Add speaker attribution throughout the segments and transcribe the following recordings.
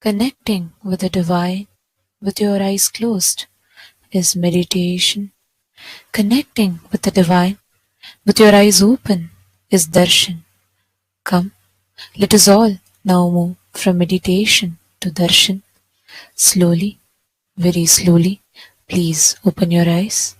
Speaker 1: Connecting with the divine with your eyes closed is meditation. Connecting with the divine with your eyes open is darshan. Come, let us all now move from meditation to darshan. Slowly, very slowly, please open your eyes.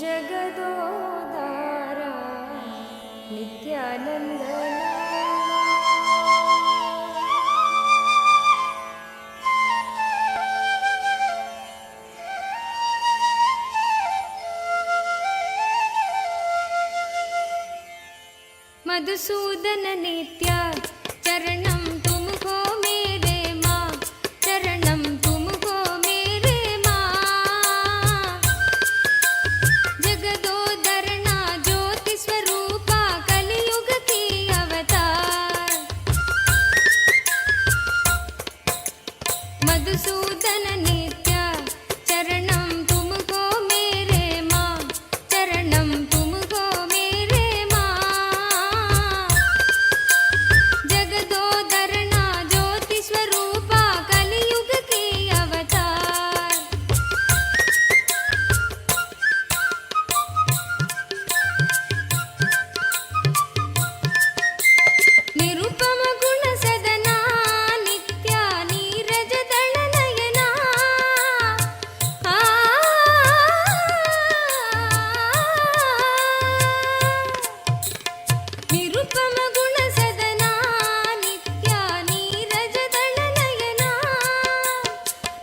Speaker 2: जगदोदारा नित्यानन्दना Madhusudan नित्या चरणं तुमको मेरे माँ, चरणं तुमको मेरे माँ। जगदोदरना ज्योति स्वरूपा कलियुग की अवतार। मधुसूदन नित्या चरणं तुमको मेरे माँ, चरणं तुमको मेरे माँ। जगदोदरना ज्योति स्वरूपा कलियुग की अवतार। निरुपम गुण सदना नित्या नीरज दल नयना। निरुपम गुण सदना नित्या नीरज दल नयना।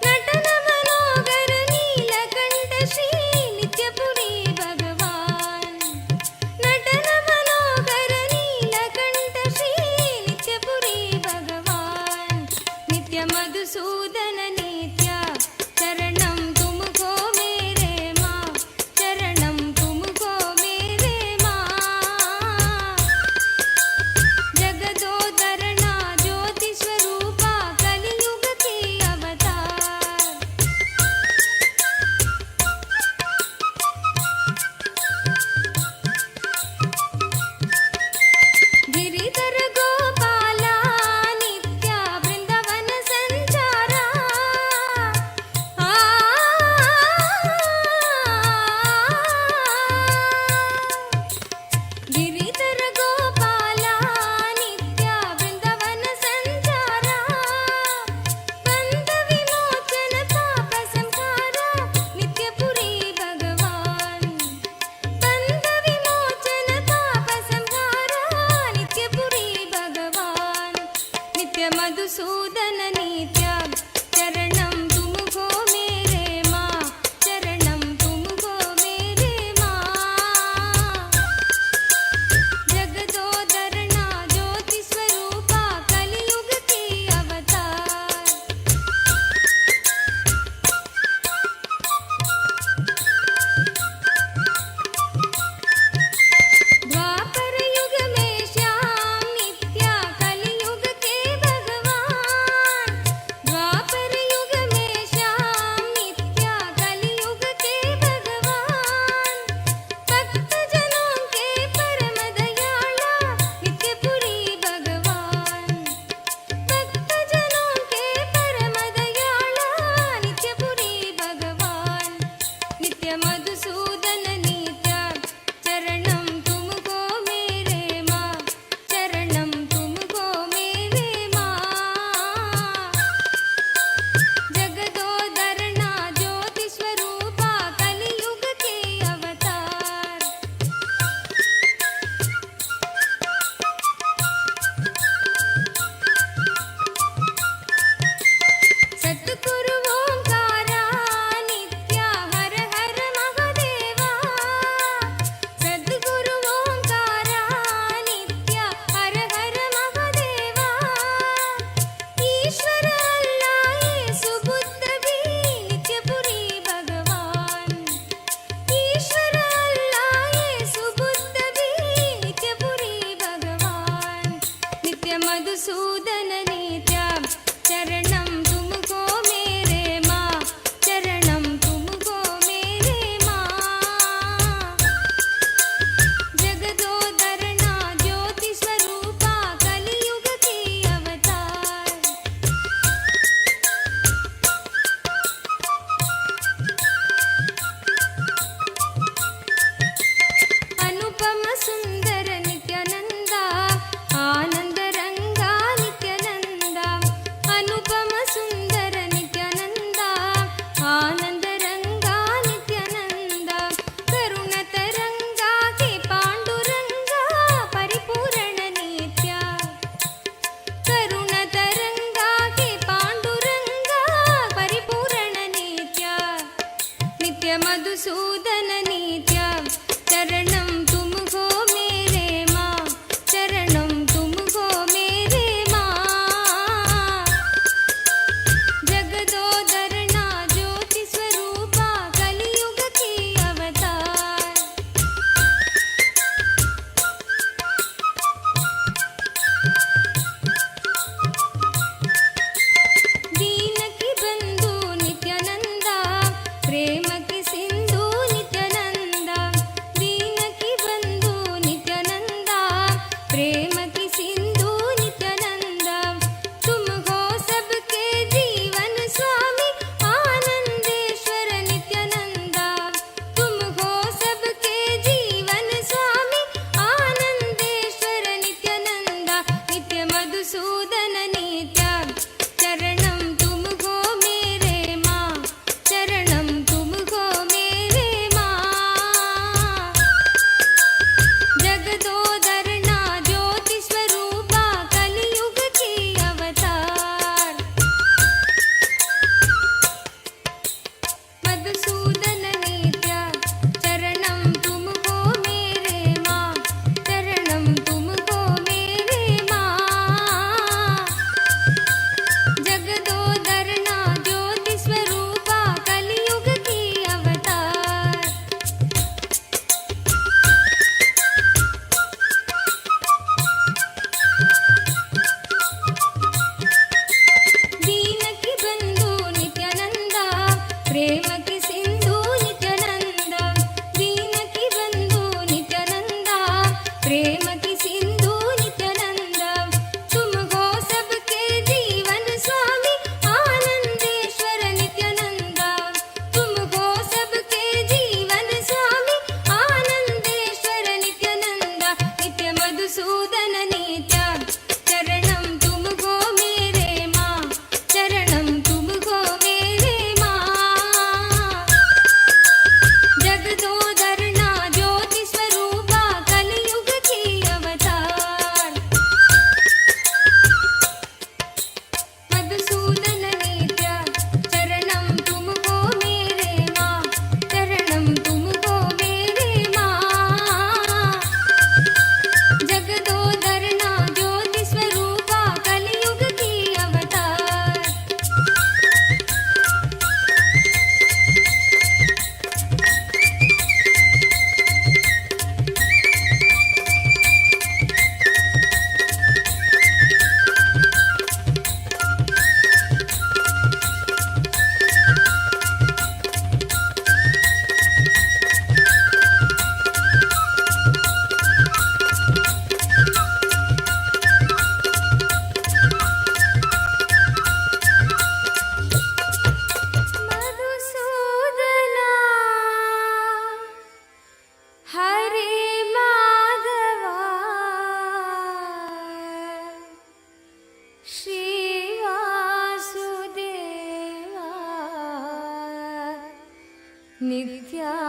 Speaker 2: नटन मनोगर नीलकंठ श्री नित्यपुरी भगवान। नटन मनोगर नीलकंठ श्री नित्यपुरी भगवान। नित्य मधुसूदन नित्या चरणं तुमको मेरे माँ, चरणं तुमको मेरे माँ। जगदोदरना ज्योति स्वरूपा कलियुग की अवतार। गिरिधर गोपाला नित्या वृंदावन संचारा। गिरिधर गोपाला नित्या वृंदावन संचारा। बंध विमोचन पाप संहारा नित्यपुरी भगवान। बंध विमोचन पाप संहारा नित्यपुरी भगवान। नित्य मधुसूदन नित्या चरणं तुमको मेरे माँ, चरणं तुमको मेरे माँ। जगदोदरना ज्योति स्वरूपा कलियुग की अवतार। द्वापर युग में श्याम नित्या कलियुग के भगवान। द्वापर युग में श्याम नित्या कलियुग के भगवान। भक्त जनों के परम दयाला नित्यपुरी भगवान। भक्त जनों के परम दयाला नित्यपुरी भगवान। नित्य मधुसूदन नित्या चरणं तुमको मेरे माँ, चरणं तुमको मेरे माँ। जगदोदरना ज्योति स्वरूपा कलियुग की अवतार। सद्गुरु ओंकारा नित्या हर हर महादेवा। सद्गुरु ओंकारा नित्या हर हर महादेवा। ईश्वर अल्लाह येसु बुद्ध भी नित्यपुरी भगवान। ईश्वर अल्लाह येसु बुद्ध भी नित्यपुरी भगवान। नित्य मधुसूदन नित्या चरणं तुमको मेरे माँ, चरणं तुमको मेरे माँ। जगदोदरना ज्योति स्वरूपा कलियुग की अवतार।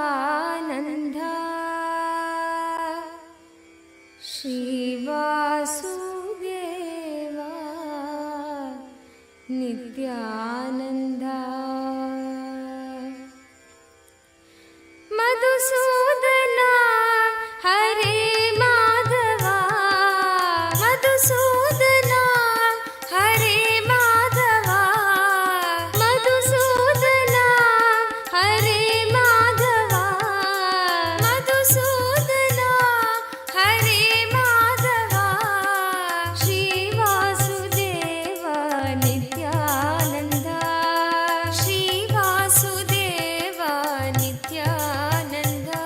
Speaker 2: नित्यानन्दा श्रीवासुदेवा नित्यानन्दा मधुसूदना हरे माधवा मधुसूदना हरे माधवा मधुसूदना हरे माधवा मधुसूदना हरे माधवा श्रीवासुदेवा नित्यानन्दा श्रीवासुदेवा नित्यानन्दा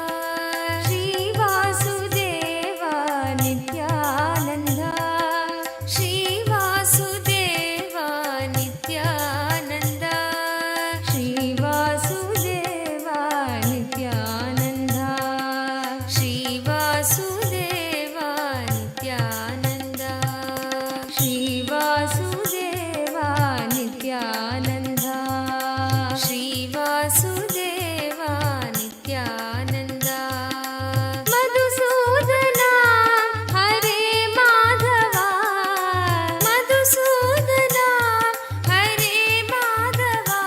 Speaker 2: श्रीवासुदेवा नित्यानन्दा श्रीवासुदेवा नित्यानन्दा श्रीवासुदेवा नित्यानन्दा श्रीवासुदेवा नित्यानन्दा श्रीवासुदेवा नित्यानन्दा श्रीवासुदेवा नित्यानन्दा मधुसूदना हरे माधवा मधुसूदना हरे माधवा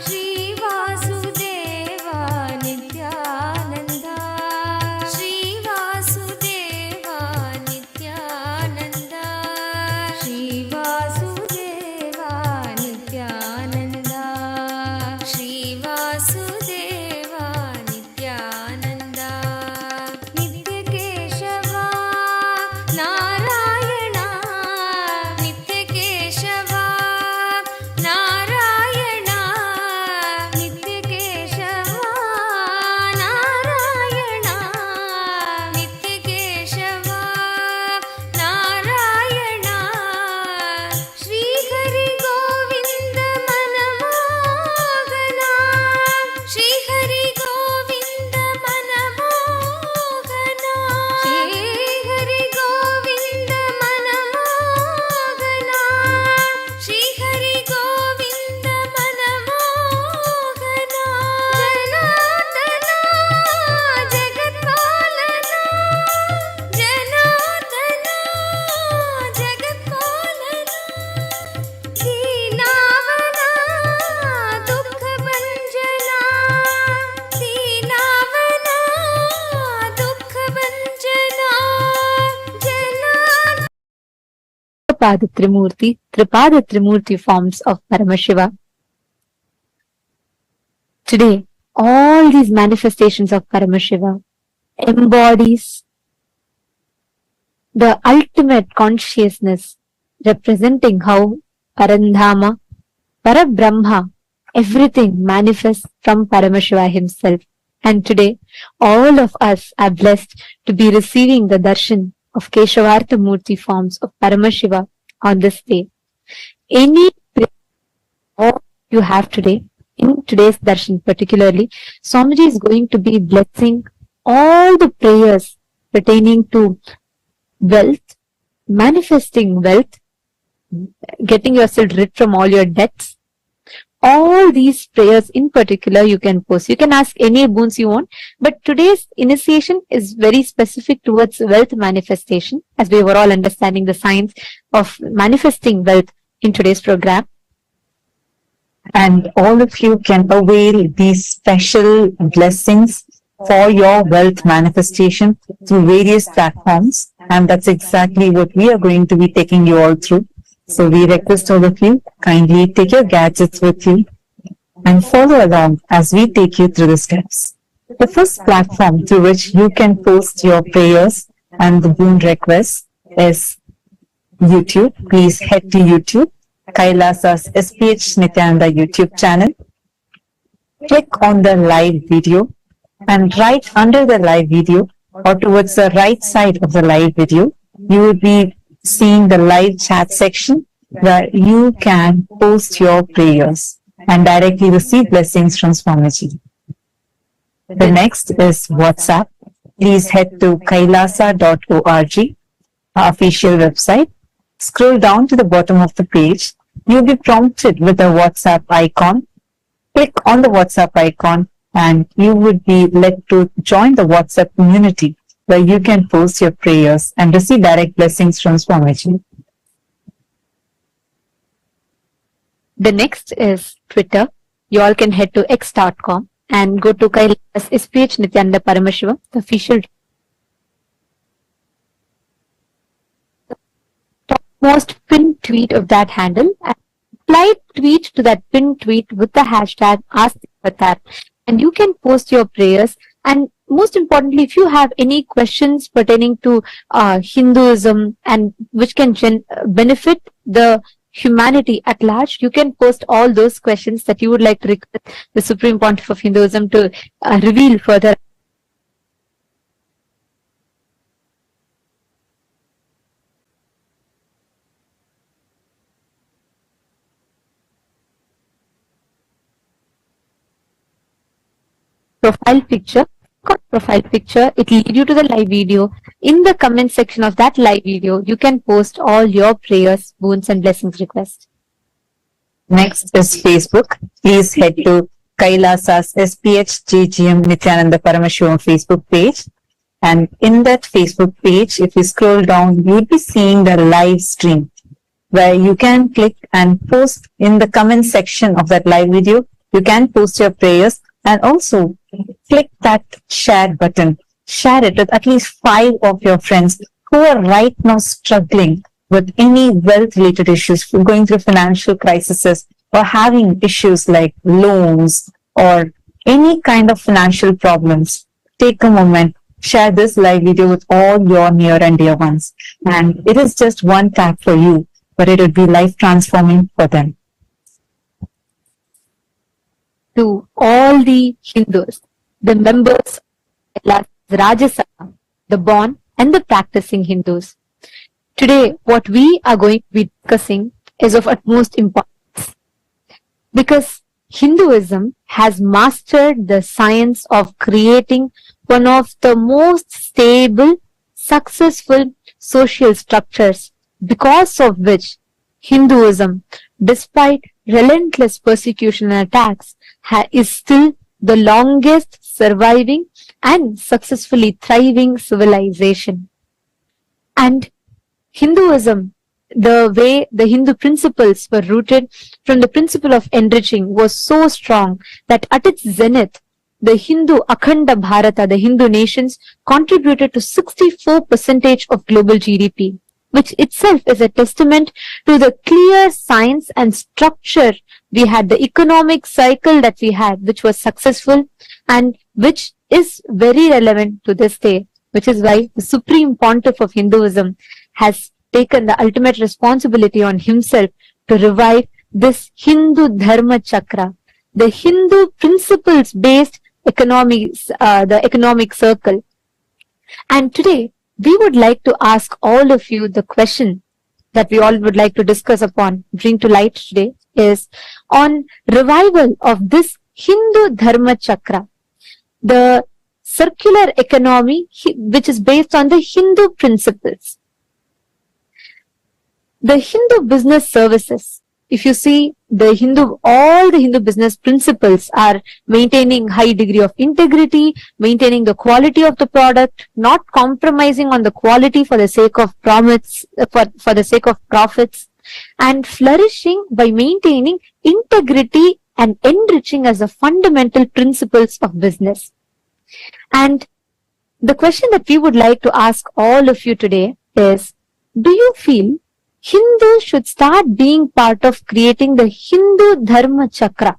Speaker 2: श्रीवासुदेवा नित्यानन्दा श्रीवासुदेवा नित्यानन्दा श्रीवासुदेवा नित्यानन्दा श्रीवासुदेवा नित्यानन्दा नित्यकेशवा नारायणा नित्यकेशवा नारायणा नित्यकेशवा नारायणा नित्यकेशवा नारायणा श्रीहरि गोविन्द मनमोहना श्रीहरि गोविन्द मनमोहना श्रीहरि गोविन्द मनमोहना श्रीहरि गोविन्द मनमोहना जनार्दना जगत्पालना जनार्दना जगत्पालना दीनावना दुःखभञ्जना दीनावना दुःखभञ्जना जना
Speaker 1: Tripada Trimurti forms of Paramashiva. Today, all these manifestations of Paramashiva embodies the ultimate consciousness, representing how Parandhama, Parabrahma, everything manifests from Paramashiva himself. And today, all of us are blessed to be receiving the darshan of Keshavartha Murti forms of Paramashiva on this day. Any prayer you have today, in today's darshan particularly, Swamiji is going to be blessing all the prayers pertaining to wealth, manifesting wealth, getting yourself rid from all your debts. All these prayers in particular you can post. You can ask any boons you want, but today's initiation is very specific towards wealth manifestation, as we were all understanding the science of manifesting wealth in today's program.
Speaker 3: And all of you can avail these special blessings for your wealth manifestation through various platforms. And that's exactly what we are going to be taking you all through. So we request all of you, kindly take your gadgets with you and follow along as we take you through the steps. The first platform through which you can post your prayers and the boon requests is YouTube. Please head to YouTube, Kailasa's SPH Nityananda YouTube channel. Click on the live video, and right under the live video or towards the right side of the live video, you will be seeing the live chat section where you can post your prayers and directly receive blessings from Swamiji. The next is WhatsApp. Please head to kailasa.org, our official website. Scroll down to the bottom of the page. You'll be prompted with a WhatsApp icon. Click on the WhatsApp icon and you would be led to join the WhatsApp community where you can post your prayers and receive direct blessings from Swamiji.
Speaker 4: The next is Twitter. You all can head to x.com and go to Kailasa SPH Nityananda Paramashivam, the official most pinned tweet of that handle, and reply tweet to that pinned tweet with the hashtag AskTheAvatar, and you can post your prayers. And most importantly, if you have any questions pertaining to Hinduism and which can benefit the humanity at large, you can post all those questions that you would like to request the Supreme Pontiff of Hinduism to reveal further. Profile picture, it will lead you to the live video. In the comment section of that live video, you can post all your prayers, boons and blessings requests.
Speaker 3: Next is Facebook. Please head to Kailasa's SPH JGM Nityananda Paramashivam Facebook page. And in that Facebook page, if you scroll down, you'll be seeing the live stream where you can click and post in the comment section of that live video. You can post your prayers and also click that share button. Share it with at least 5 of your friends who are right now struggling with any wealth related issues, going through financial crises or having issues like loans or any kind of financial problems. Take a moment, share this live video with all your near and dear ones. And it is just one tap for you, but it will be life transforming for them.
Speaker 4: To all the Hindus, the members of Rajya Sabha, the born and the practicing Hindus. Today, what we are going to be discussing is of utmost importance because Hinduism has mastered the science of creating one of the most stable, successful social structures, because of which Hinduism, despite relentless persecution and attacks, is still the longest surviving and successfully thriving civilization. And Hinduism, the way the Hindu principles were rooted from the principle of enriching, was so strong that at its zenith, the Hindu Akhanda Bharata, the Hindu nations, contributed to 64% of global GDP, which itself is a testament to the clear science and structure we had, the economic cycle that we had, which was successful and which is very relevant to this day, which is why the Supreme Pontiff of Hinduism has taken the ultimate responsibility on himself to revive this Hindu Dharma Chakra, the Hindu principles-based economics, the economic circle. And today, we would like to ask all of you the question that we all would like to discuss upon, bring to light today, is on revival of this Hindu Dharma Chakra, the circular economy which is based on the Hindu principles. The Hindu business services, if you see all the Hindu business principles are maintaining high degree of integrity, maintaining the quality of the product, not compromising on the quality for the sake of profits, for the sake of profits, and flourishing by maintaining integrity and enriching as the fundamental principles of business. And the question that we would like to ask all of you today is, do you feel Hindus should start being part of creating the Hindu Dharma Chakra,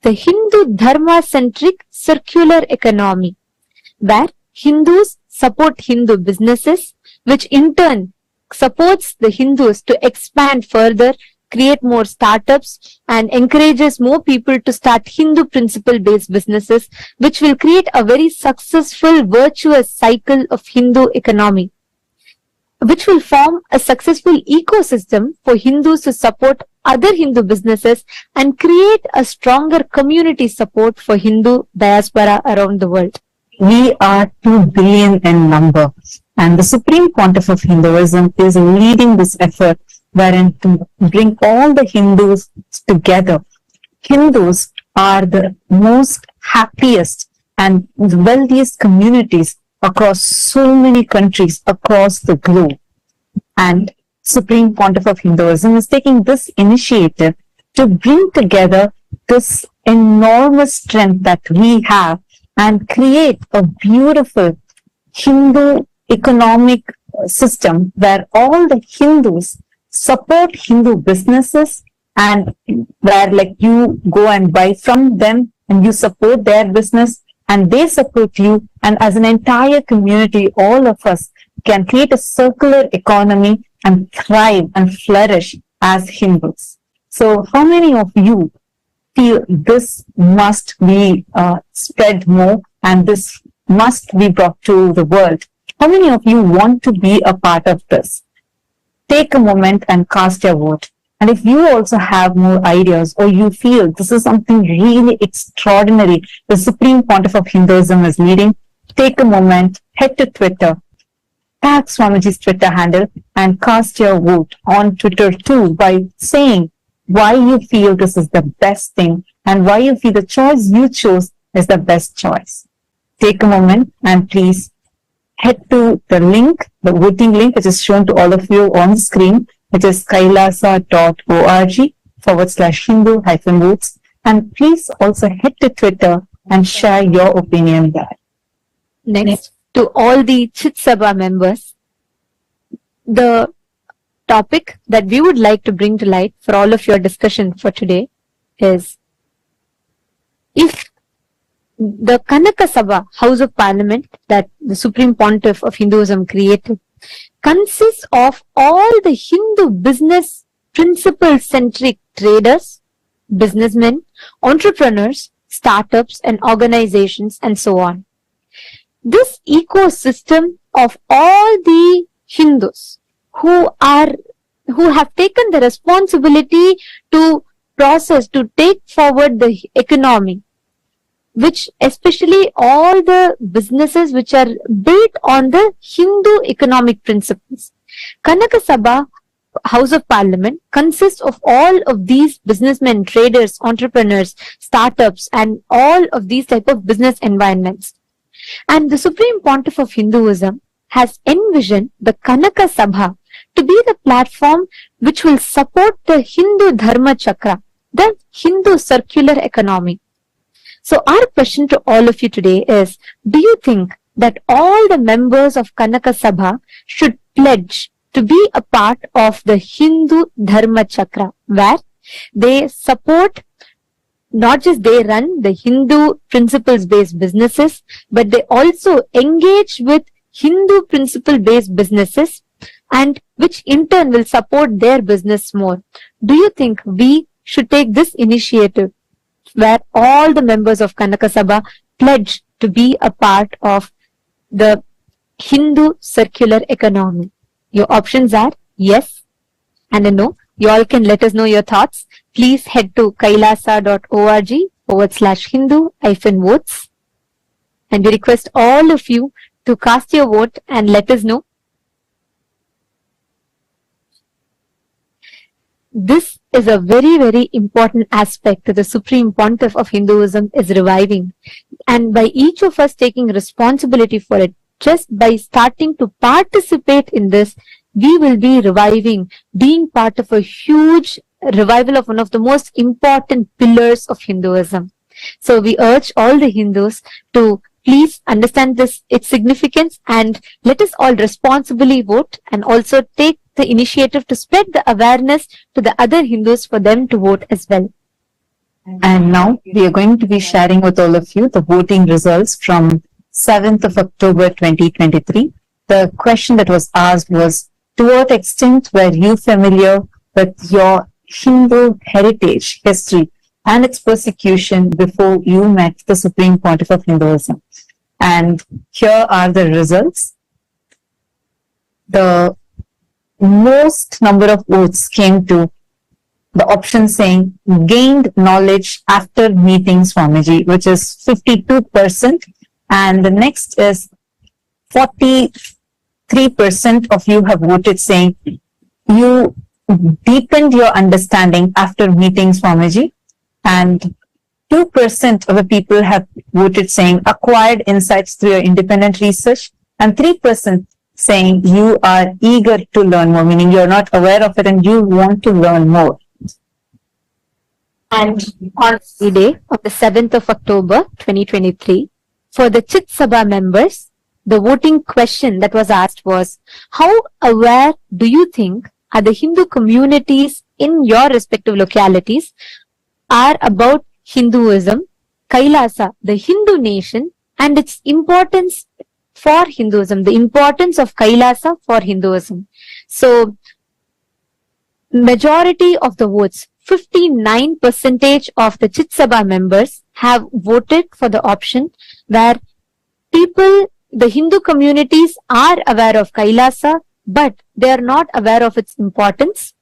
Speaker 4: the Hindu Dharma-centric circular economy, where Hindus support Hindu businesses, which in turn supports the Hindus to expand further, create more startups, and encourages more people to start Hindu principle-based businesses, which will create a very successful, virtuous cycle of Hindu economy, which will form a successful ecosystem for Hindus to support other Hindu businesses and create a stronger community support for Hindu diaspora around the world.
Speaker 3: We are 2 billion in number, and the Supreme Pontiff of Hinduism is leading this effort wherein to bring all the Hindus together. Hindus are the most happiest and wealthiest communities across so many countries across the globe. And Supreme Pontiff of Hinduism is taking this initiative to bring together this enormous strength that we have and create a beautiful Hindu economic system where all the Hindus support Hindu businesses, and where like you go and buy from them and you support their business and they support you, and as an entire community all of us can create a circular economy and thrive and flourish as Hindus. So how many of you feel this must be spread more and this must be brought to the world? How many of you want to be a part of this? Take a moment and cast your vote. And if you also have more ideas or you feel this is something really extraordinary the Supreme Pontiff of Hinduism is leading, take a moment, head to Twitter, tag Swamiji's Twitter handle and cast your vote on Twitter too by saying why you feel this is the best thing and why you feel the choice you chose is the best choice. Take a moment and please head to the link, the voting link, which is shown to all of you on the screen, which is kailasa.org/Hindu-votes. And please also head to Twitter and share your opinion there.
Speaker 4: Next, to all the Chit Sabha members, the topic that we would like to bring to light for all of your discussion for today is, if the Kanaka Sabha, House of Parliament, that the Supreme Pontiff of Hinduism created, consists of all the Hindu business principle-centric traders, businessmen, entrepreneurs, startups and organizations and so on. This ecosystem of all the Hindus who have taken the responsibility to process, to take forward the economy, which especially all the businesses which are built on the Hindu economic principles. Kanaka Sabha, House of Parliament, consists of all of these businessmen, traders, entrepreneurs, startups, and all of these type of business environments. And the Supreme Pontiff of Hinduism has envisioned the Kanaka Sabha to be the platform which will support the Hindu Dharma Chakra, the Hindu circular economy. So our question to all of you today is, do you think that all the members of Kanaka Sabha should pledge to be a part of the Hindu Dharma Chakra, where they support, not just they run the Hindu principles-based businesses, but they also engage with Hindu principle-based businesses, and which in turn will support their business more? Do you think we should take this initiative where all the members of Kanaka Sabha pledge to be a part of the Hindu circular economy? Your options are yes and a no. You all can let us know your thoughts. Please head to kailasa.org/Hindu-votes. And we request all of you to cast your vote and let us know. This is a very, very important aspect that the Supreme Pontiff of Hinduism is reviving. And by each of us taking responsibility for it, just by starting to participate in this, we will be reviving, being part of a huge revival of one of the most important pillars of Hinduism. So we urge all the Hindus to please understand this, its significance, and let us all responsibly vote and also take the initiative to spread the awareness to the other Hindus for them to vote as well.
Speaker 3: And now we are going to be sharing with all of you the voting results from 7th of October 2023. The question that was asked was, to what extent were you familiar with your Hindu heritage, history, and its persecution before you met the Supreme Pontiff of Hinduism? And here are the results. The most number of votes came to the option saying gained knowledge after meeting Swamiji, which is 52%. And the next is 43% of you have voted saying you deepened your understanding after meeting Swamiji. And 2% of the people have voted saying acquired insights through your independent research, and 3% saying you are eager to learn more, meaning you're not aware of it and you want to learn more.
Speaker 4: And on the day of the 7th of October 2023, for the Chit Sabha members, the voting question that was asked was, how aware do you think are the Hindu communities in your respective localities are about Hinduism, Kailasa, the Hindu nation, and its importance for Hinduism, the importance of Kailasa for Hinduism. So, majority of the votes, 59% of the Chit Sabha members have voted for the option where people, the Hindu communities are aware of Kailasa, but they are not aware of its importance.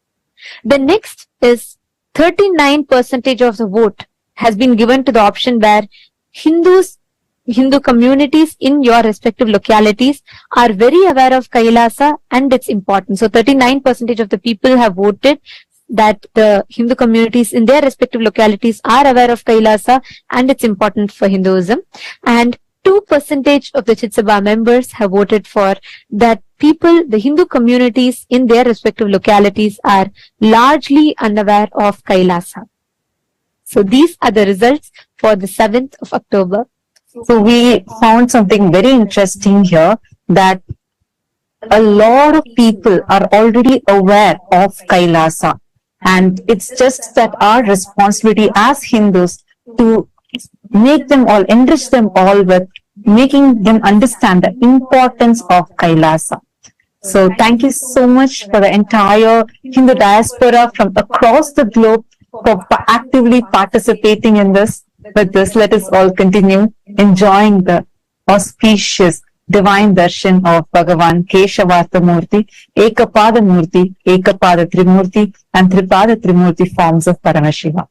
Speaker 4: The next is 39% of the vote has been given to the option where Hindu communities in your respective localities are very aware of Kailasa and its importance. So 39% of the people have voted that the Hindu communities in their respective localities are aware of Kailasa and its importance for Hinduism. And 2% of the Chit Sabha members have voted for that people, the Hindu communities in their respective localities are largely unaware of Kailasa. So these are the results for the 7th of October.
Speaker 3: So we found something very interesting here, that a lot of people are already aware of Kailasa, and it's just that our responsibility as Hindus to make them all, enrich them all with making them understand the importance of Kailasa. So thank you so much for the entire Hindu diaspora from across the globe for actively participating in this. With this, let us all continue enjoying the auspicious divine darshan of Bhagavan Keshavartha Murti, Ekapada Murti, Ekapada Trimurti, and Tripada Trimurti forms of Paramashiva.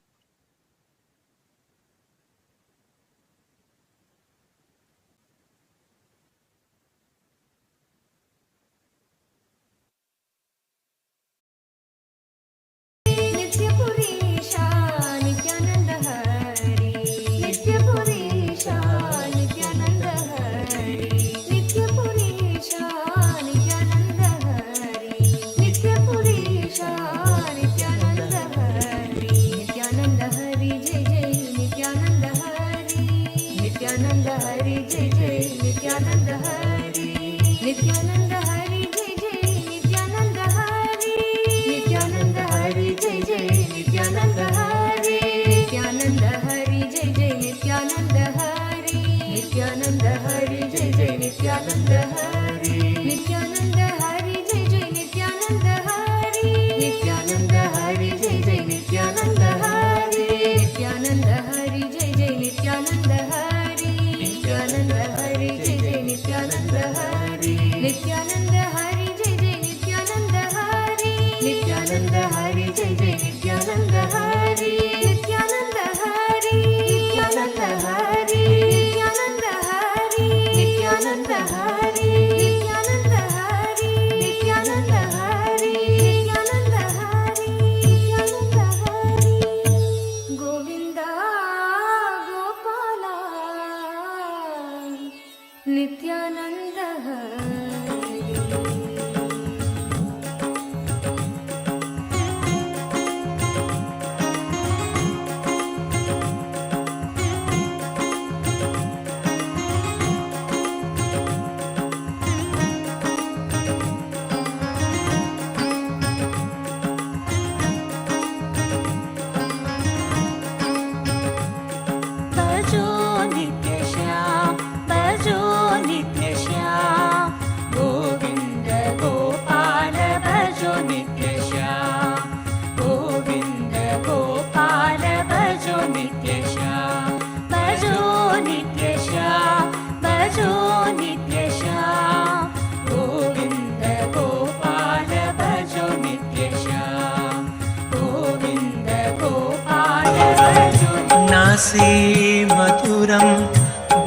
Speaker 5: नासी मधुरं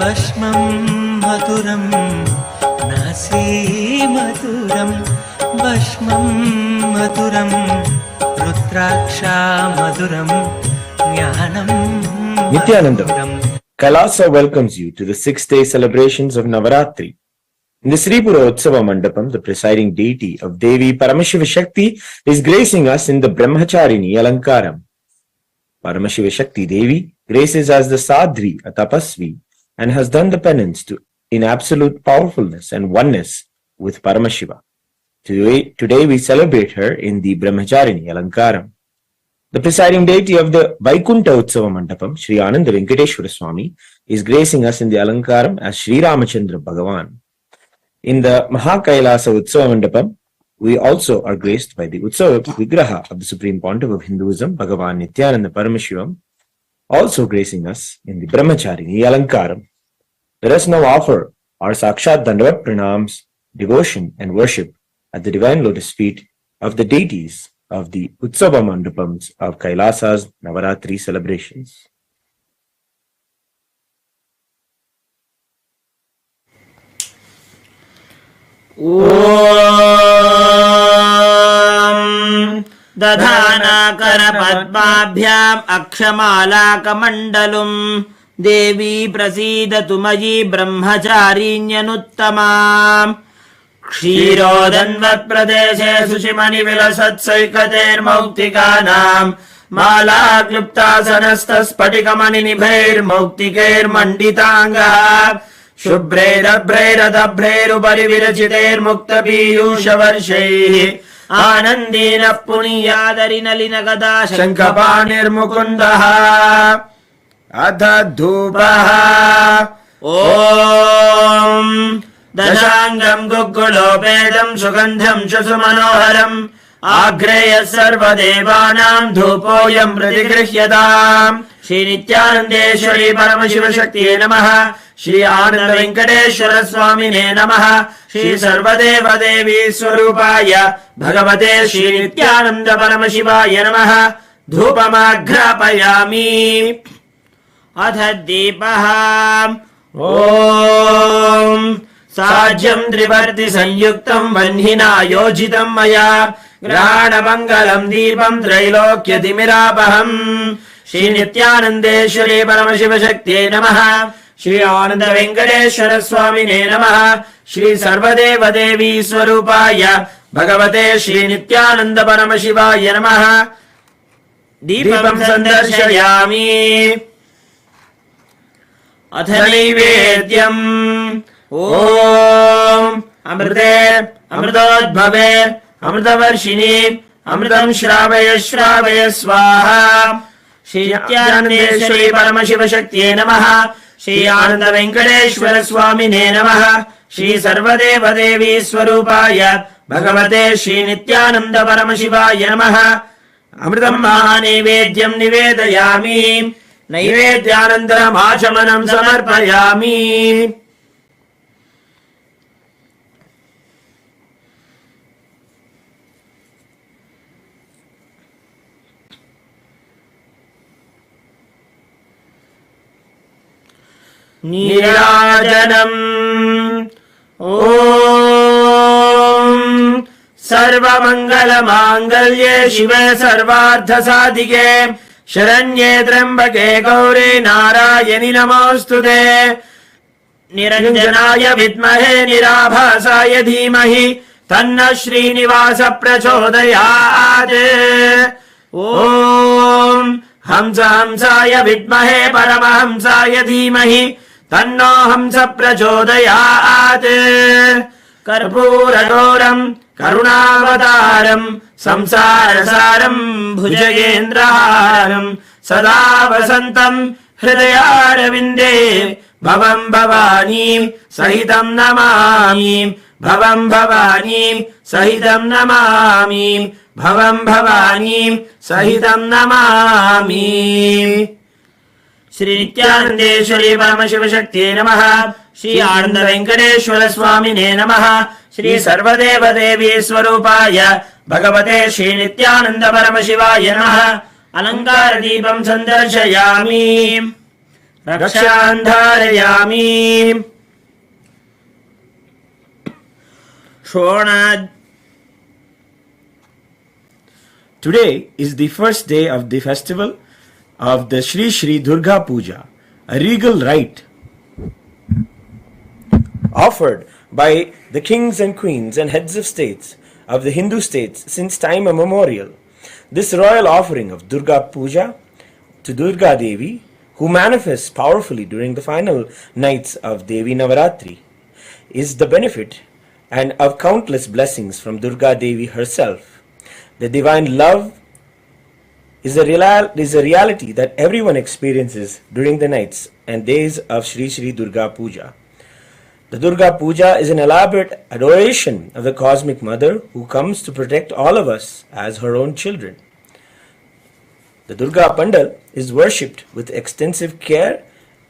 Speaker 5: भस्मं मधुरं नासी मधुरं भस्मं मधुरं रुद्राक्षा मधुरं ज्ञानं
Speaker 6: Nityanandam, Kailasa welcomes you to the 6-day celebrations of Navaratri. In the Sripura Utsava Mandapam, the presiding deity of Devi Paramashiva Shakti is gracing us in the Brahmacharini Alankaram. Paramashiva Shakti Devi graces as the Sadhvi, a tapasvi, and has done the penance in absolute powerfulness and oneness with Paramashiva. Today we celebrate her in the Brahmacharini Alankaram. The presiding deity of the Vaikunta Utsava Mandapam, Sri Ananda Venkateshwara Swami, is gracing us in the Alankaram as Sri Ramachandra Bhagavan. In the Mahakailasa Utsava Mandapam, we also are graced by the Utsava Vigraha of the Supreme Pontiff of Hinduism, Bhagavan Nityananda Paramashivam, also gracing us in the Brahmacharini Alankaram. Let us now offer our Sakshat Dandavat Pranams, devotion and worship at the divine lotus feet of the deities of the Utsava Mandapams of Kailasa's Navaratri celebrations.
Speaker 7: ॐ दधानाकरपद्माभ्याम् अक्षमालाकमण्डलुम् देवी प्रसीदतु मयि ब्रह्मचारिण्यनुत्तमाम् क्षीरोदन्वत्प्रदेशे शुचिमणिविलसत्सैकतेर्मौक्तिकानाम् माला क्लुप्तासनस्तस्फटिकमणिनिभैर्मौक्तिकैर्मण्डिताङ्गः शुभ्रैरभ्रैरदभ्रैरुपरि विरचितैर्मुक्तपीयूषवर्षैः आनन्दीनः पुनीयादरिनलिनगदा शङ्खपाणिर्मुकुन्दः अथ धूपः ॐ दशाङ्गम् गुग्गुलोपेदम् सुगन्धम् सुमनोहरम् आग्रेयः सर्वदेवानाम् धूपोऽयम् प्रतिगृह्यताम् श्रीनित्यानन्देश्वरी परमशिवशक्तिये नमः श्री आनन्द वेङ्कटेश्वर स्वामिने नमः श्री सर्वदेवदेवी स्वरूपाय भगवते श्रीनित्यानन्द परमशिवाय नमः धूपमाघ्रापयामि अथ दीपः ॐ साज्यम् त्रिवर्ति संयुक्तम् वह्निना योजितम् मया ग्रहाणमङ्गलम् दीपम् त्रैलोक्यतिमिरापहम् श्रीनित्यानन्देश्वरी परमशिवशक्त्यै नमः श्री आनन्द वेङ्कटेश्वर स्वामिने नमः श्री सर्वदेवदेवी स्वरूपाय भगवते श्रीनित्यानन्द परमशिवाय नमः दीपम् सन्दर्शयामि अथ नैवेद्यम् ॐ अमृते अमृतोद्भवे अमृतवर्षिणि अमृतम् श्रावय श्रावय स्वाहा श्री नित्यानन्देश्वरी परमशिवशक्त्यै नमः श्री आनन्द वेङ्कटेश्वर स्वामिने नमः श्री सर्वदेवदेवी स्वरूपाय भगवते श्री नित्यानन्द परमशिवाय नमः अमृतम् महानैवेद्यम् निवेदयामि नैवेद्यानन्तरम् आचमनम् समर्पयामि नीराजनम् ॐ सर्वमङ्गलमाङ्गल्ये शिवे सर्वार्थसाधिके शरण्ये त्र्यम्बके गौरी नारायणि नमोऽस्तुते निरञ्जनाय विद्महे निराभासाय धीमहि तन्नः श्रीनिवास प्रचोदयात् ॐ हंसाय विद्महे परमहंसाय धीमहि तन्नो हंस प्रचोदयात् कर्पूरगौरम् करुणावतारम् संसारसारम् भुजगेन्द्रहारम् सदा वसन्तम् हृदयारविन्दे भवम् भवानीम् सहितम् नमामि भवम् भवानीम् सहितम् नमामि भवम् भवानीम् सहितम् नमामि श्री नित्यानन्देश्वरी परमशिवशक्त्यै नमः श्री आनन्द वेङ्कटेश्वर स्वामिने नमः श्री सर्वदेवदेवी स्वरूपाय भगवते श्री नित्यानन्द परमशिवाय नमः अलङ्कार दीपम् सन्दर्शयामि रक्षान् धारयामि
Speaker 8: Today is the first day of the festival
Speaker 6: of the Shri Shri Durga Puja, a regal rite offered by the kings and queens and heads of states of the Hindu states since time immemorial. This royal offering of Durga Puja to Durga Devi, who manifests powerfully during the final nights of Devi Navaratri, is the benefit and of countless blessings from Durga Devi herself. The divine love is a reality that everyone experiences during the nights and days of Shri Shri Durga Puja. The Durga Puja is an elaborate adoration of the Cosmic Mother who comes to protect all of us as her own children. The Durga Pandal is worshipped with extensive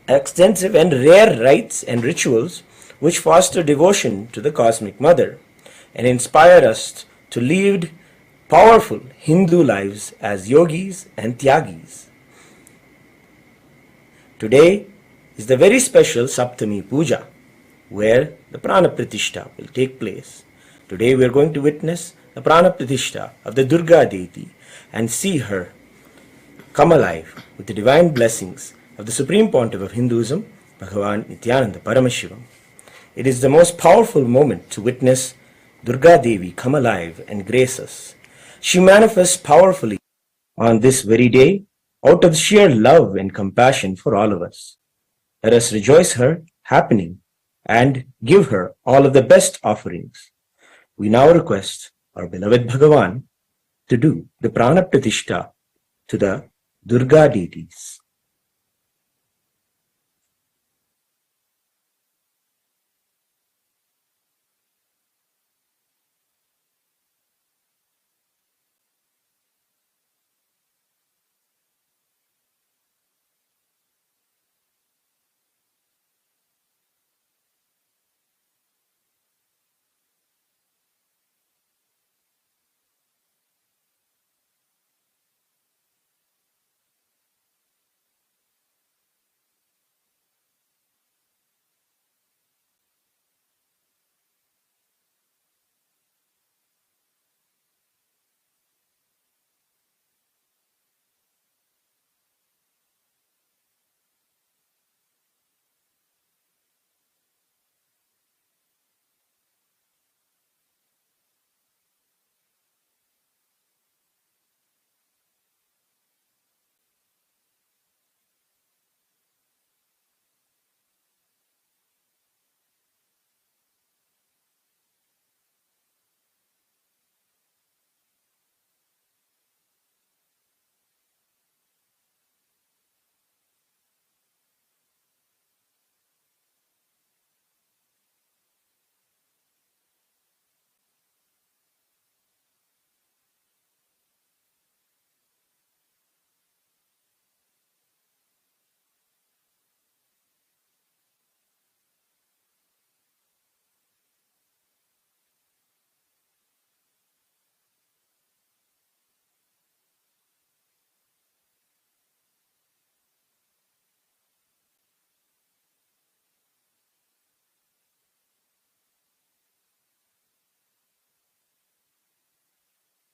Speaker 6: and rare rites and rituals which foster devotion to the Cosmic Mother and inspire us to lead powerful Hindu lives as yogis and tyagis. Today is the very special Saptami Puja, where the Prana Pratishta will take place. Today we are going to witness the Prana Pratishta of the Durga deity and see her come alive with the divine blessings of the Supreme Pontiff of Hinduism, Bhagavan Nityananda Paramashivam. It is the most powerful moment to witness Durga Devi come alive and grace us. She manifests powerfully on this very day out of sheer love and compassion for all of us. Let us rejoice her happening and give her all of the best offerings. We now request our beloved Bhagavan to do the Prana Pratishta to the Durga deities.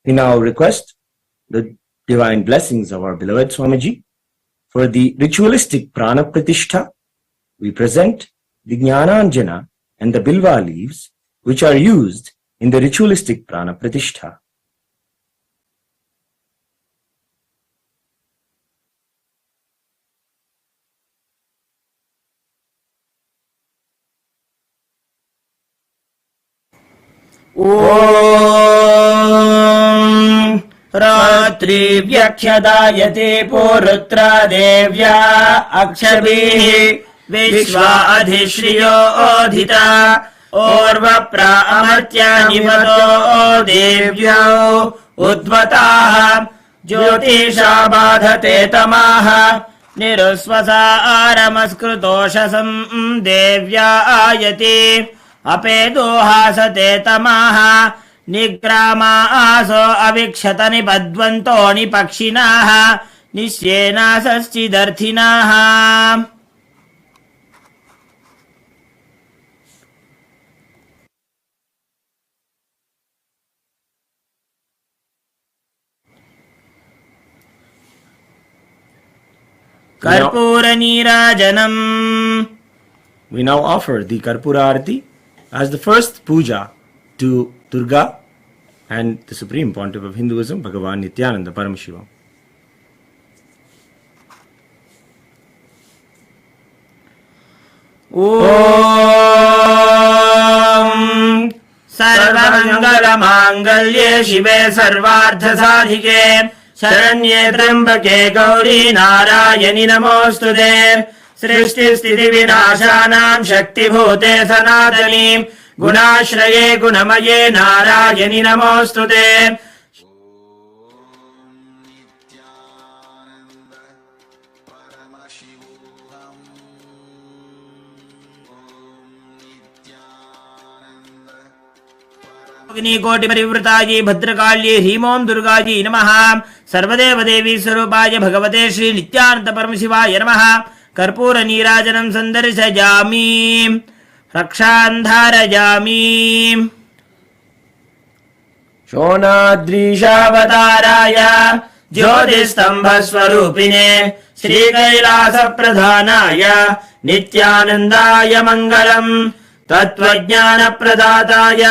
Speaker 6: We now request the divine blessings of our beloved Swamiji. For the ritualistic Prana Pratishtha, we present the Jnananjana and the Bilva leaves which are used in the ritualistic Prana Pratishtha.
Speaker 7: ॐ रात्रिव्यख्यदायते पूरुत्रा देव्या अक्षभिः विश्वा अधिश्रियो ओधिता ओर्वप्रा अमर्त्या निपतो देव्यो उद्वताः ज्योतिषा बाधते तमाः निरुस्वसारमस्कृतोषसं देव्या आयति अपेदोहासते तमाः निग्रामा आसो अविक्षत निबध्वन्तो निपक्षिणाः निश्येनासश्चिदर्थिनाः कर्पूर नीराजनम.
Speaker 6: We now offer the Karpura Arati as the first puja to Durga and the Supreme Pontiff of Hinduism, Bhagavan Nityananda Paramashiva.
Speaker 7: Om सर्वमङ्गलमाङ्गल्ये शिवे सर्वार्थसाधिके शरण्ये त्र्यम्बके गौरी नारायणि नमोऽस्तुते. सृष्टिस्थितिविनाशानां शक्तिभूते सनातनी गुणाश्रये गुणमये नारायणि नमोऽस्तुते. अग्निकोटिपरिवृतायै भद्रकाल्यै ह्रीं ओं दुर्गायै नमः. सर्वदेवदेवी स्वरूपाय भगवते श्री नित्यानन्द परमशिवाय नमः. कर्पूर नीराजनं सन्दर्शयामि रक्षान्धारयामि. शोणाद्रीशावताराय ज्योतिस्तम्भस्वरूपिणे श्रीकैलासप्रधानाय नित्यानन्दाय मङ्गलम्. तत्त्वज्ञानप्रदाताय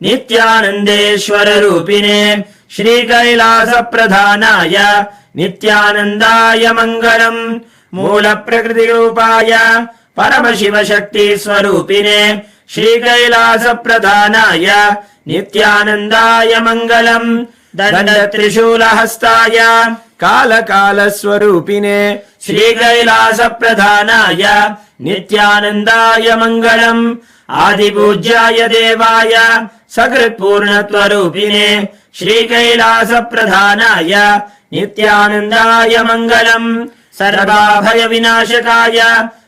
Speaker 7: नित्यानन्देश्वररूपिणे श्रीकैलासप्रधानाय नित्यानन्दाय मङ्गलम्. मूलप्रकृतिरूपाय परमशिवशक्तिस्वरूपिणे श्रीकैलासप्रधानाय नित्यानन्दाय मङ्गलम्. दण्डत्रिशूलहस्ताय कालकालस्वरूपिणे श्रीकैलासप्रधानाय नित्यानन्दाय मङ्गलम्. आदिपूज्याय देवाय सकृत्पूर्णत्वरूपिणे श्रीकैलासप्रधानाय नित्यानन्दाय मङ्गलम्. सर्वाभयविनाशकाय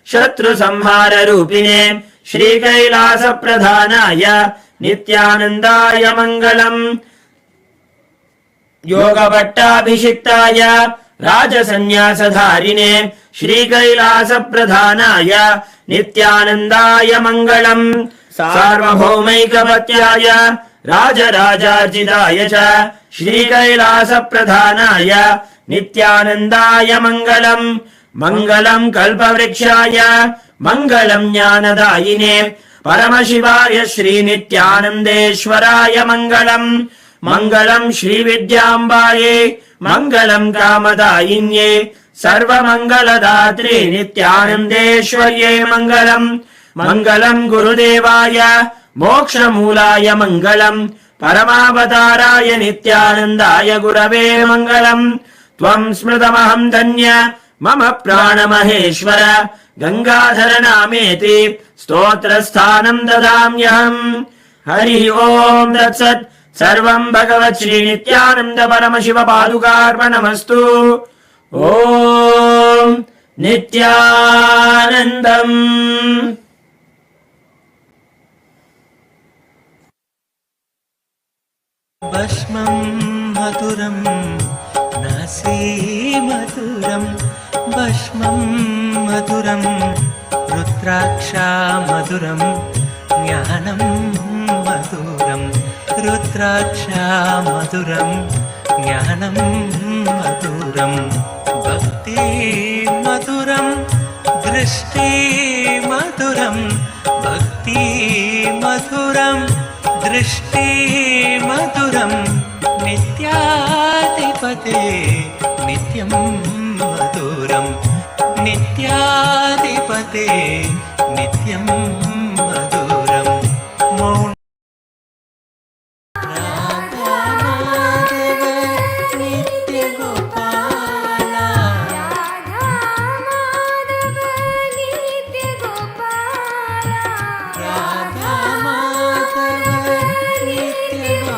Speaker 7: शत्रुसंहाररूपिणे श्रीकैलासप्रधानाय नित्यानन्दाय मङ्गलम्. योगभट्टाभिषिक्ताय राजसन्न्यासधारिणे श्रीकैलासप्रधानाय नित्यानन्दाय मङ्गलम्. सार्वभौमैकपत्याय राजराजार्जिताय च श्रीकैलासप्रधानाय नित्यानन्दाय मङ्गलम्. मङ्गलम् कल्पवृक्षाय मङ्गलम् ज्ञानदायिने परमशिवाय श्रीनित्यानन्देश्वराय मङ्गलम्. मङ्गलम् श्रीविद्याम्बायै मङ्गलम् कामदायिन्ये सर्वमङ्गलदात्रे नित्यानन्देश्वर्यै मङ्गलम्. मङ्गलम् गुरुदेवाय मोक्षमूलाय मङ्गलम्. परमावताराय नित्यानन्दाय गुरवे मङ्गलम्. त्वम् स्मृतमहम् धन्य मम प्राणमहेश्वर गङ्गाधर नामेति स्तोत्रस्थानम् ददाम्यहम्. हरिः ओम् तत्सत्. सर्वम् भगवत् श्रीनित्यानन्द परमशिव पादुकार्पणमस्तु. ॐ नित्यानन्दम्.
Speaker 5: भस्मं मधुरं नासी मधुरं भस्मं मधुरं रुद्राक्षा मधुरं ज्ञानं मधुरं रुद्राक्षा मधुरं ज्ञानं मधुरं भक्ति मधुरं दृष्टि मधुरं भक्ति मधुरं दृष्टि मधुरं नित्याधिपते नित्यं मधुरं नित्याधिपते नित्यं मधुरं मौन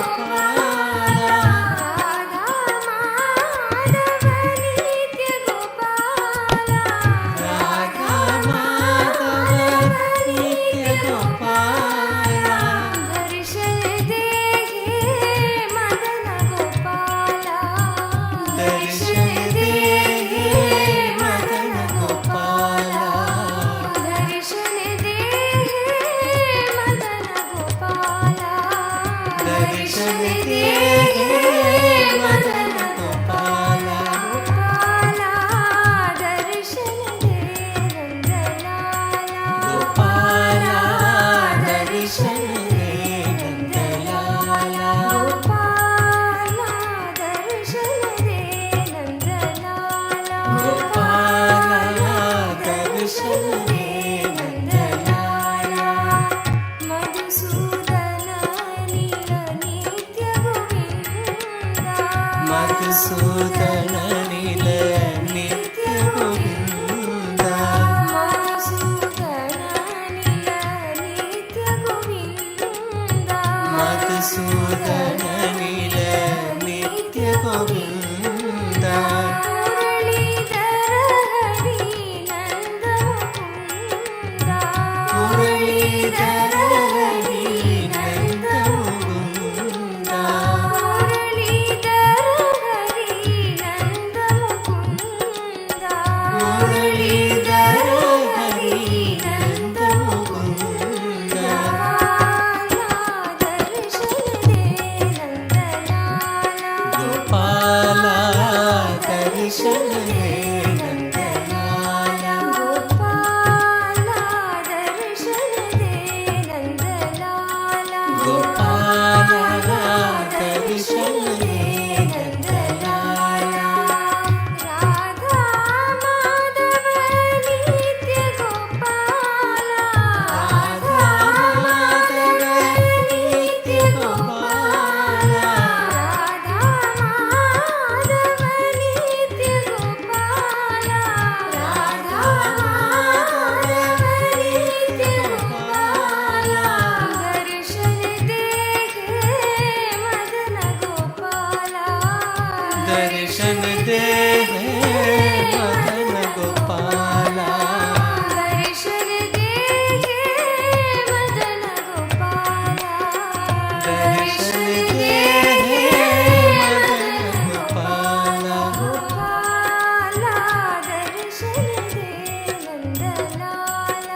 Speaker 2: Gopala
Speaker 5: మధుసూదన నిల నిత్య గోవింద మధుసూదన నిల నిత్య గోవింద మురళీధర హరి నంద ముకుంద మురళీధర హరి నంద ముకుంద గోపాల దర్శన హే నందలాల గోపాల దర్శన హే నందలాల రాధా మాధవ నిత్య గోపాల రాధా మాధవ నిత్య గోపాల దర్శన దే హే మదన గోపాల దర్శన దే హే మదన గోపాల గోపాల దర్శన హే నందలాల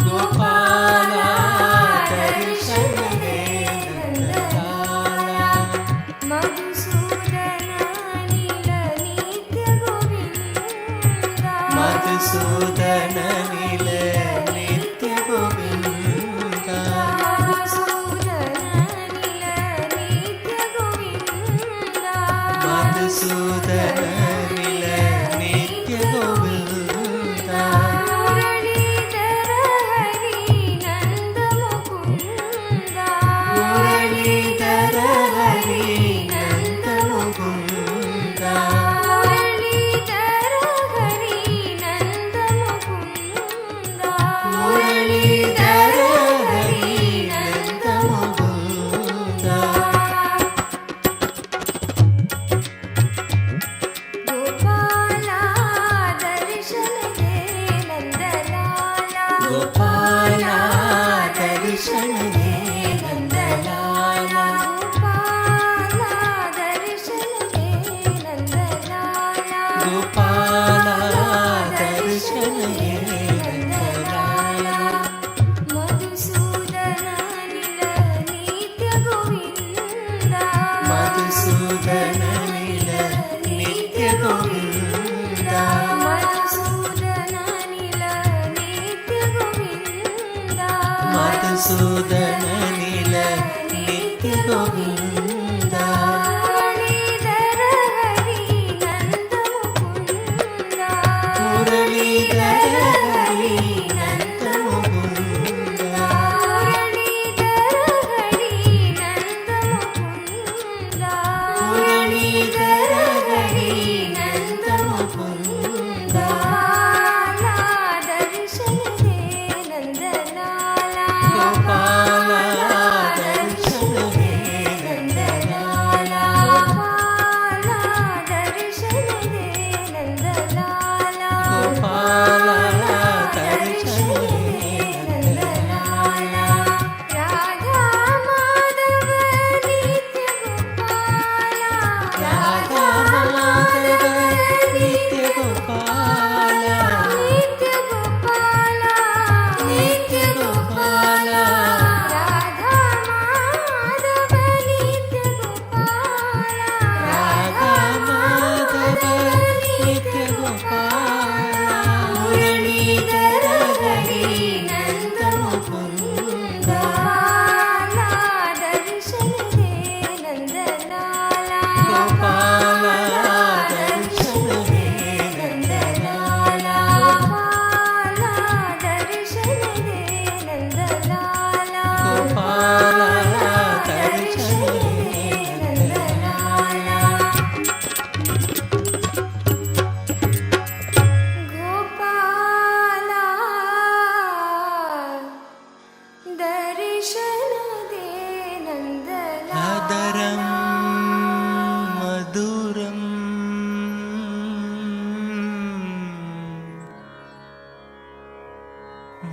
Speaker 5: గోపాల దర్శన హే నందలాల మధుసూదన నిల నిత్య గోవింద మధుసూదన నిల నిత్య గోవింద మురళీధర హరి నంద ముకుంద మురళీధర హరి నంద ముకుంద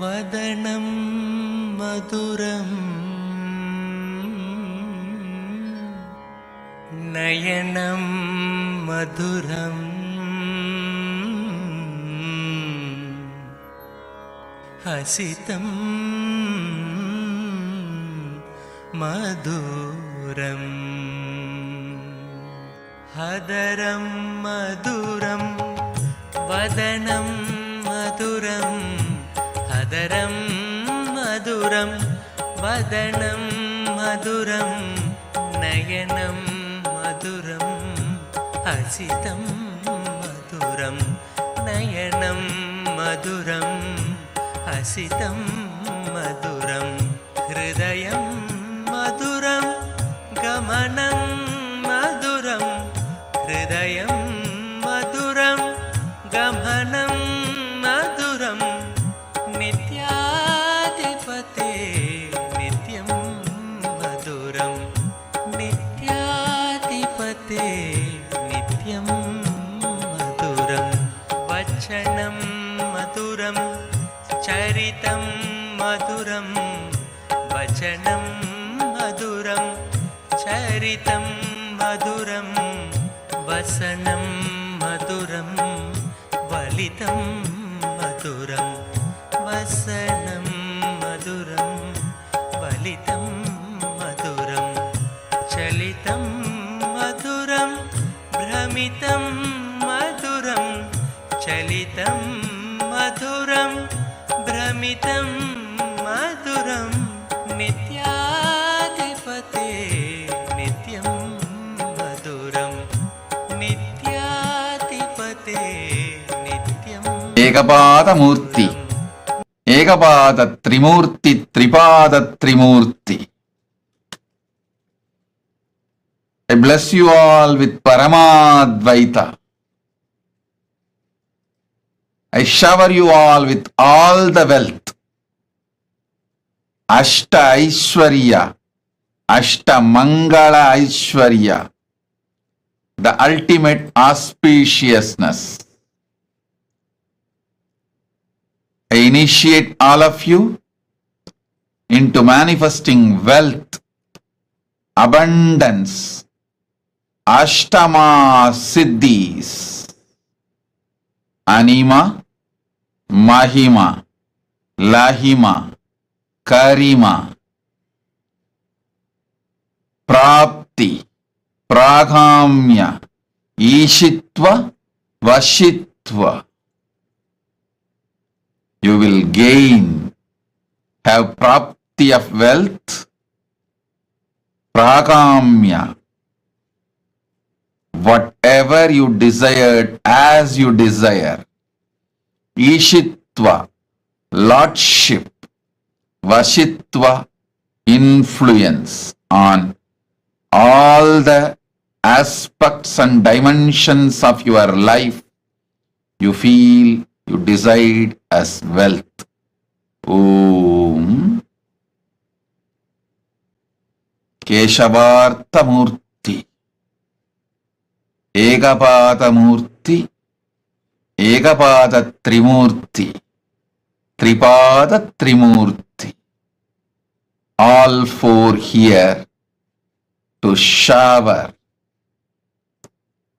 Speaker 5: वदनं मधुरं नयनं मधुरम् हसितं मधुरम् हदरं मधुरं वदनं मधुरं हदरं मधुरं वदनं मधुरं नयनं मधुरं हसितं मधुरं नयनं मधुरं हसितं मधुरं हृदयं मधुरं गमनं मधुरं हृदयं मधुरं गमनं मधुरं नित्याधिपते नित्यं मधुरं नित्याधिपते नित्यं मधुरं वचनं मधुरं चरितं मधुरं वचनं मधुरं चरितं मधुरं वसनं मधुरं वलितं मधुरं वसनं मधुरं वलितं मधुरं चलितं मधुरं भ्रमितं मधुरं चलितं मधुरं भ्रमितं मधुरं नित्याधिपते नित्यं मधुरं नित्याधिपते नित्यं
Speaker 8: ఏకపాదమూర్తి ఏకపాద త్రిమూర్తి త్రిపాద త్రిమూర్తి. I bless you all with Paramadvaita. I shower you all with all the wealth. Ashta Aishwarya, Ashta Mangala Aishwarya, the ultimate auspiciousness. I initiate all of you into manifesting wealth, abundance, Ashtama Siddhis, Anima, Mahima, Lahima, Karima, Prapti, Pragamya, Ishitva, Vashitva. You will gain, have prapti of wealth, pragamya, whatever you desired as you desire, ishitva, lordship, vashitva, influence on all the aspects and dimensions of your life you feel you decide as wealth. Om Keshavartha Murti, Ekapada Murti, Ekapada Trimurti, Tripada Trimurti. All four here to shower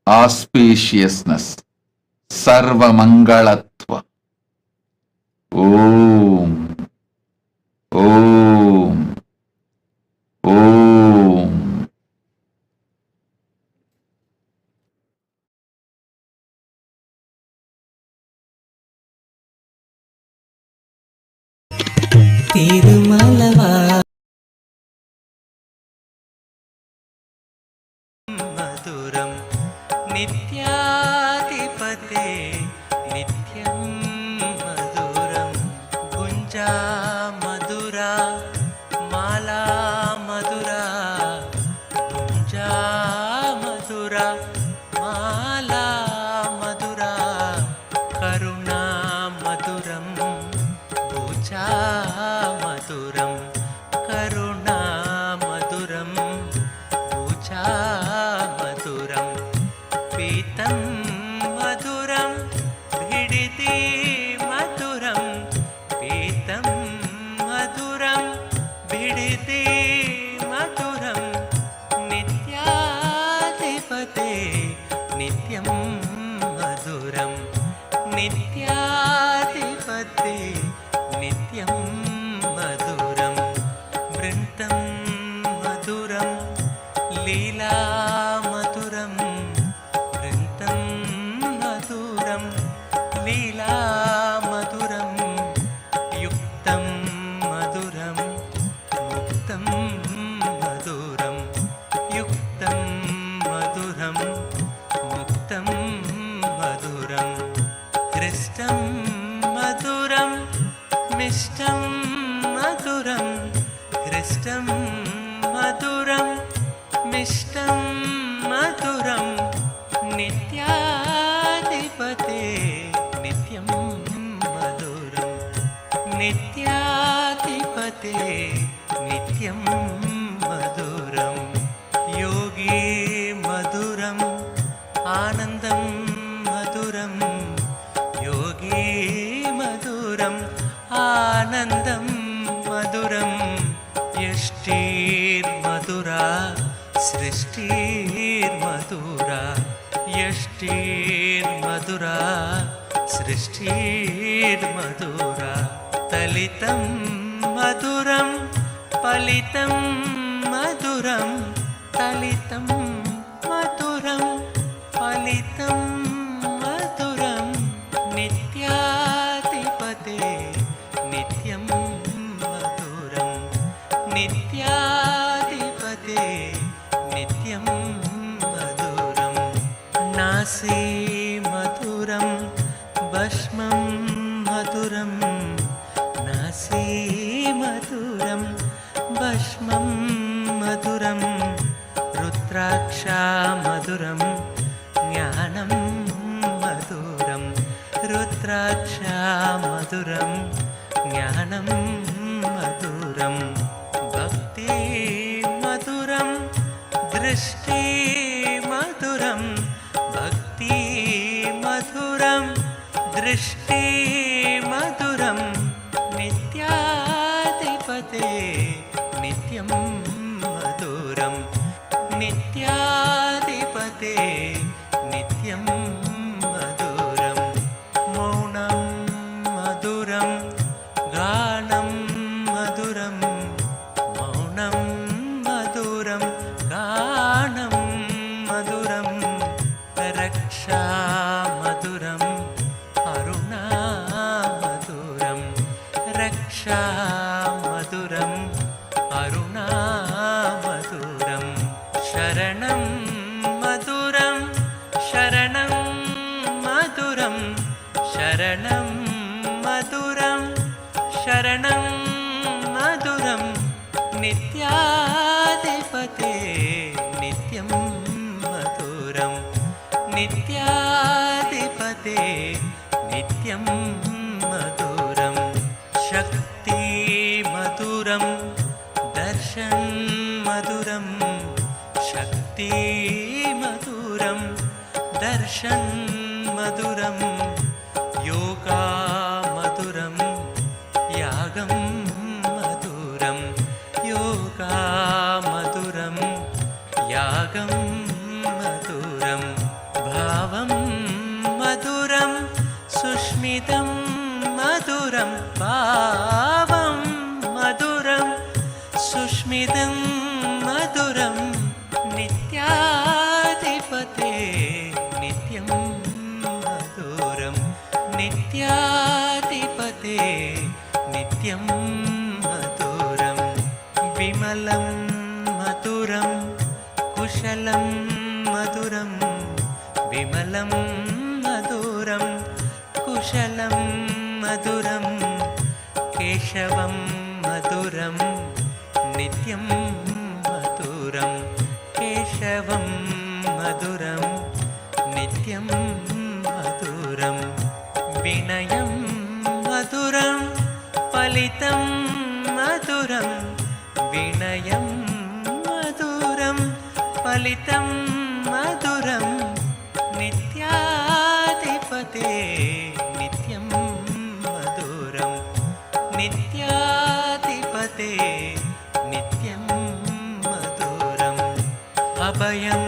Speaker 8: auspiciousness, Sarva Mangalatva. Om, Om, Om.
Speaker 5: तिरुमलवा मधुरं नित्याधिपते नित्यं मधुरं गुञ्जा मधुरा माला मधुरा गुञ्जा मधुरा माला मधुरा करुणा मधुरं पूजा मधुरं करुणा मधुरं पूजा मधुरं पीतं मधुरं भिडिति मधुरं पीतं नित्यं मधुरं नित्याधिपते नित्यं मधुरं वृन्तं मधुरं लीला मधुरं वृन्तं मधुरं लीला मधुरं युक्तं मधुरं मुक्तं मधुरं युक्तं मधुरं मुक्तं मधुरं हृष्टं मधुरं मिष्टं मधुरं हृष्टं मधुरं मिष्टं मधुरं नित्याधिपते नित्यं मधुरं नित्याधिपते नित्यं मधुरं योगी मधुरम् आनन्दं मधुरं योगी मधुरम् आनन्दं मधुरं यष्टिर्मधुरा सृष्टिर्मधुरा यष्टिर्मधुरा सृष्टिर्मधुरा तलितं मधुरं फलितं मधुरं तलितं मधुरं फलितं मधुरं नित्याधिपते नित्यं मधुरं नित्याधिपते नित्यं मधुरं नासी मधुरं भस्मं मधुरं नासी मधुरं भस्मं मधुरं रुद्राक्षा मधुरं ज्ञानं मधुरं रुद्राक्षा मधुरं ज्ञानं मधुरं भक्ति मधुरं दृष्टि मधुरं भक्ति मधुरं दृष्टि मधुरं नित्याधिपते नित्यं मधुरं नित्याधिपते नित्यं मधुरं मौनं मधुरं गानं मधुरं मौनं मधुरं गानं मधुरं रक्षा मधुरं अरुणा मधुरं रक्षा मधुरं अरुणा मधुरं शरणं मधुरं शरणं मधुरं शरणं मधुरं शरणं मधुरं नित्याधिपते नित्यं मधुरं नित्याधिपते नित्यं मधुरं शक्ति मधुरं दर्शन मधुरं शक्ति मधुरं दर्शन मधुरं योगा मधुरं यागं मधुरं योगा मधुरं यागं मधुरं भावं मधुरं सुष्मितं मधुरं भावं मधुरं सुष्मितं मधुरं नित्याधिपते नित्यं मधुरं नित्याधिपते नित्यं मधुरं विमलं मधुरं कुशलं मधुरं विमलं मधुरं कुशलं मधुरं केशवं मधुरं नित्यं मधुरं केशवं मधुरं नित्यं मधुरं विनयं मधुरं फलितं मधुरं विनयं मधुरं फलितं मधुरं नित्याधिपते नित्यं मधुरं नित्याधिपते नित्यं मधुरम् अभयं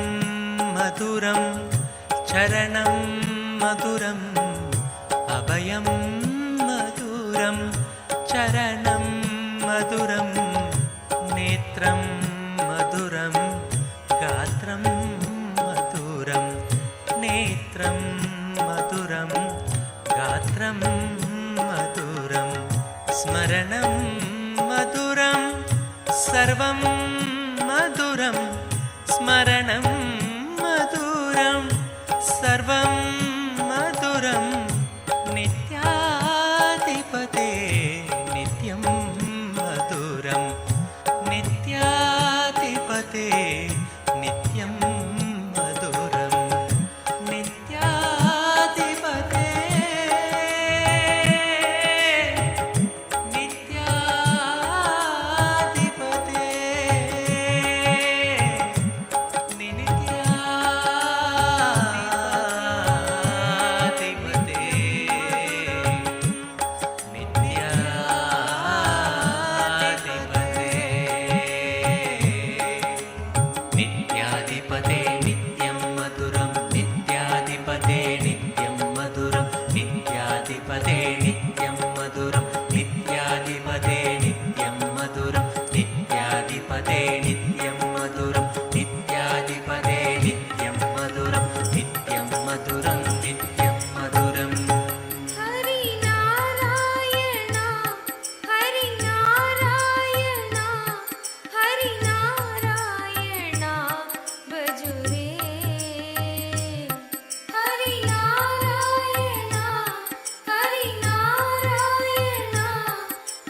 Speaker 5: मधुरं చరణం మధురం అభయం మధురం చరణం మధురం నేత్రం మధురం గాత్రం మధురం నేత్రం మధురం గాత్రం మధురం స్మరణం మధురం సర్వం మధురం స్మరణం మధురం సర్వం మధురం నిత్యాధిపతే నిత్యం మధురం నిత్యాధిపతే నిత్యం మధురం నిత్యాధిపతే నిత్యాధిపతే నిత్యాధిపతే నిత్యం మధురం నిత్యాధిపతే నిత్యం మధురం నిత్యాధిపతే నిత్యం మధురం నిత్యాధిపతే నిత్యం మధురం నిత్యాధిపతే నిత్యం మధురం నిత్యాధిపతే నిత్యం మధురం నిత్యం మధురం నిత్యం మధురం
Speaker 2: హరి నారాయణ హరి నారాయణ హరి నారాయణ భజురే హరి నారాయణ హరి నారాయణ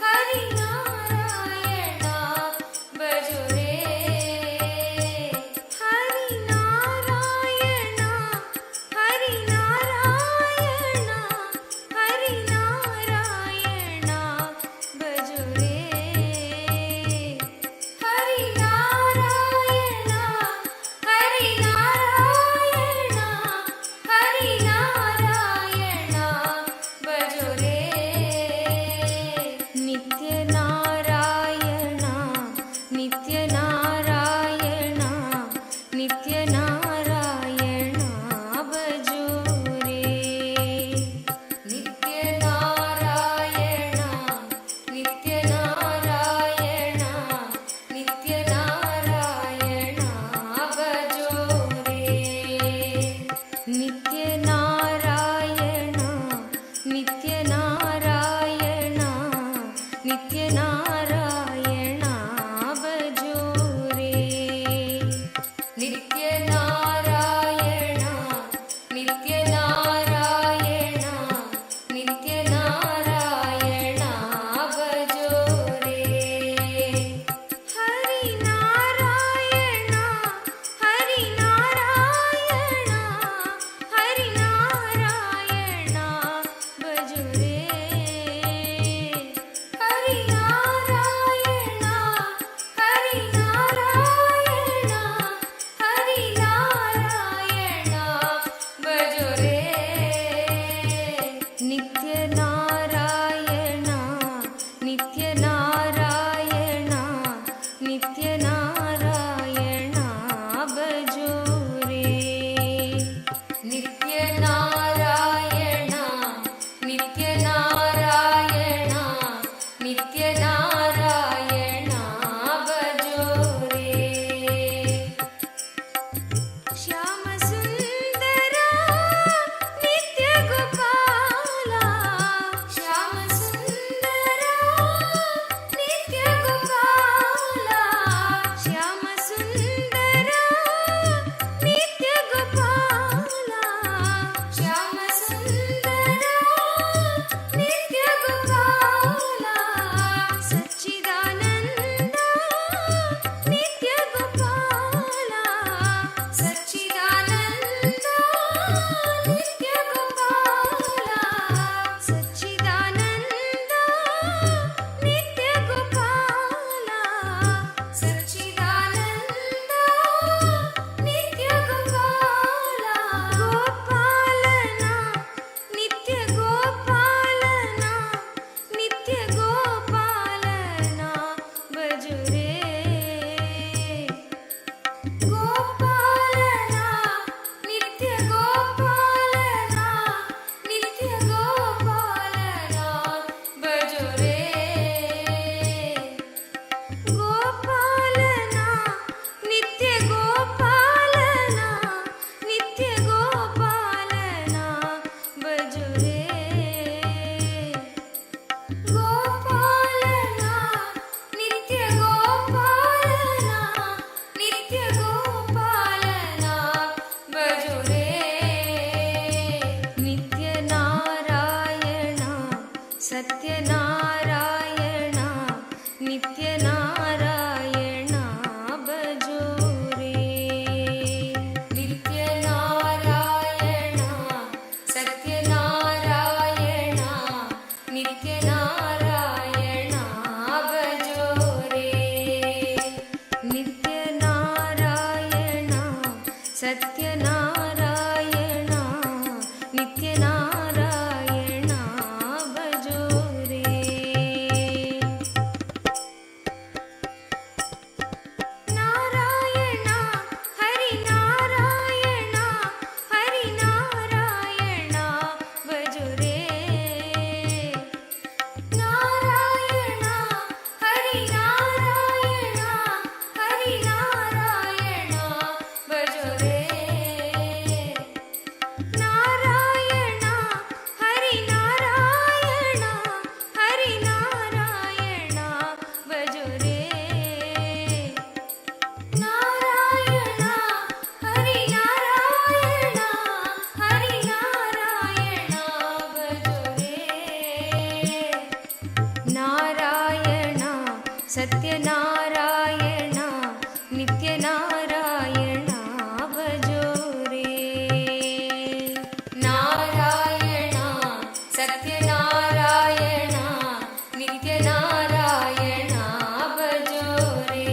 Speaker 2: హరి నారాయణ భజురే హరి నారాయణ హరి सत्यनारायण नित्यनारायण भजो रे नारायण हरि नारायण भजो रे नारायण हरि नारायण भजो रे नारायण हरि नारायण भजो रे नारायण हरि नारायण भजो रे नारायण सत्यनारायण नित्यनारायण भजो रे नारायण सत्यनारायण नित्यनारायण भजो रे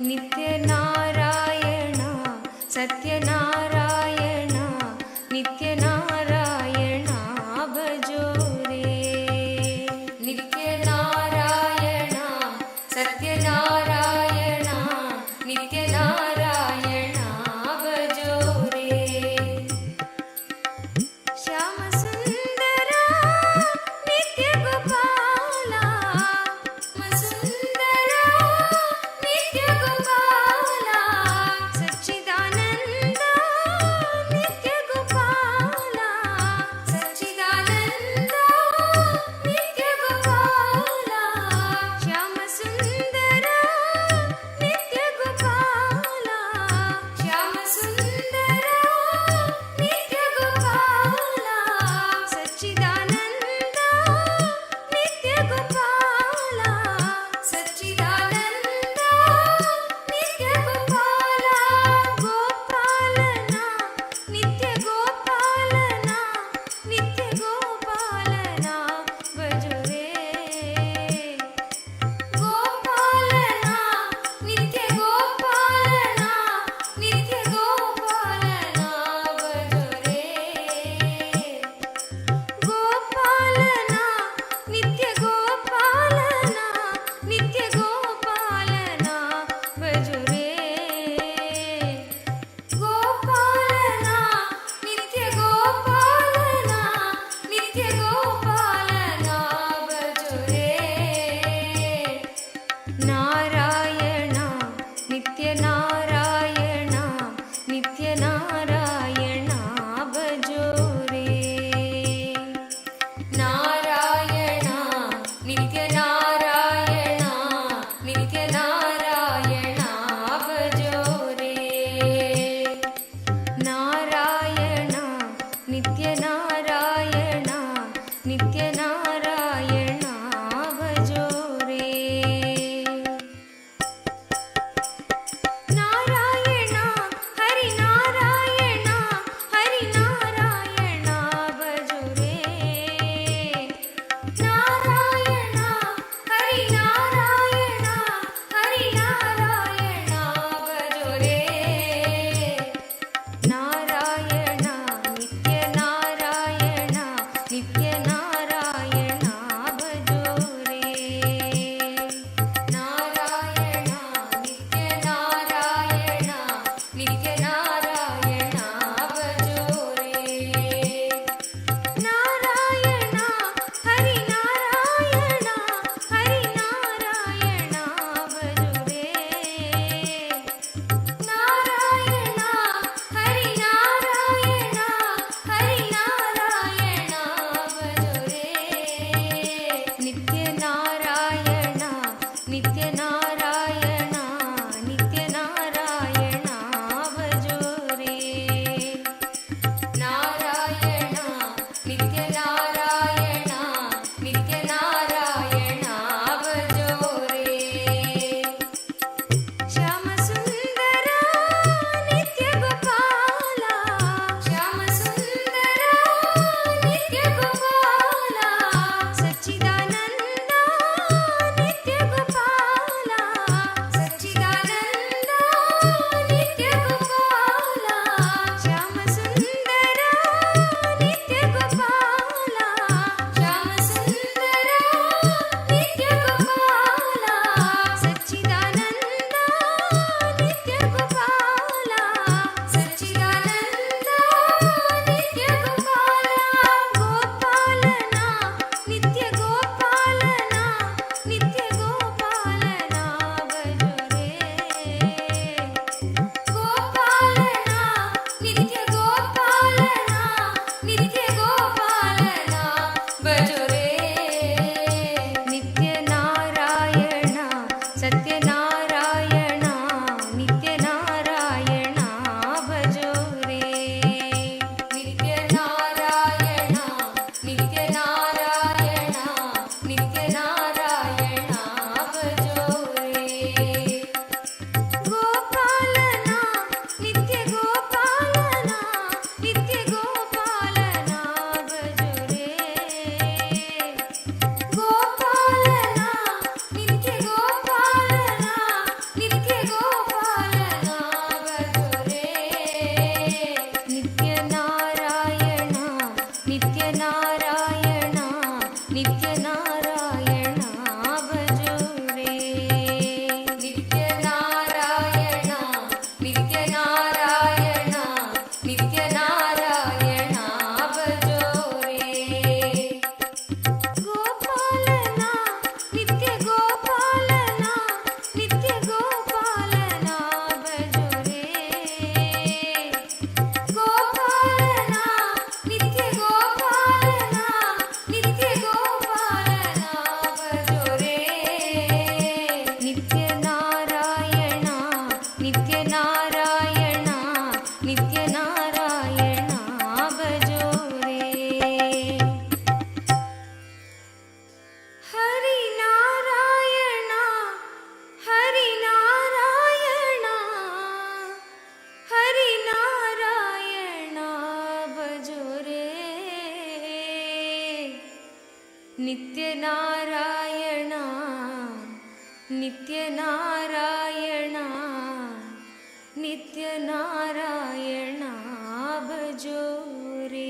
Speaker 2: नित्यनारायण सत्यनारायण नित्यनारायण भजो रे नित्यनारायण सत्यनारायण नित्यनारायण भजो रे श्याम सुंदर नित्य गोपाला सुंदर नित्य गोपाला सच्चिदानंद नित्य गोपाला सच्चिदानंद नित्य गोपाला श्याम सुंदर नित्य गोपाला श्याम सुंदर नित्य गोपाला सच्चिदानंद नित्य गोपाला सच्चिदानंद नित्य गोपाला गोपालना नित्य गोपालना भजो रे गोपालना नित्य गोपालना भजो रे गोपालना नित्य गोपालना भजो रे गोपालना नित्य गोपालना भजो रे नारायण नित्यनारायण भजो रे नारायण नित्यनारायण भजो रे नारायण नित्यनारायण भजो रे नारायण हरि नारायण नित्य नारायण भजो रे गोपालना नित्य गोपालना नित्य गोपालना भजो रे गोपालना नित्य गोपालना नित्य गोपालना भजो रे नित्य नारायण नित्य नारायण नित्य नारायण भजो रे हरि नारायण हरि नारायण हरि नारायण भजो रे नित्य नारायण नित्य नारायण नित्य नारायण भजो रे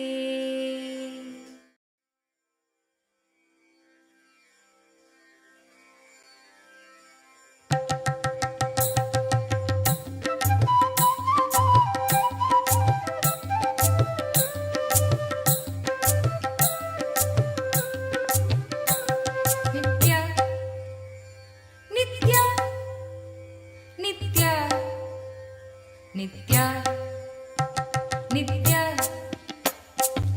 Speaker 2: नित्य नित्य नित्य नित्य नित्य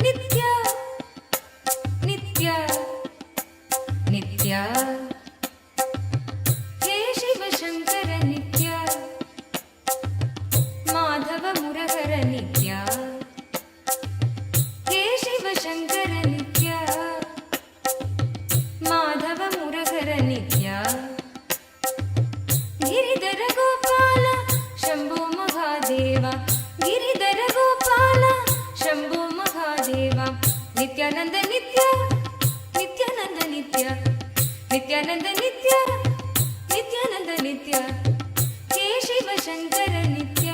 Speaker 2: नित्य नित्य नित्य हे शिव शंकर नित्य माधव मुरहर नित्य हे शिव शंकर नित्य माधव मुरहर नित्य गिरिधर गोपाल शंभो महादेवा गिरिधर गोपाल शंभो महादेवा नित्यानंद नित्य नित्यानंद नित्य नित्यानंद नित्य नित्यानंद नित्य हे शिव शंकर नित्य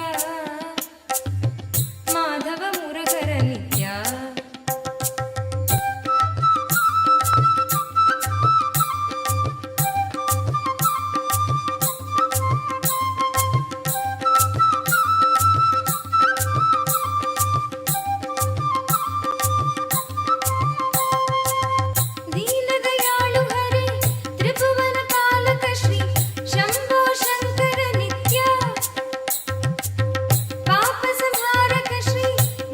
Speaker 2: माधव मुरहर नित्य दीनदयाळु हरे त्रिभुवन पालक श्री शंभो शंकर नित्य पाप संहारक श्री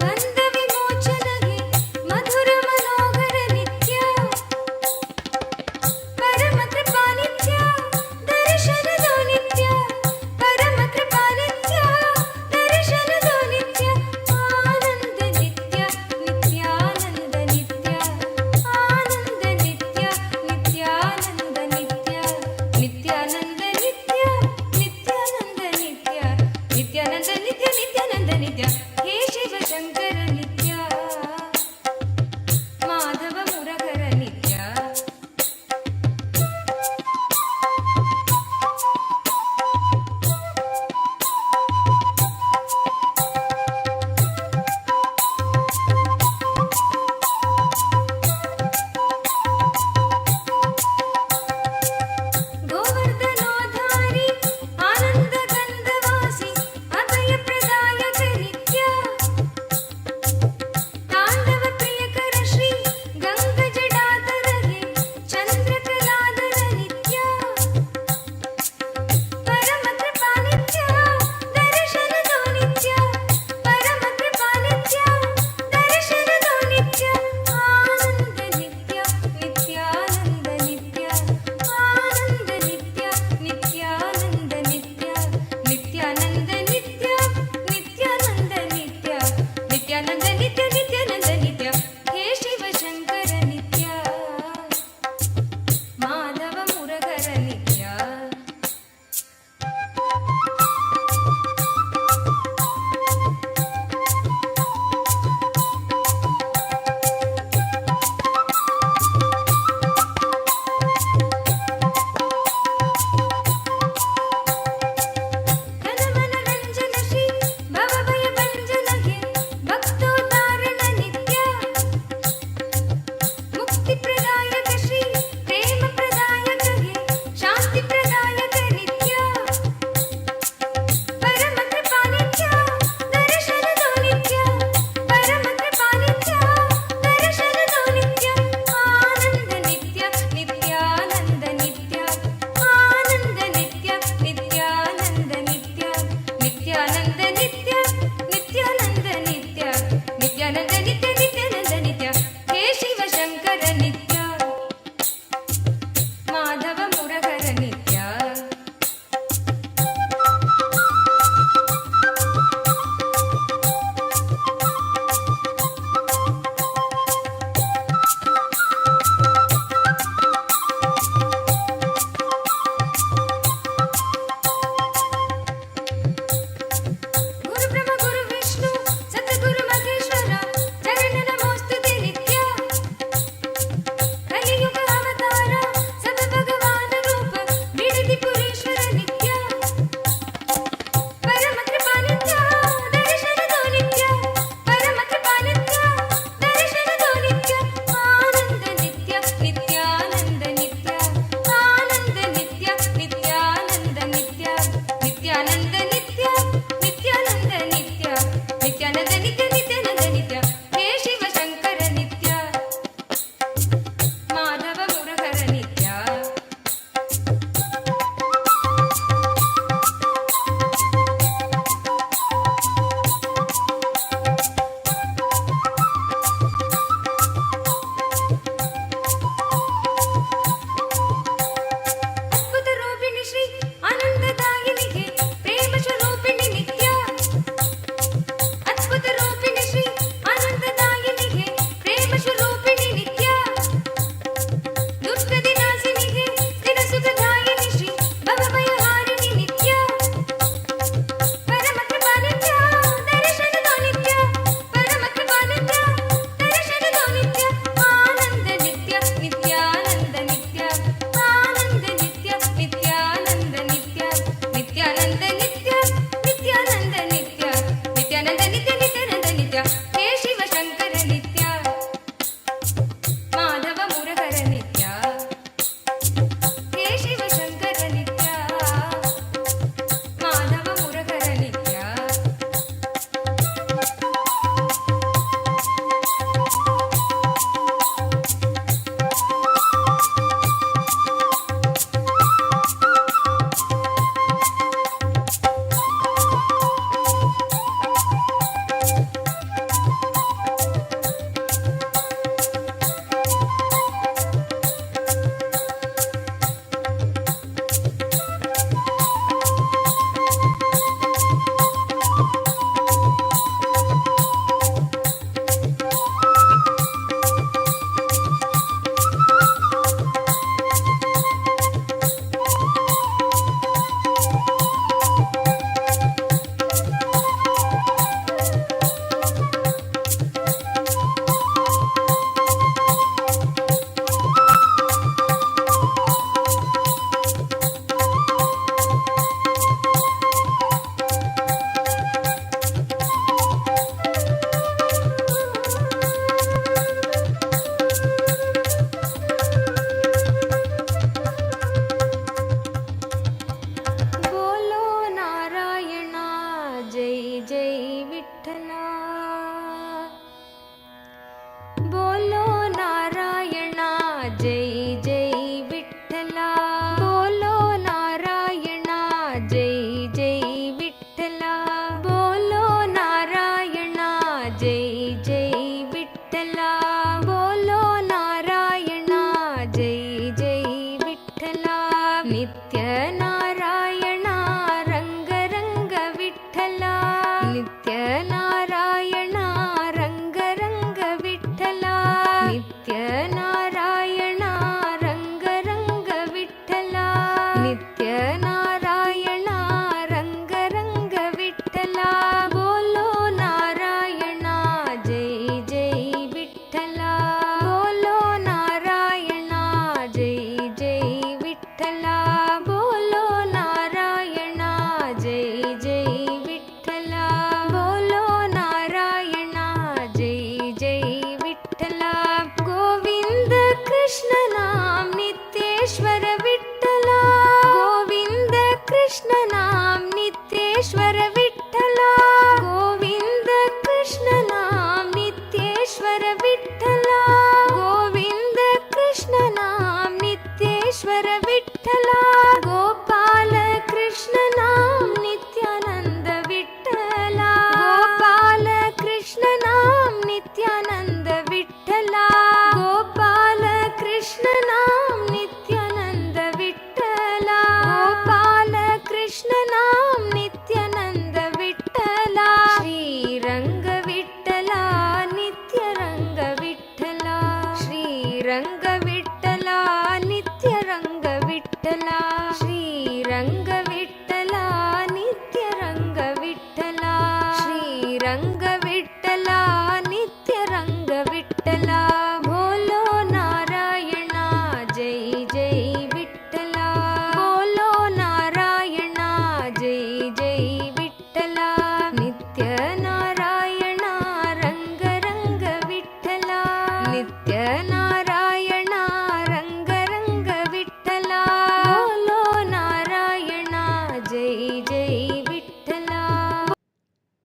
Speaker 2: बंध विमोचन हे मधुर मनोहर नित्य परम कृपा नित्य दर्शन दो नित्य परम कृपा नित्य दर्शन दो नित्य आनंद नित्य नित्यानंद नित्य आनंद नित्य नित्यानंद नित्य नित्यानंद नित्य नित्यानंद नित्य नित्यानंद नित्य नित्यानंद नित्य हे शिव शंकर नित्य माधव मुरहर नित्य गोवर्धनोद्धारी आनंद गंधवासी अभय प्रदायक नित्य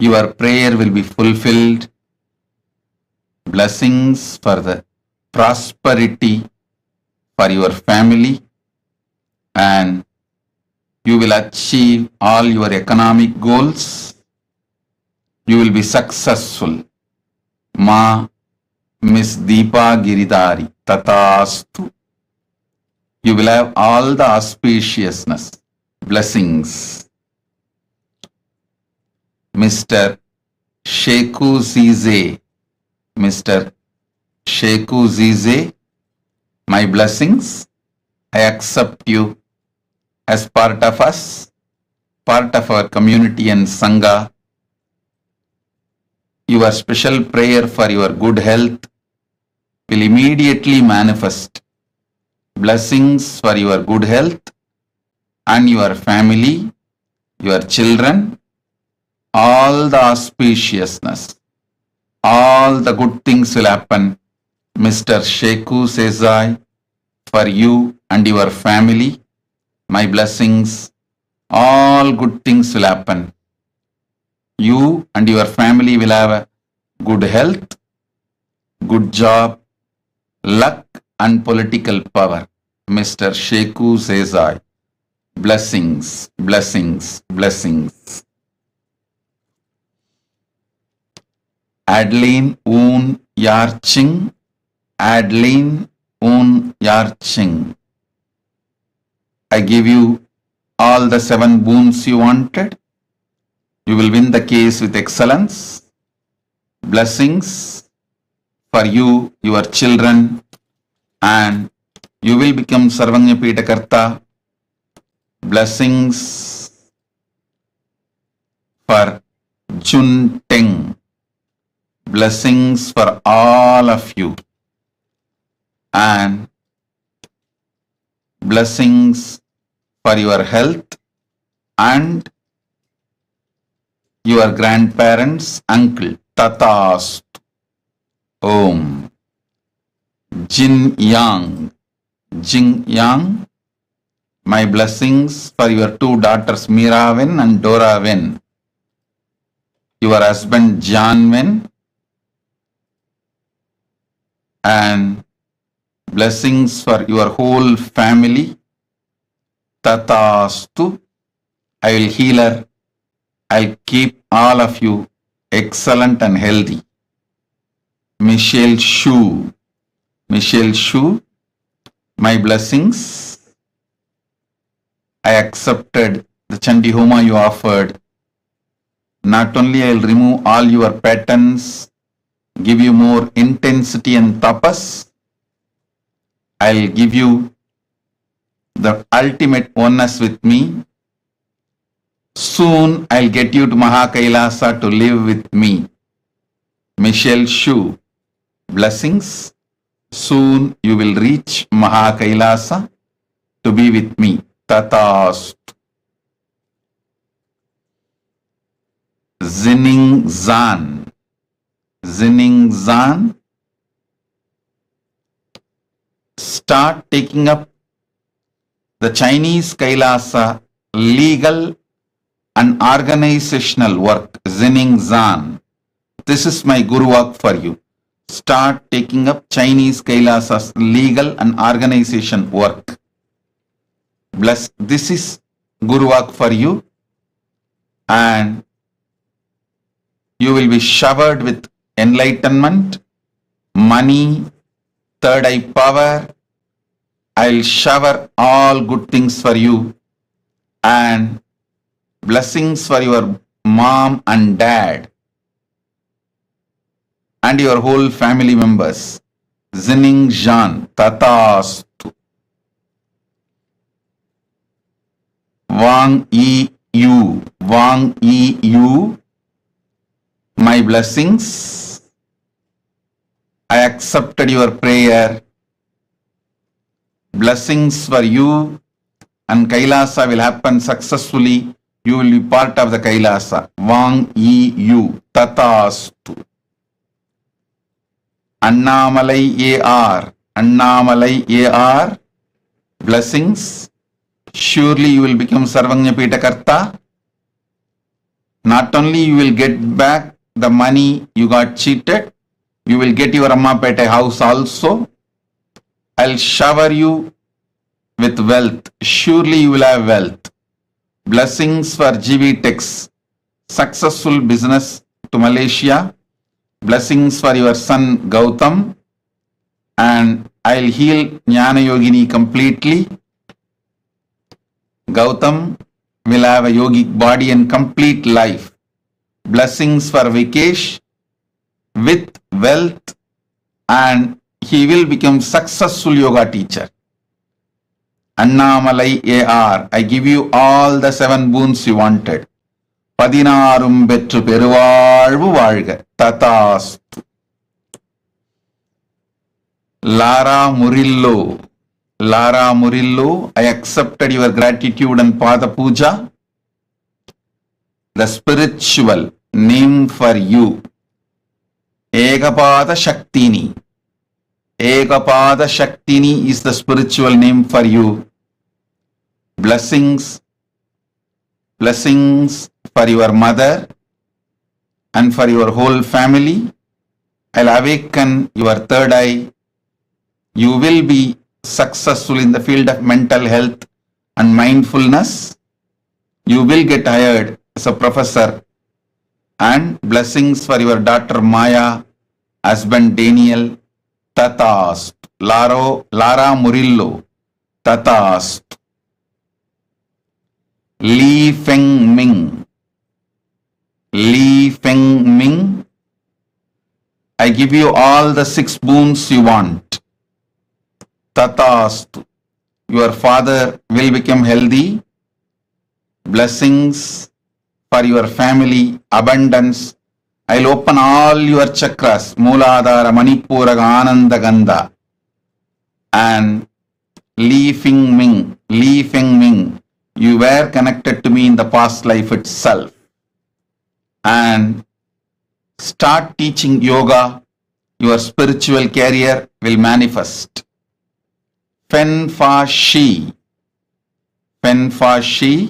Speaker 8: your prayer will be fulfilled. Blessings for the prosperity for your family, and you will achieve all your economic goals. You will be successful. Ma Miss Deepa Giridhari Tatastu. You will have all the auspiciousness, blessings. Mr. Sheku Zize, Mr. Sheku Zize, my blessings. I accept you as part of us, part of our community and Sangha. Your special prayer for your good health will immediately manifest. Blessings for your good health and your family, your children, all the auspiciousness, all the good things will happen. Mr. Sheku says for you and your family, my blessings, all good things will happen. You and your family will have a good health, good job, luck and political power. Mr. Sheku says blessings, blessings, blessings. Adeline Un Yarching, Adeline Un Yarching. I give you all the 7 boons you wanted. You will win the case with excellence. Blessings for you, your children, and you will become Sarvanyapita Karta. Blessings for Jun Teng. Blessings for all of you. And blessings for your health and your grandparents, uncle, tatas. Om. Jin Yang, Jing Yang, my blessings for your 2 daughters, Meera Wen and Dora Wen. Your husband, John Wen. And blessings for your whole family. Tatastu. I will heal her. I'll keep all of you excellent and healthy. Michelle Shu. Michelle Shu, my blessings. I accepted the Chandi Homa you offered. Not only I'll remove all your patterns, give you more intensity and tapas, I'll give you the ultimate oneness with me. Soon I'll get you to Kailasa to live with me. Michelle Shu, blessings. Soon you will reach Kailasa to be with me. Tatast. Zining Zan. Zining Zan. Start taking up the Chinese Kailasa legal and organizational work. Zining Zan. This is my Guru work for you. Start taking up Chinese Kailasa's legal and organization work. Bless. This is Guru work for you, and you will be showered with enlightenment, money, third eye power. I'll shower all good things for you, and blessings for your mom and dad and your whole family members. Zining Zhan, Tatastu. Wang Yi Yu, Wang Yi Yu, my blessings. I accepted your prayer. Blessings for you, and Kailasa will happen successfully. You will be part of the Kailasa. Wang Yi Yu, Tatastu. Annamalai A.R. Annamalai A.R. Blessings. Surely you will become Sarvanyapita Karta. Not only you will get back the money you got cheated, you will get your Amma Pete house also. I'll shower you with wealth. Surely you will have wealth. Blessings for GV Techs. Successful business to Malaysia. Blessings for your son Gautam. And I'll heal Jnana Yogini completely. Gautam will have a yogic body and complete life. Blessings for Vikesh with wealth, and he will become successful yoga teacher. Annamalai AR, I give you all the 7 boons you wanted. Padinarum betru peruvalvu valga. Tatastu. Lara Murillo. Lara Murillo, I accepted your gratitude and Pada Puja. The spiritual name for you. Ekapada Shaktini. Ekapada Shaktini is the spiritual name for you. Blessings. Blessings for your mother and for your whole family. I'll awaken your third eye. You will be successful in the field of mental health and mindfulness. You will get hired as a professor. And blessings for your daughter Maya, husband Daniel. Tatast. Lara Murillo. Tatast. Li Feng Ming. Li Feng Ming. I give you all the 6 boons you want. Tatastu. Your father will become healthy. Blessings for your family, abundance. I'll open all your chakras, Mooladhara, Manipuraga, Ananda, Gandha. And Li Feng Ming, Li Feng Ming, you were connected to me in the past life itself. And start teaching yoga, your spiritual career will manifest. Fen Fa Shi. Fen Fa Shi.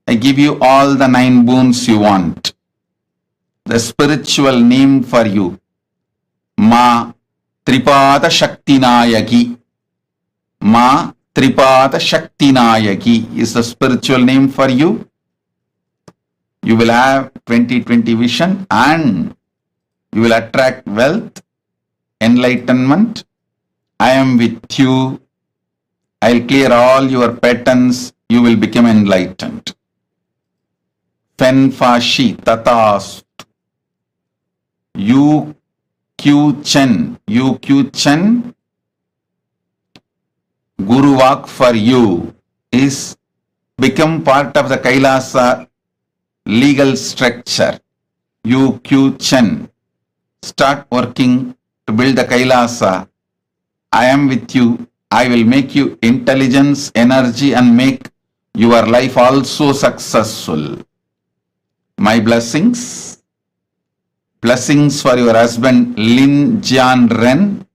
Speaker 8: I give you all the 9 boons you want. The spiritual name for you. Ma Tripada Shaktinayaki. Ma Tripada Shaktinayaki is the spiritual name for you. You will have 20/20 vision and you will attract wealth, enlightenment. I am with you. I'll clear all your patterns. You will become enlightened. Fen Fa Shi Tatast. Yu Q Chen. Yu Q Chen. Guru Walk for you is become part of the Kailasa legal structure. Yu Q Chen. Start working to build the Kailasa. I am with you. I will make you intelligence, energy, and make your life also successful. My blessings. Blessings for your husband Lin Jian Ren.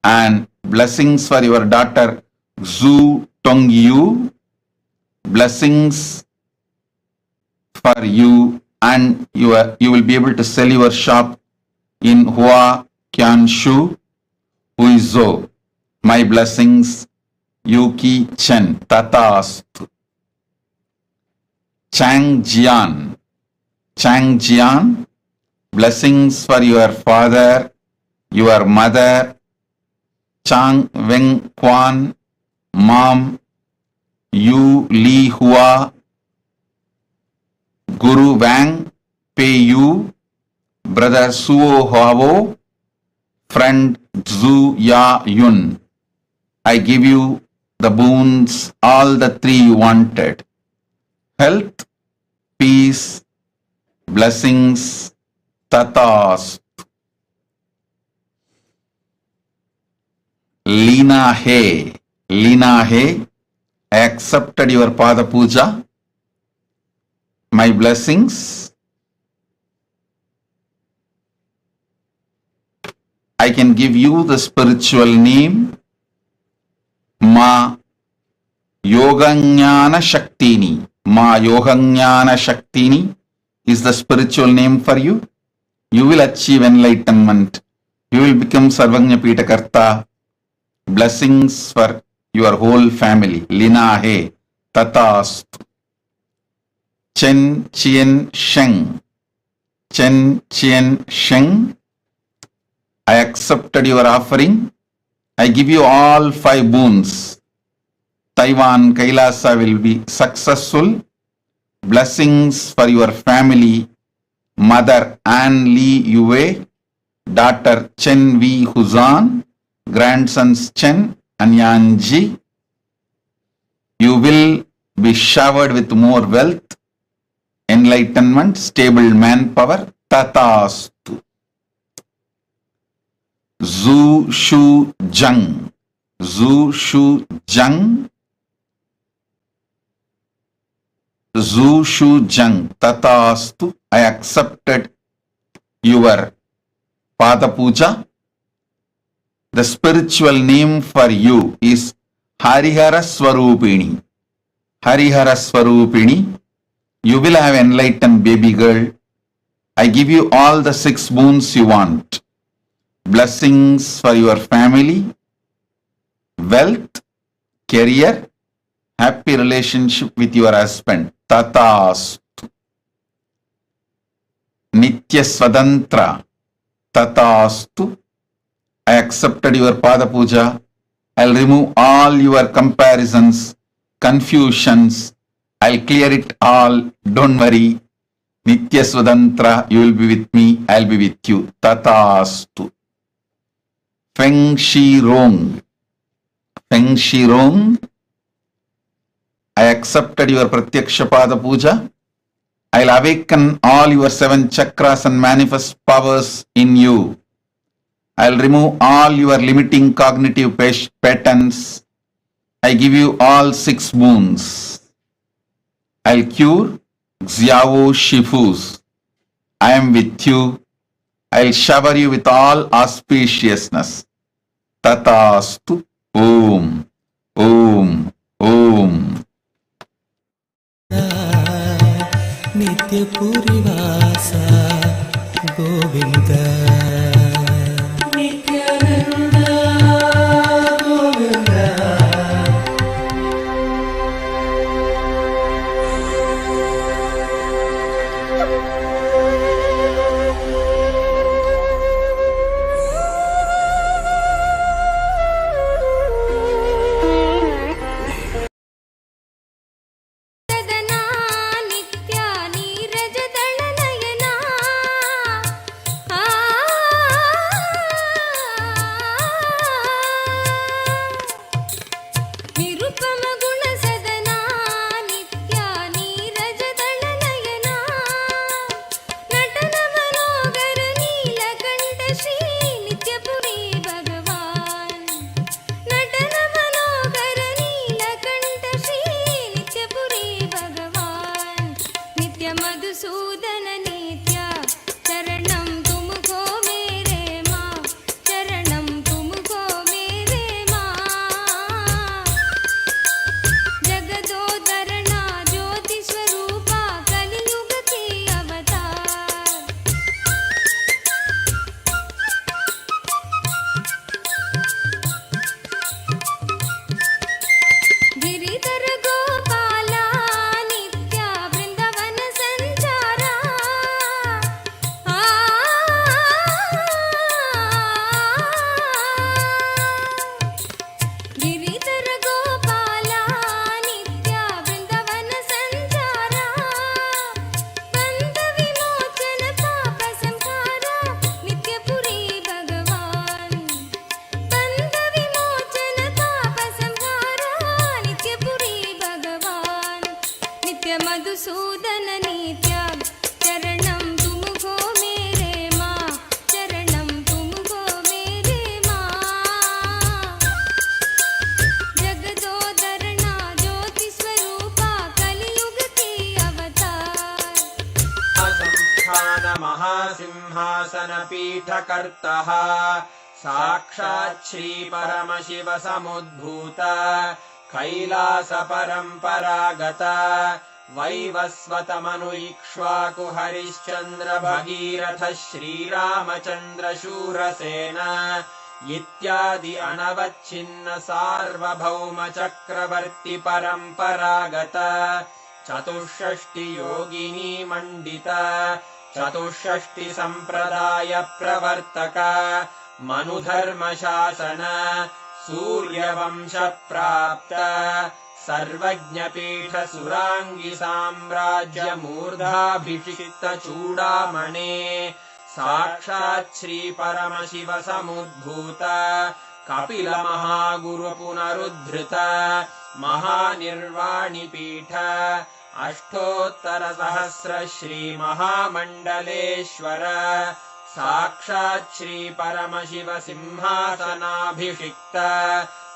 Speaker 8: And blessings for your daughter Zhu Tong Yu. Blessings for you, and you will be able to sell your shop in Hua Qianshu, Huizhou. My blessings, Yuki Chen, Tatastu. Chang Jian. Chang Jian, blessings for your father, your mother, Chang Weng Quan, mom, Yu Li Hua, Guru Wang Pei Yu, brother Suo Havo, friend Zhu Ya Yun. I give you the boons, all the 3 you wanted. Health, peace, blessings, tatas. Lina He, Lina He, I accepted your Pada Puja. My blessings. I can give you the spiritual name Ma Yogajnana Shaktini. Ma Yogajnana Shaktini. is the spiritual name for you. You will achieve enlightenment. You will become Sarvagnya Pitakarta. Blessings for your whole family. Linahe Tatastu. Chen Chien Sheng. Chen Chien Sheng. I accepted your offering. I give you all 5 boons. Taiwan Kailasa will be successful. Blessings for your family. Mother Ann Lee Yue, daughter Chen V. Huzan, grandsons Chen and Yanji. You will be showered with more wealth, enlightenment, stable manpower. Tatastu. Zhu Shu Zhang. Zhu Shu Zhang. Zhu Shu Zhang. Tatastu. I accepted your Pada Puja. The spiritual name for you is Harihara Swarupini. Harihara Swarupini. You will have enlightened baby girl. I give you all the 6 boons you want. Blessings for your family, wealth, career, happy relationship with your husband. Tatastu. Nitya Swatantra. Tatastu. I accepted your Pada Puja. I'll remove all your comparisons, confusions. I'll clear it all. Don't worry. Nitya Swatantra. You will be with me. I'll be with you. Tatastu. Feng Shi Rong. Feng Shi Rong. I accepted your Pratyaksha Pada Puja. I'll awaken all your 7 chakras and manifest powers in you. I'll remove all your limiting cognitive patterns. I give you all 6 boons. I'll cure Xiao Shifus. I am with you. I'll shower you with all auspiciousness. Tatastu. Om. Om. Om.
Speaker 5: नित्यपुरिवासा Govind Nityanand Govind
Speaker 9: सिंहासनपीठकर्तः साक्षात् श्रीपरमशिवसमुद्भूत कैलासपरम्परागत वैवस्वतमनु इक्ष्वाकु हरिश्चन्द्र भगीरथ श्रीरामचन्द्र शूरसेन इत्यादि अनवच्छिन्न सार्वभौम चक्रवर्ति परम्परागत चतुष्षष्टि योगिनी मण्डित चतुष्षष्टि सम्प्रदाय प्रवर्तक मनुधर्म शासन सूर्यवंश प्राप्त सर्वज्ञपीठ सुराङ्गी साम्राज्य मूर्धाभिषिक्त चूडामणे साक्षात् श्री परमशिव समुद्भूत कपिल महागुरु पुनरुद्धृत महानिर्वाणिपीठ अष्टोत्तर सहस्र श्री महामण्डलेश्वर साक्षात् श्री परमशिव सिंहासनाभिषिक्त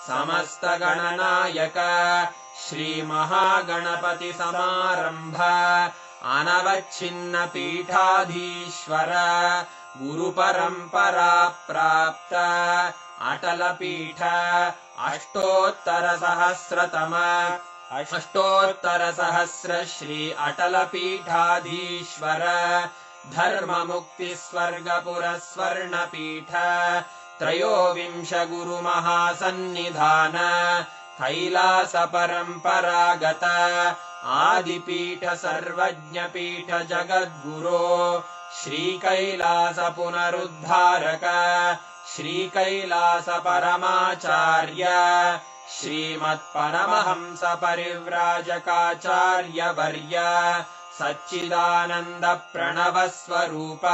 Speaker 9: समस्त गणनायक श्री महागणपति समारंभ अनवच्छिन्न पीठाधीश्वर गुरु परंपरा प्राप्त अटल पीठ अष्टोत्तर सहस्र श्री अटल पीठाधीश्वर धर्म मुक्ति स्वर्गपुर स्वर्ण पीठ त्रयोविंश गुरु महासन्निधान कैलास परंपरागत आदिपीठ सर्वज्ञ पीठ जगद्गुरो श्री कैलास पुनरुद्धारक श्री कैलास परमाचार्य श्रीमत्परमहंस परिव्राजकाचार्य वर्य सच्चिदानंद प्रणव स्वरूप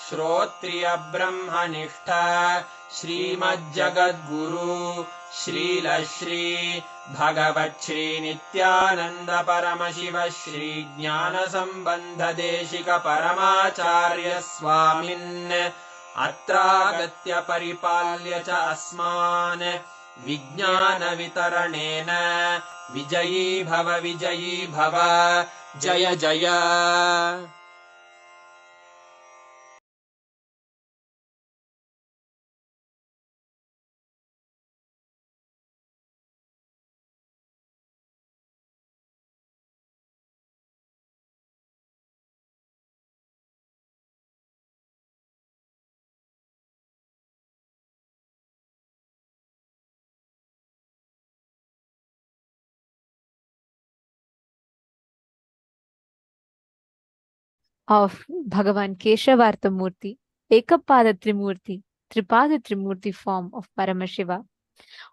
Speaker 9: श्रोत्रिय ब्रह्मनिष्ठ श्रीमज्जगद्गुरु श्रील श्री भगवच्छ्री नित्यानंद परमशिव श्री ज्ञान संबंध देशिक परमाचार्य स्वामिन् अत्रागत्य परिपाल्य च अस्मान् विज्ञान वितरणेन विजयी भव जय जय।
Speaker 4: of Bhagavan Keshavartha Murti, Ekapada Trimurti, Tripada Trimurti form of Paramashiva.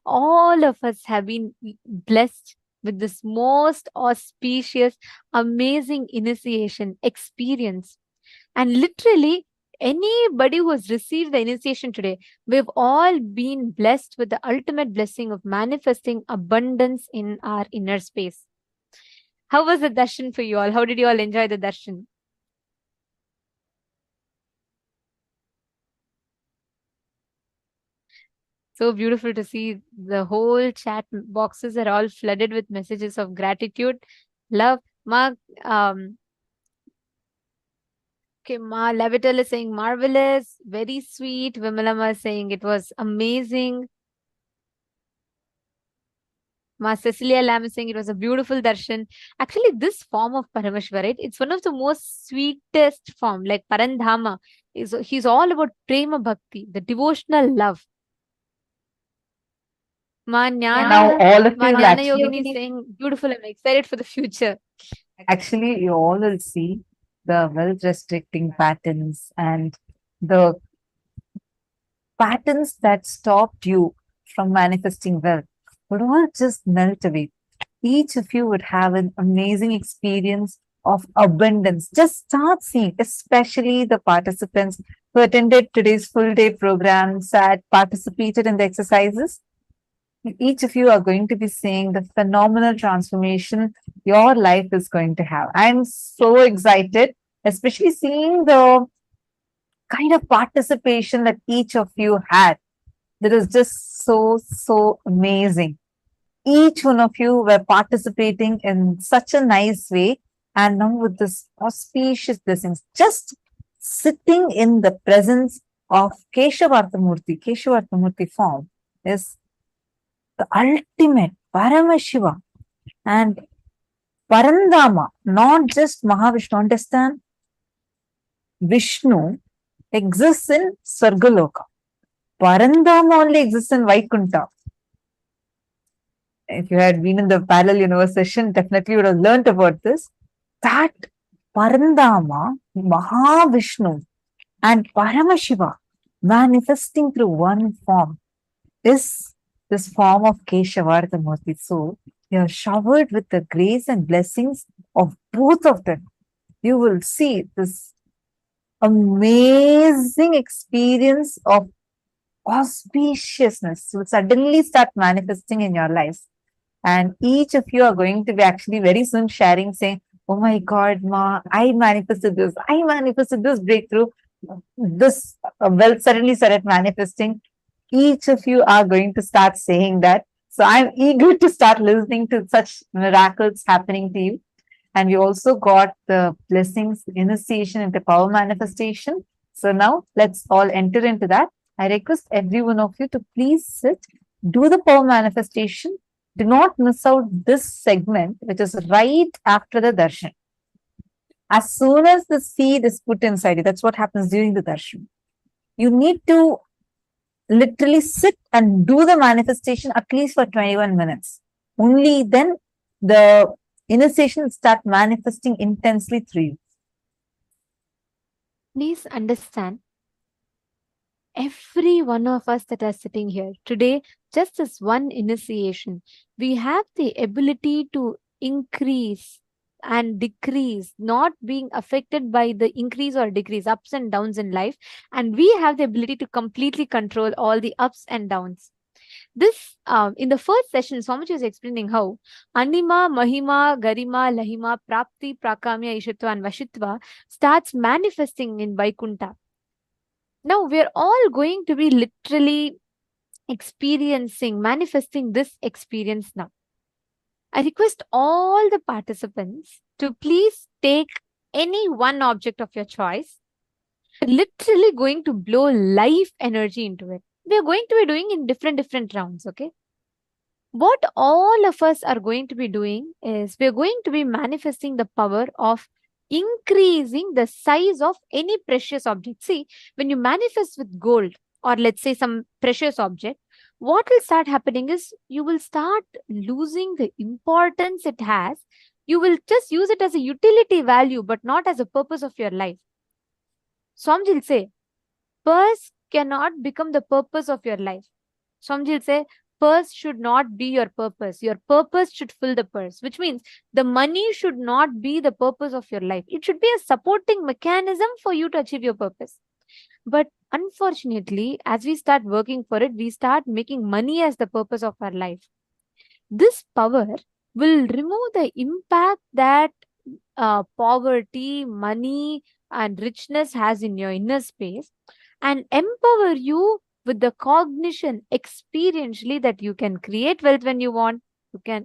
Speaker 4: All of us have been blessed with this most auspicious, amazing initiation experience. And literally, anybody who has received the initiation today, we've all been blessed with the ultimate blessing of manifesting abundance in our inner space. How was the darshan for you all? How did you all enjoy the darshan? So beautiful to see. The whole chat boxes are all flooded with messages of gratitude, love. Ma, okay, Ma Levital is saying marvelous, very sweet. Vimalama is saying it was amazing. Ma Cecilia Lam is saying it was a beautiful darshan. Actually, this form of Parameshwar, right? It's one of the most sweetest form, like Parandhama. He's all about prema bhakti, the devotional love.
Speaker 3: Now all of you will
Speaker 4: Jnana
Speaker 3: actually,
Speaker 4: Yogini is saying beautiful. I'm excited for the future.
Speaker 3: actually you all will see the wealth restricting patterns and the patterns that stopped you from manifesting wealth would all just melt away. Each of you would have an amazing experience of abundance. Just start seeing, especially the participants who attended today's full day program, sat, participated in the exercises. Each of you are going to be seeing the phenomenal transformation your life is going to have. I'm so excited, especially seeing the kind of participation that each of you had. That is just so amazing. Each one of you were participating in such a nice way, and now with this auspicious blessings, just sitting in the presence of Keshavartha Murti form is the ultimate Paramashiva. And Parandama, not just Mahavishnu. Understand? Vishnu exists in Sargaloka. Parandama only exists in Vaikunta. If you had been in the parallel universe session, definitely you would have learnt about this. That Parandama, Mahavishnu, and Paramashiva manifesting through one form is this form of Keshavartha Murti. So you are showered with the grace and blessings of both of them. You will see this amazing experience of auspiciousness will suddenly start manifesting in your lives. And each of you are going to be actually very soon sharing, saying, "Oh my God, Ma, I manifested this breakthrough. This wealth suddenly started manifesting." Each of you are going to start saying that. So I'm eager to start listening to such miracles happening to you. And we also got the blessings, initiation into power manifestation. So now let's all enter into that. I request every one of you to please sit, do the power manifestation. Do not miss out this segment, which is right after the darshan. As soon as the seed is put inside you, that's what happens during the darshan. You need to literally sit and do the manifestation at least for 21 minutes. Only then the initiation will start manifesting intensely through you.
Speaker 4: Please understand, every one of us that are sitting here today, just as one initiation, we have the ability to increase and decrease, not being affected by the increase or decrease, ups and downs in life. And we have the ability to completely control all the ups and downs. This, in the first session, Swamiji was explaining how Anima, Mahima, Garima, Lahima, Prapti, Prakamya, Ishitva, and Vashitva starts manifesting in Vaikunta. Now we're all going to be literally experiencing, manifesting this experience now. I request all the participants to please take any one object of your choice. Literally going to blow life energy into it. We are going to be doing in different rounds, okay? What all of us are going to be doing is we're going to be manifesting the power of increasing the size of any precious object. See, when you manifest with gold or let's say some precious object, what will start happening is you will start losing the importance it has. You will just use it as a utility value, but not as a purpose of your life. Swamiji will say, purse cannot become the purpose of your life. Swamiji will say, purse should not be your purpose. Your purpose should fill the purse, which means the money should not be the purpose of your life. It should be a supporting mechanism for you to achieve your purpose. But unfortunately, as we start working for it, we start making money as the purpose of our life. This power will remove the impact that poverty, money, and richness has in your inner space and empower you with the cognition experientially that you can create wealth when you want.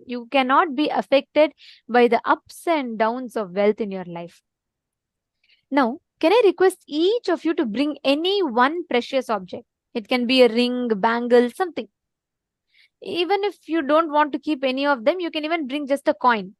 Speaker 4: You cannot be affected by the ups and downs of wealth in your life. Now, can I request each of you to bring any one precious object? It can be a ring, bangle, something. Even if you don't want to keep any of them, you can even bring just a coin.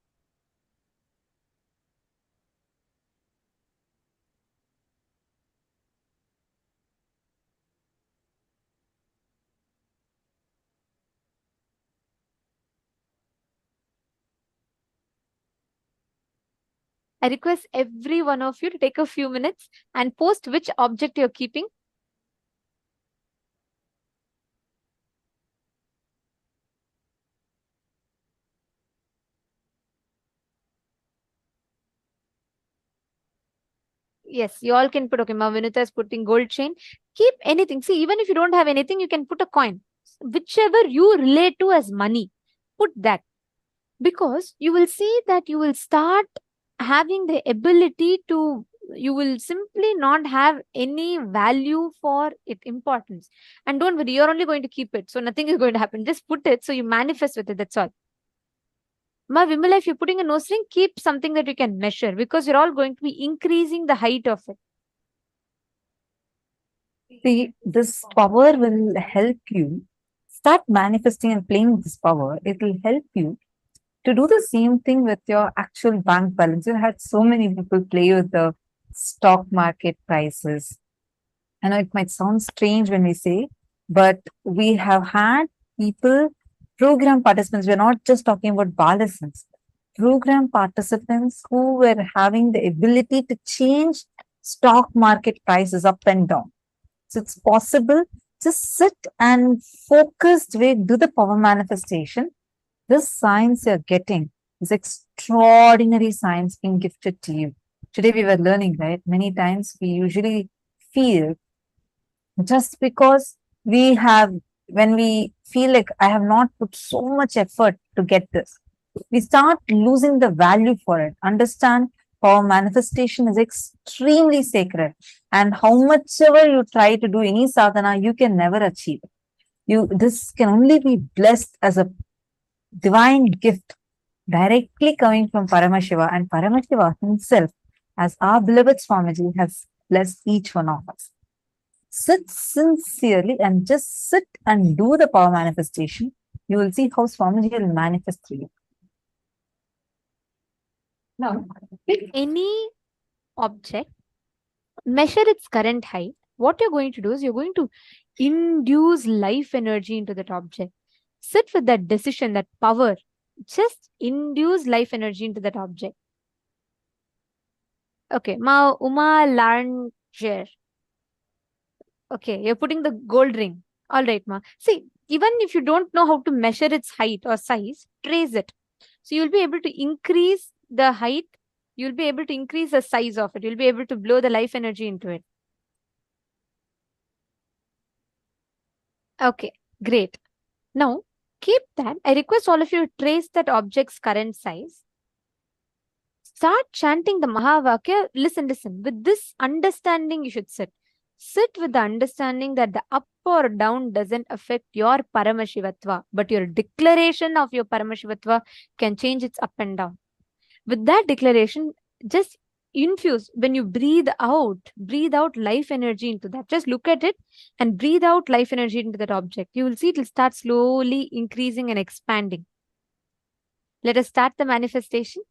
Speaker 4: I request every one of you to take a few minutes and post which object you're keeping. Yes, you all can put, okay, Vinita is putting gold chain. Keep anything. See, even if you don't have anything, you can put a coin. Whichever you relate to as money, put that. Because you will see that you will start having the ability to, you will simply not have any value for it, importance. And don't worry, you're only going to keep it. So nothing is going to happen. Just put it so you manifest with it. That's all. Ma Vimala, if you're putting a nose ring, keep something that you can measure because you're all going to be increasing the height of it.
Speaker 3: See, this power will help you start manifesting and playing with this power. It will help you To do the same thing with your actual bank balance, you had so many people play with the stock market prices. I know it might sound strange when we say, but we have had people, program participants, we're not just talking about balance, program participants who were having the ability to change stock market prices up and down. So it's possible. Just sit and focused way, do the power manifestation. This science you're getting is extraordinary science being gifted to you. Today we were learning, right? Many times we usually feel just because we have, when we feel like I have not put so much effort to get this, we start losing the value for it. Understand, power manifestation is extremely sacred, and how much ever you try to do any sadhana, you can never achieve it. This can only be blessed as a divine gift directly coming from Paramashiva, and Paramashiva himself, as our beloved Swamiji, has blessed each one of us. Sit sincerely and just sit and do the power manifestation. You will see how Swamiji will manifest through you. Now,
Speaker 4: Pick any object, measure its current height. What you're going to do is you're going to induce life energy into that object. Sit with that decision, that power. Just induce life energy into that object. Okay, Ma Uma Larnger. Okay, you're putting the gold ring. All right, Ma. See, even if you don't know how to measure its height or size, trace it. So you'll be able to increase the height. You'll be able to increase the size of it. You'll be able to blow the life energy into it. Okay, great. Now, keep that. I request all of you to trace that object's current size. Start chanting the Mahavakya. Listen. With this understanding, you should sit. Sit with the understanding that the up or down doesn't affect your Paramashivatva, but your declaration of your Paramashivatva can change its up and down. With that declaration, just infuse, when you breathe out life energy into that. Just look at it and breathe out life energy into that object. You will see it will start slowly increasing and expanding. Let us start the manifestation.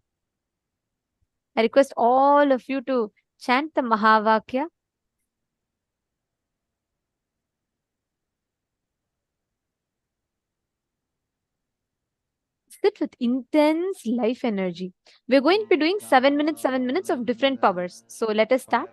Speaker 4: I request all of you to chant the Mahavakya. Sit with intense life energy. We're going to be doing 7 minutes of different powers. So let us start.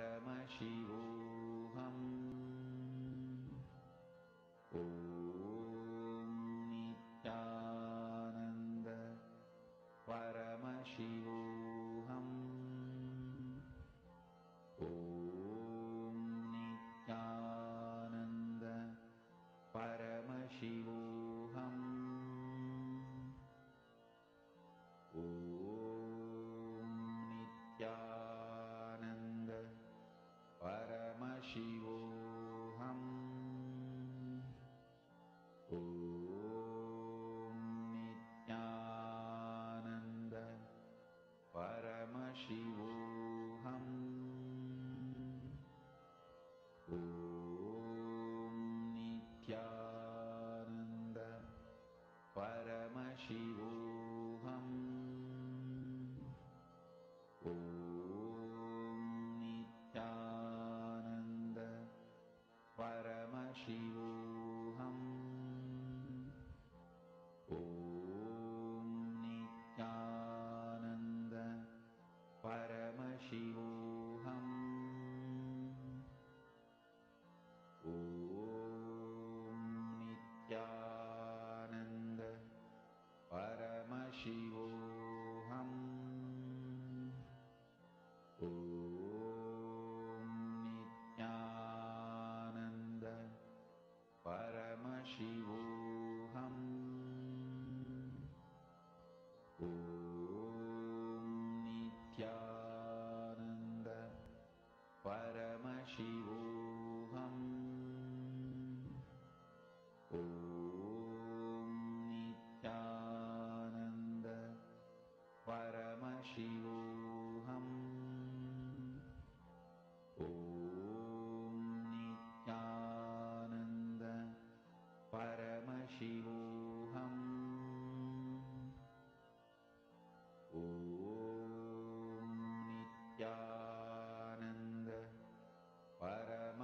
Speaker 8: परमशिवोऽहम् ॐ नित्यानन्द परमशिवोऽहम् ॐ नित्यानन्द परमशिवोऽहम् ॐ नित्यानन्द परमशिवोऽहम् ॐ नित्यानन्द परमशिवोऽहम् ॐ नित्यानन्द परमशिवोऽहम् ॐ नित्यानन्द परमशिवोऽहम् ॐ नित्यानन्द परमशिवोऽहम् ॐ नित्यानन्द परमशिवोऽहम् ॐ नित्यानन्द परमशिवोऽहम् ॐ नित्यानन्द परमशिवोऽहम् ॐ नित्यानन्द परमशिवोऽहम् ॐ नित्यानन्द परमशिवोऽहम् ॐ नित्यानन्द परमशिवोऽहम्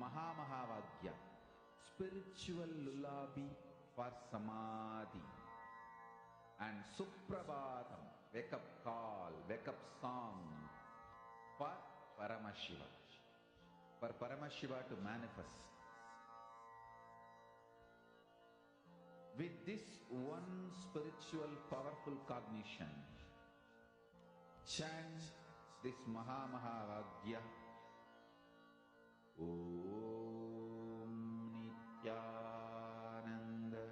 Speaker 8: Mahamahavagya, spiritual lullaby for Samadhi. And Suprabhatam, wake up call, wake up song for Paramashiva. For Paramashiva to manifest. With this one spiritual powerful cognition, chant this Mahamahavagya. Om Nityananda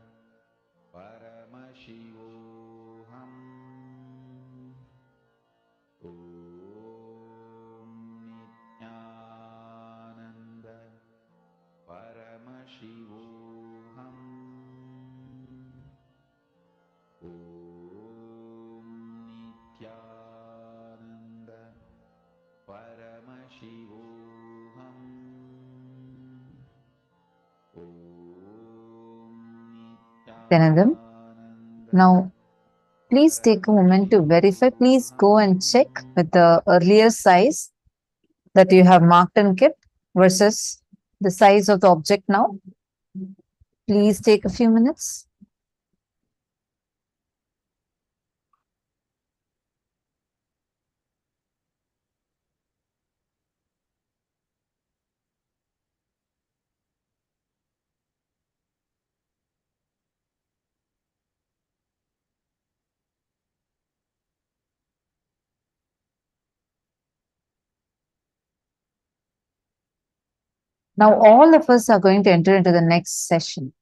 Speaker 8: Paramashivoham. Om Nityananda Paramashivoham. Om Nityananda Paramashivoham.
Speaker 3: Dhananjam. Now, please take a moment to verify. Please go and check with the earlier size that you have marked and kept versus the size of the object now. Please take a few minutes. Now, all of us are going to enter into the next session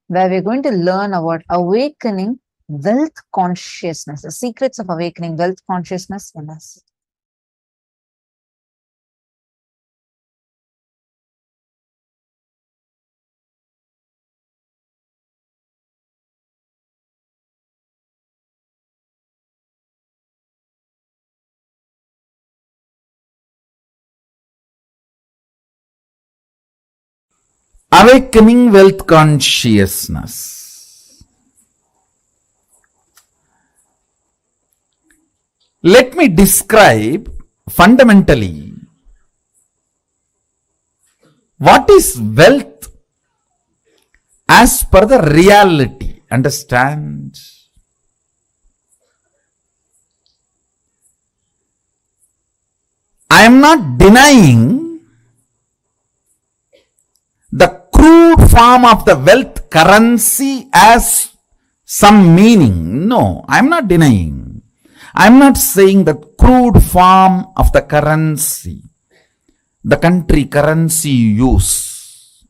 Speaker 3: where we're going to learn about awakening wealth consciousness, the secrets of awakening wealth consciousness in us.
Speaker 8: Awakening wealth consciousness. Let me describe fundamentally what is wealth as per the reality. Understand? I am not denying the crude form of the wealth currency as some meaning. No, I am not denying. I am not saying that crude form of the currency, the country currency you use,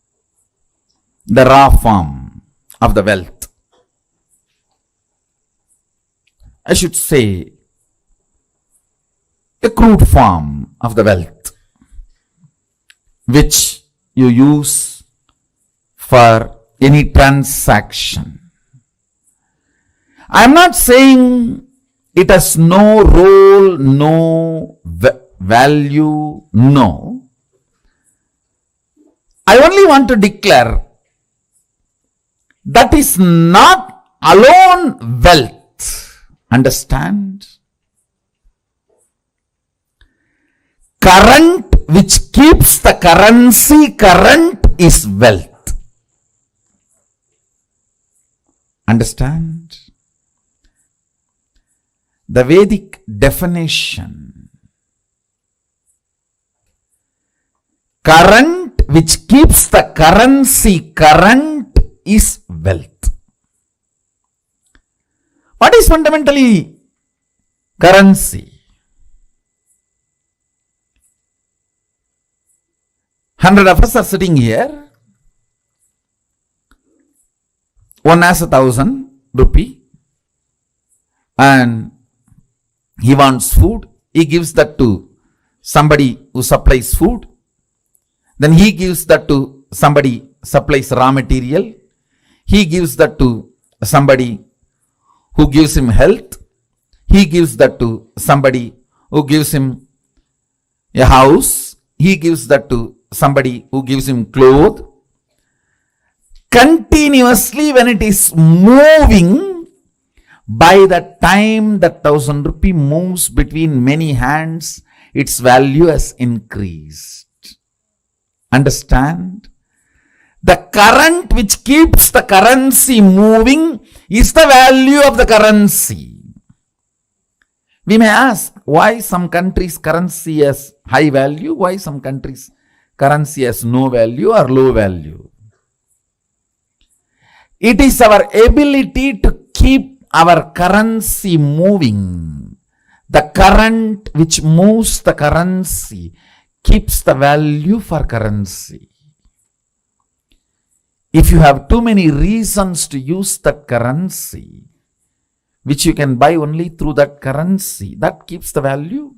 Speaker 8: the raw form of the wealth. I should say a crude form of the wealth which you use for any transaction. I am not saying it has no role, no value, no. I only want to declare that is not alone wealth. Understand? Current which keeps the currency current is wealth. Understand? The Vedic definition. Current which keeps the currency current is wealth. What is fundamentally currency? 100 of us are sitting here. One has 1,000 rupee and he wants food. He gives that to somebody who supplies food. Then he gives that to somebody supplies raw material. He gives that to somebody who gives him health. He gives that to somebody who gives him a house. He gives that to somebody who gives him clothes. Continuously when it is moving, by the time that 1,000 rupee moves between many hands, its value has increased.
Speaker 10: Understand? The current which keeps the currency moving is the value of the currency. We may ask why some countries' currency has high value, why some countries' currency has no value or low value. It is our ability to keep our currency moving. The current which moves the currency keeps the value for currency. If you have too many reasons to use that currency, which you can buy only through that currency, that keeps the value.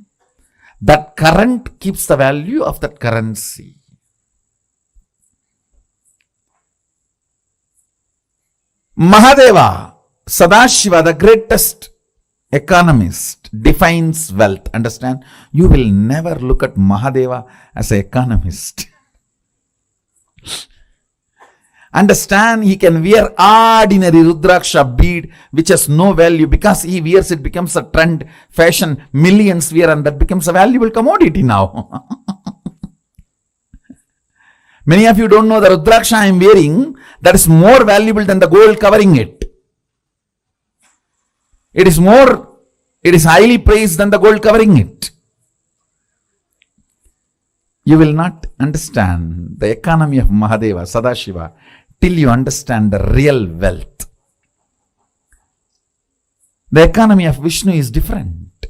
Speaker 10: That current keeps the value of that currency. Mahadeva, Sadashiva, the greatest economist, defines wealth. Understand? You will never look at Mahadeva as an economist. Understand? He can wear ordinary Rudraksha bead which has no value. Because he wears it, becomes a trend, fashion, millions wear, and that becomes a valuable commodity now. Many of you don't know the Rudraksha I am wearing, that is more valuable than the gold covering it. It is highly praised than the gold covering it. You will not understand the economy of Mahadeva, Sadashiva, till you understand the real wealth. The economy of Vishnu is different.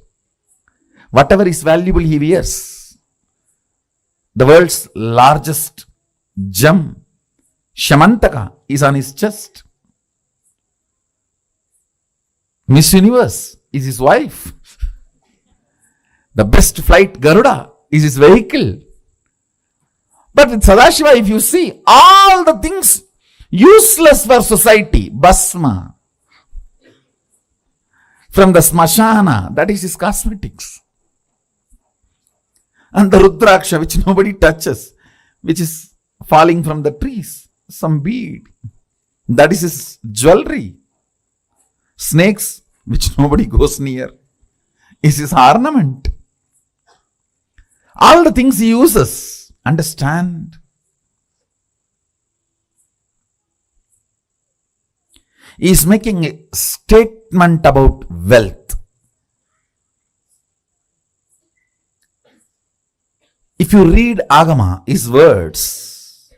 Speaker 10: Whatever is valuable he wears. The world's largest gem, Shamantaka, is on his chest. Miss Universe is his wife. The best flight, Garuda, is his vehicle. But with Sadashiva, if you see, all the things useless for society, Basma, from the Smashana, that is his cosmetics. And the Rudraksha, which nobody touches, which is falling from the trees, some bead, that is his jewelry. Snakes, which nobody goes near, is his ornament. All the things he uses. Understand? He is making a statement about wealth. If you read Agama, his words,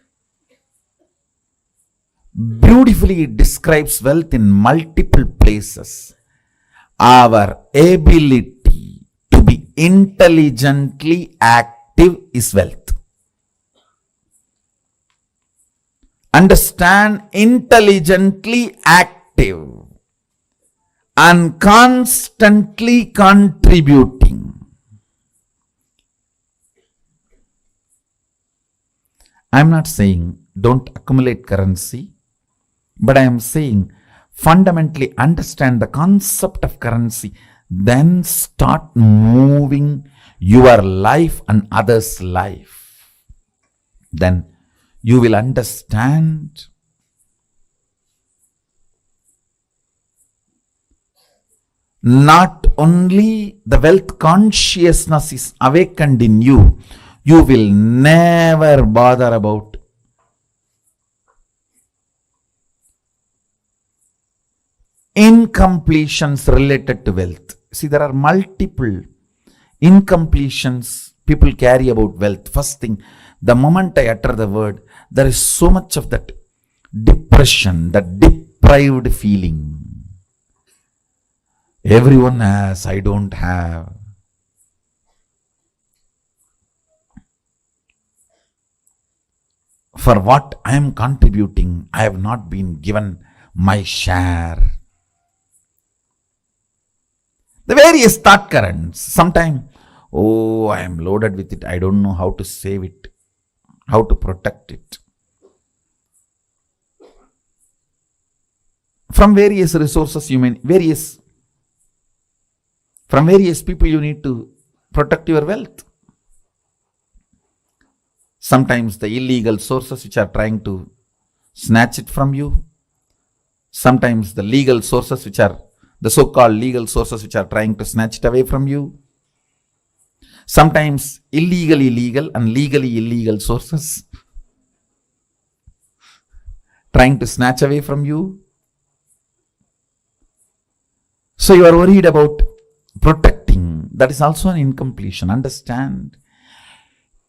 Speaker 10: beautifully it describes wealth in multiple places. Our ability to be intelligently active is wealth. Understand, intelligently active and constantly contributing. I am not saying don't accumulate currency, but I am saying fundamentally understand the concept of currency, then start moving your life and others' life. Then you will understand not only the wealth consciousness is awakened in you, you will never bother about incompletions related to wealth. See, there are multiple incompletions people carry about wealth. First thing, the moment I utter the word, there is so much of that depression, that deprived feeling. Everyone has, I don't have. For what I am contributing, I have not been given my share. The various thought currents. Sometimes, oh, I am loaded with it. I don't know how to save it, how to protect it. From various resources, from various people, you need to protect your wealth. Sometimes the illegal sources which are trying to snatch it from you. Sometimes the legal sources which are the so-called legal sources which are trying to snatch it away from you. sometimes illegally legal and legally illegal sources trying to snatch away from you. So you are worried about protecting. That is also an incompletion. Understand?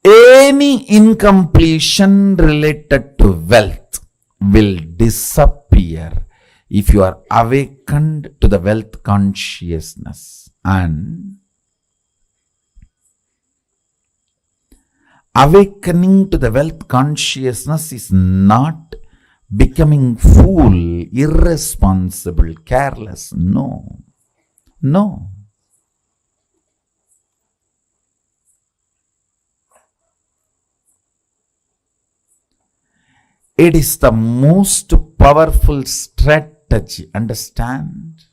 Speaker 10: Any incompletion related to wealth will disappear if you are awakened to the wealth consciousness. And awakening to the wealth consciousness is not becoming fool, irresponsible, careless. No. No. It is the most powerful strategy. Understand?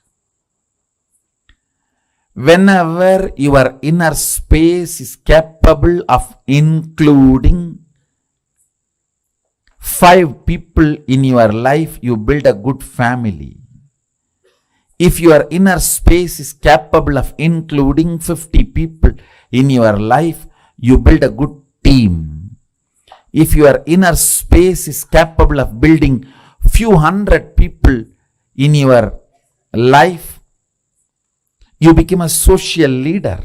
Speaker 10: Whenever your inner space is capable of including 5 people in your life, you build a good family. If your inner space is capable of including 50 people in your life, you build a good team. If your inner space is capable of building few hundred people in your life, you become a social leader.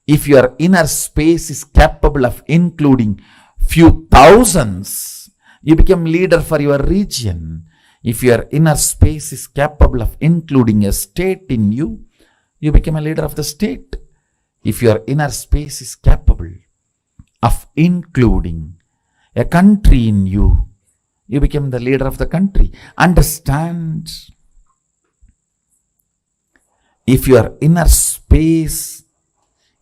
Speaker 10: If your inner space is capable of including few thousands, you become leader for your region. If your inner space is capable of including a state in you, you become a leader of the state. If your inner space is capable of including a country in you, you become the leader of the country. Understand? If your inner space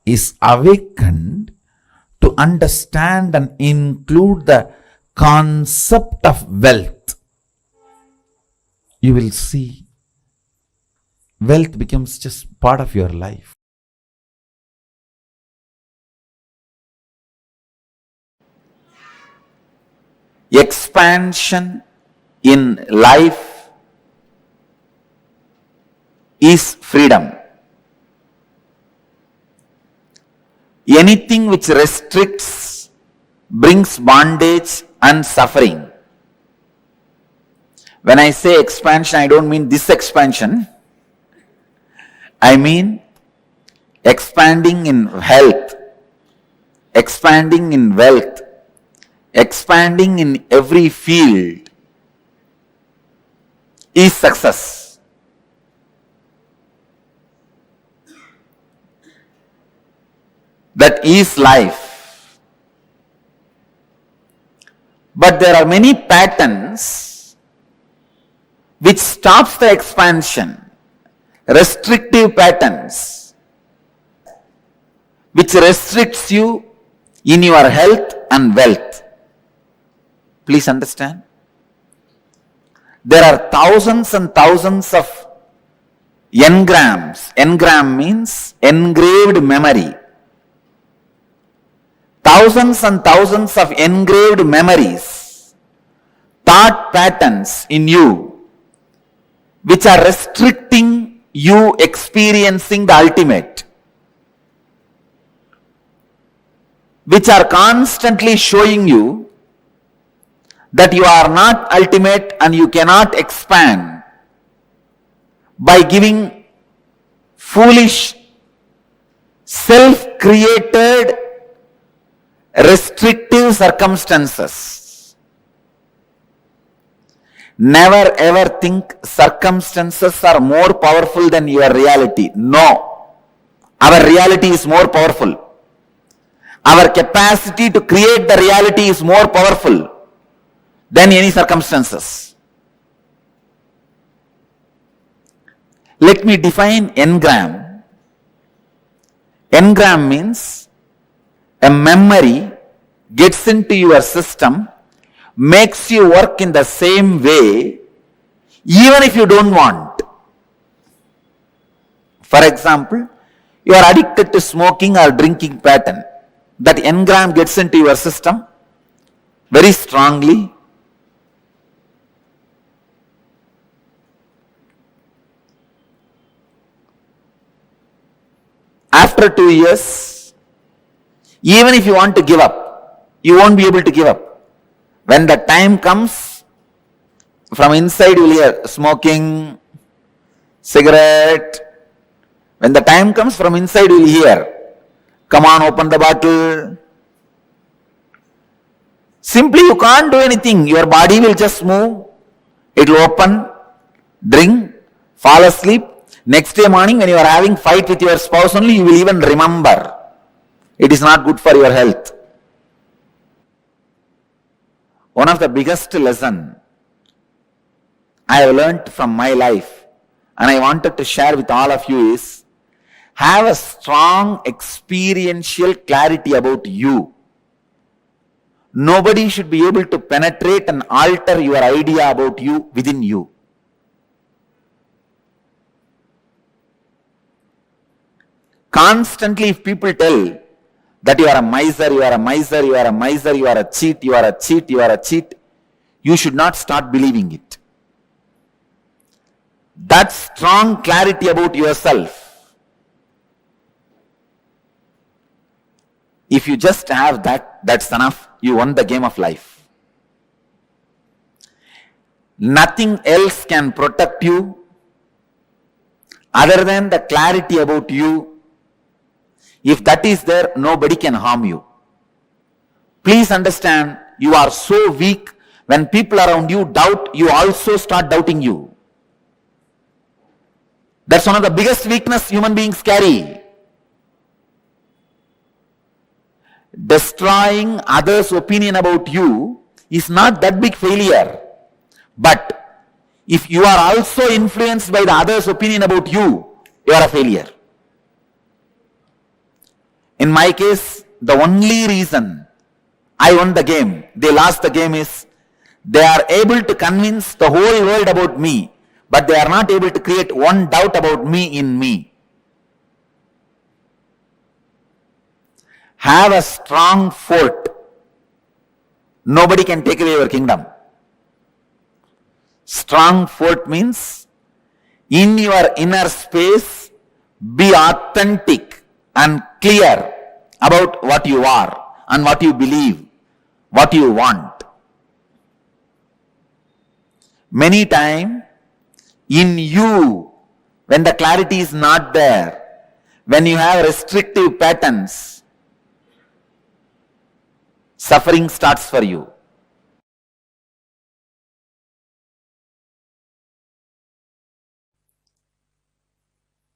Speaker 10: is awakened to understand and include the concept of wealth, you will see wealth becomes just part of your life. Expansion in life is freedom. Anything which restricts brings bondage and suffering. When I say expansion, I don't mean this expansion. I mean expanding in health, expanding in wealth, expanding in every field is success. That is life. But there are many patterns which stops the expansion, restrictive patterns, which restricts you in your health and wealth. Please understand. There are thousands and thousands of engrams. Engram means engraved memory. Thousands and thousands of engraved memories, thought patterns in you, which are restricting you experiencing the ultimate, which are constantly showing you that you are not ultimate and you cannot expand by giving foolish, self-created, restrictive circumstances. Never ever think circumstances are more powerful than your reality. No. Our reality is more powerful. Our capacity to create the reality is more powerful than any circumstances. Let me define engram. Engram means a memory gets into your system, makes you work in the same way, even if you don't want. For example, you are addicted to smoking or drinking pattern. That engram gets into your system very strongly. After 2 years, Even if you want to give up, you won't be able to give up. When the time comes, from inside you will hear smoking, cigarette. When the time comes, from inside you will hear, come on, open the bottle. Simply you can't do anything. Your body will just move. It will open, drink, fall asleep. Next day morning when you are having fight with your spouse only, you will even remember. It is not good for your health. One of the biggest lesson I have learnt from my life and I wanted to share with all of you is, have a strong experiential clarity about you. Nobody should be able to penetrate and alter your idea about you within you. Constantly, if people tell that you are a miser, you are a miser, you are a miser, you are a cheat, you are a cheat, you are a cheat, you should not start believing it. That strong clarity about yourself, if you just have that, that's enough. You won the game of life. Nothing else can protect you other than the clarity about you. If that is there, nobody can harm you. Please understand, you are so weak. When people around you doubt, you also start doubting you. That's one of the biggest weakness human beings carry. Destroying others' opinion about you is not that big failure. But if you are also influenced by the others' opinion about you, you are a failure. In my case, the only reason I won the game, they lost the game, is they are able to convince the whole world about me, but they are not able to create one doubt about me in me. Have a strong fort. Nobody can take away your kingdom. Strong fort means, in your inner space, be authentic and clear about what you are and what you believe, what you want. Many times, in you, when the clarity is not there, when you have restrictive patterns, suffering starts for you.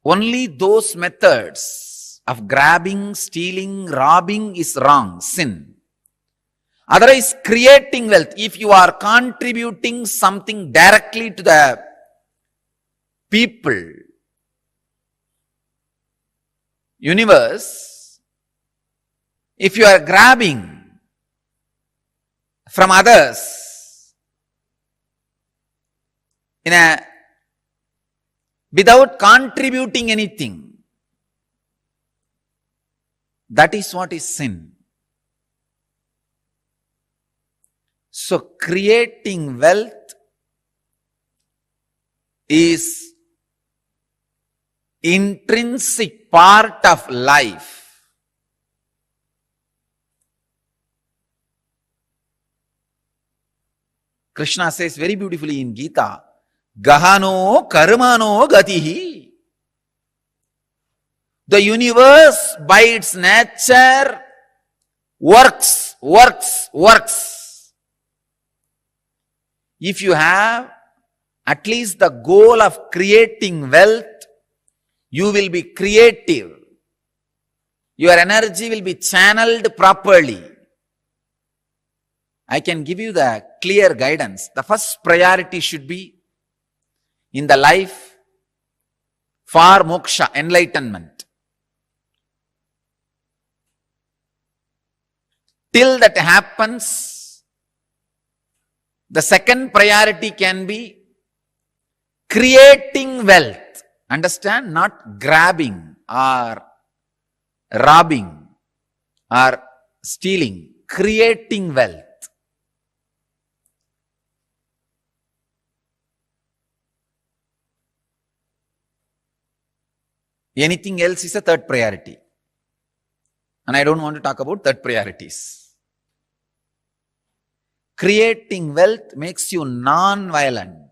Speaker 10: Only those methods of grabbing, stealing, robbing is wrong, sin. Otherwise, creating wealth, if you are contributing something directly to the people, universe, if you are grabbing from others without contributing anything, that is what is sin. So creating wealth is intrinsic part of life. Krishna says very beautifully in Gita, Gahano karmano gatihi. The universe by its nature works. If you have at least the goal of creating wealth, you will be creative. Your energy will be channeled properly. I can give you the clear guidance. The first priority should be in the life for moksha, enlightenment. Till that happens, the second priority can be creating wealth. Understand? Not grabbing or robbing or stealing. Creating wealth. Anything else is a third priority. And I don't want to talk about third priorities. Creating wealth makes you non-violent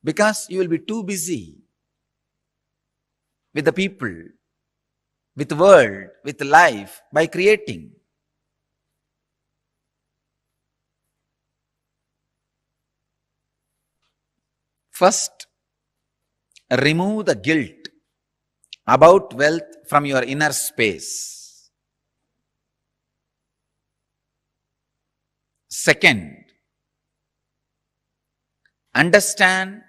Speaker 10: because you will be too busy with the people, with the world, with life by creating. First, remove the guilt about wealth from your inner space. Second, understand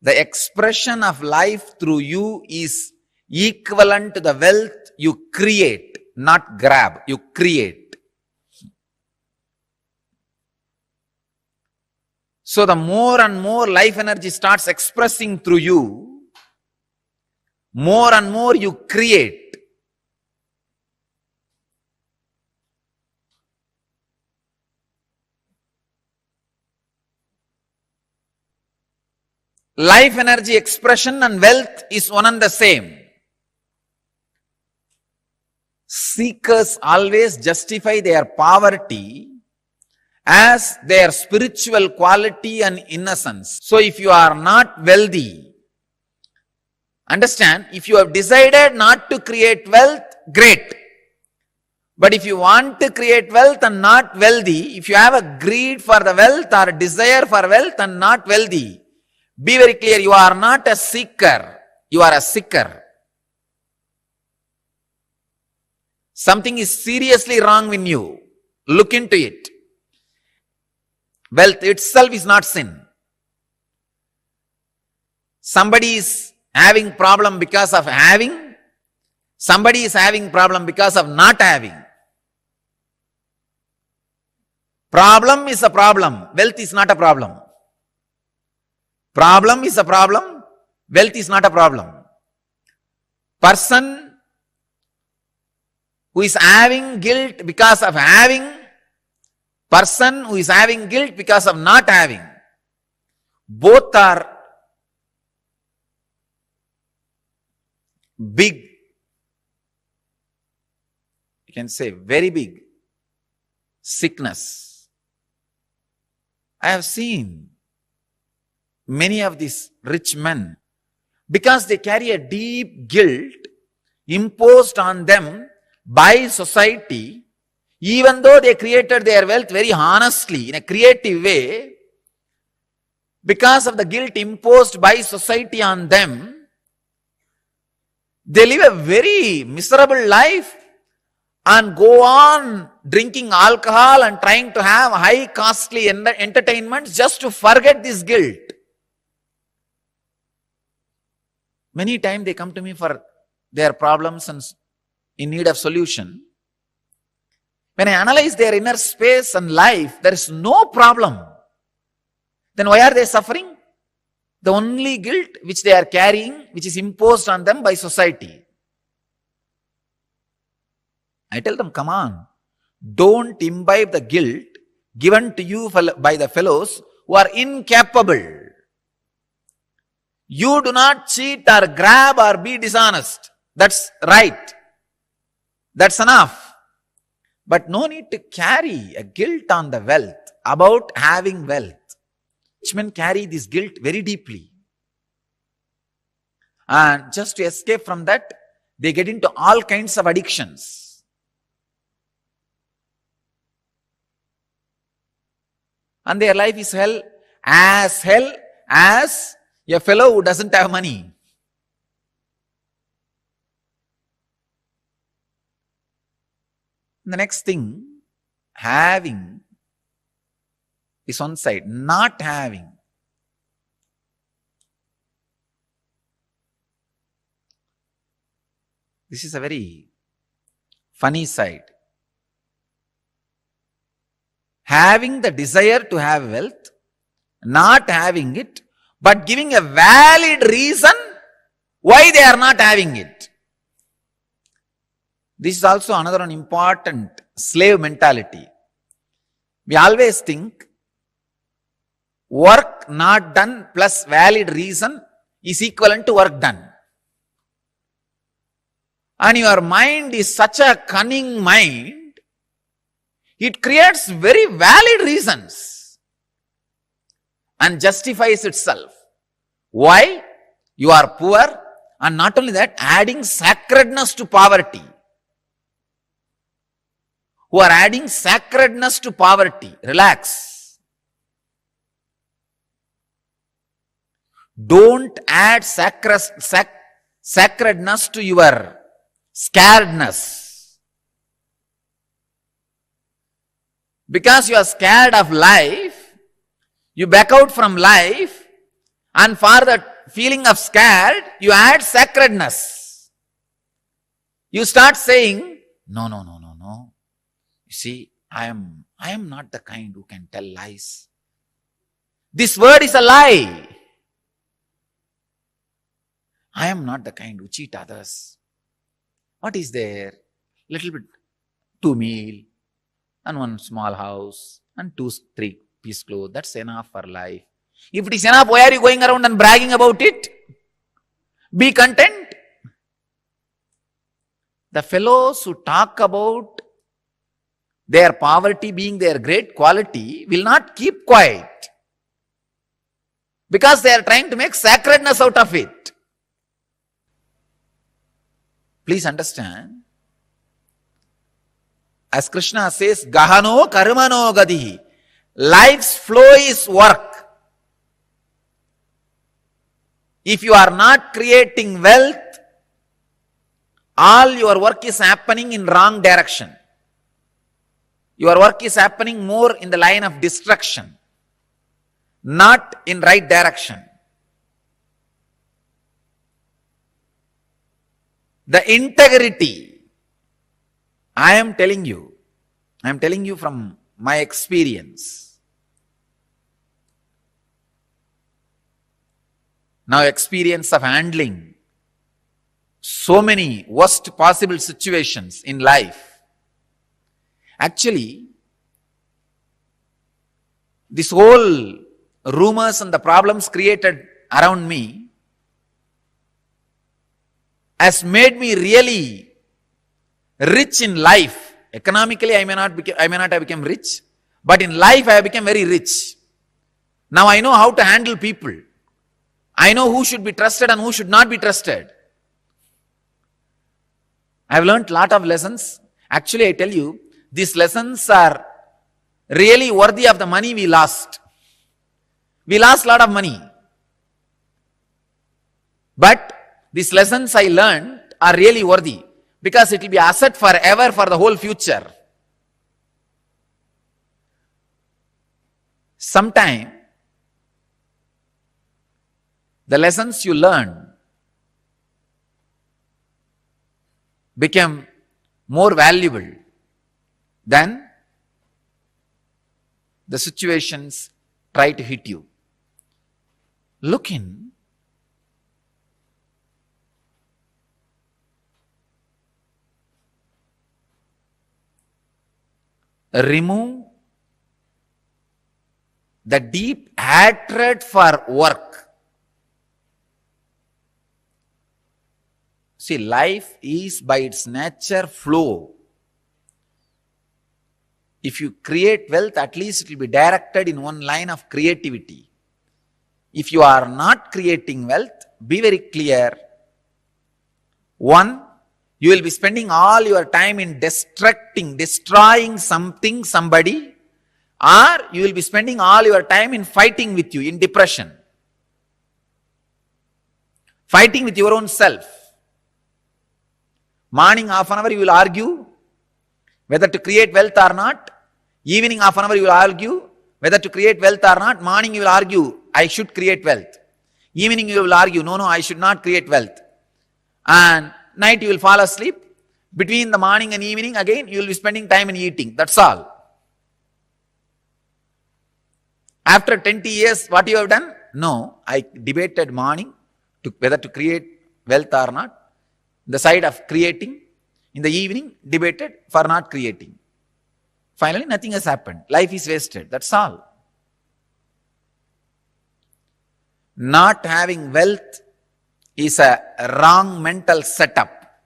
Speaker 10: the expression of life through you is equivalent to the wealth you create, not grab, you create. So the more and more life energy starts expressing through you, more and more you create. Life energy expression and wealth is one and the same. Seekers always justify their poverty as their spiritual quality and innocence. So if you are not wealthy, understand, if you have decided not to create wealth, great. But if you want to create wealth and not wealthy, if you have a greed for the wealth or a desire for wealth and not wealthy, be very clear, you are not a seeker, you are a seeker. Something is seriously wrong with you. Look into it. Wealth itself is not sin. Somebody is having problem because of having. Somebody is having problem because of not having. Problem is a problem. Wealth is not a problem. Problem is a problem. Wealth is not a problem. Person who is having guilt because of having, person who is having guilt because of not having, both are big, you can say very big sickness. I have seen many of these rich men, because they carry a deep guilt imposed on them by society, even though they created their wealth very honestly, in a creative way, because of the guilt imposed by society on them, they live a very miserable life and go on drinking alcohol and trying to have high costly entertainments just to forget this guilt. Many times they come to me for their problems and in need of solution. When I analyze their inner space and life, there is no problem. Then why are they suffering? The only guilt which they are carrying, which is imposed on them by society. I tell them, come on, don't imbibe the guilt given to you by the fellows who are incapable. You do not cheat or grab or be dishonest. That's right. That's enough. But no need to carry a guilt on the wealth, about having wealth. Rich men carry this guilt very deeply. And just to escape from that, they get into all kinds of addictions. And their life is hell as a fellow who doesn't have money. The next thing, having is one side, not having. This is a very funny side. Having the desire to have wealth, not having it, but giving a valid reason why they are not having it. This is also another important slave mentality. We always think work not done plus valid reason is equivalent to work done. and your mind is such a cunning mind, it creates very valid reasons and justifies itself. Why? You are poor, and not only that, adding sacredness to poverty. Who are adding sacredness to poverty. Relax. Don't add sacredness to your scaredness. Because you are scared of life, you back out from life, and for the feeling of scared, you add sacredness. You start saying, no. You see, I am not the kind who can tell lies. This word is a lie. I am not the kind who cheat others. What is there? Little bit, 2 meal, and 1 small house, and 2, 3 piece clothes. That's enough for life. If it is enough, why are you going around and bragging about it? Be content. The fellows who talk about their poverty being their great quality will not keep quiet, because they are trying to make sacredness out of it. Please understand. As Krishna says, Gahano karmano gadihi. Life's flow is work. If you are not creating wealth, all your work is happening in wrong direction. Your work is happening more in the line of destruction, not in right direction. The integrity, I am telling you from my experience. Now, experience of handling so many worst possible situations in life. Actually, this whole rumors and the problems created around me has made me really rich in life. Economically, I may not have become rich, but in life I have become very rich. Now I know how to handle people. I know who should be trusted and who should not be trusted. I have learned a lot of lessons. Actually, I tell you, these lessons are really worthy of the money we lost. We lost a lot of money. But these lessons I learned are really worthy, because it will be asset forever for the whole future. Sometime, the lessons you learn become more valuable than the situations try to hit you. Look in. Remove the deep hatred for work. See, life is by its nature flow. If you create wealth, at least it will be directed in one line of creativity. If you are not creating wealth, be very clear. One, you will be spending all your time in destroying something, somebody, or you will be spending all your time in fighting with you, in depression. Fighting with your own self. Morning half an hour you will argue whether to create wealth or not. Evening half an hour you will argue whether to create wealth or not. Morning you will argue, I should create wealth. Evening you will argue, no, I should not create wealth. And night you will fall asleep. Between the morning and evening, again you will be spending time in eating. That's all. After 20 years, what you have done? No, I debated morning whether to create wealth or not. The side of creating. In the evening, debated for not creating. Finally, nothing has happened. Life is wasted. That's all. Not having wealth is a wrong mental setup.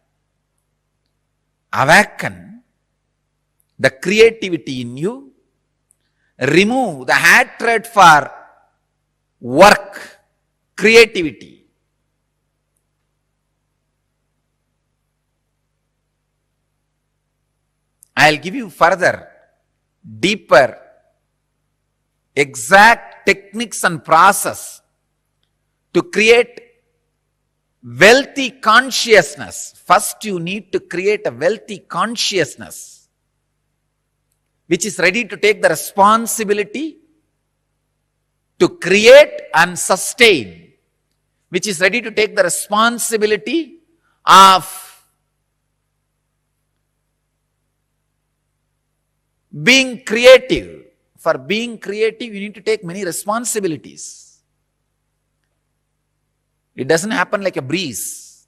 Speaker 10: awaken the creativity in you, remove the hatred for work, creativity. I'll give you further, deeper, exact techniques and process to create wealthy consciousness. First, you need to create a wealthy consciousness which is ready to take the responsibility to create and sustain, which is ready to take the responsibility of being creative. For being creative, you need to take many responsibilities. It doesn't happen like a breeze.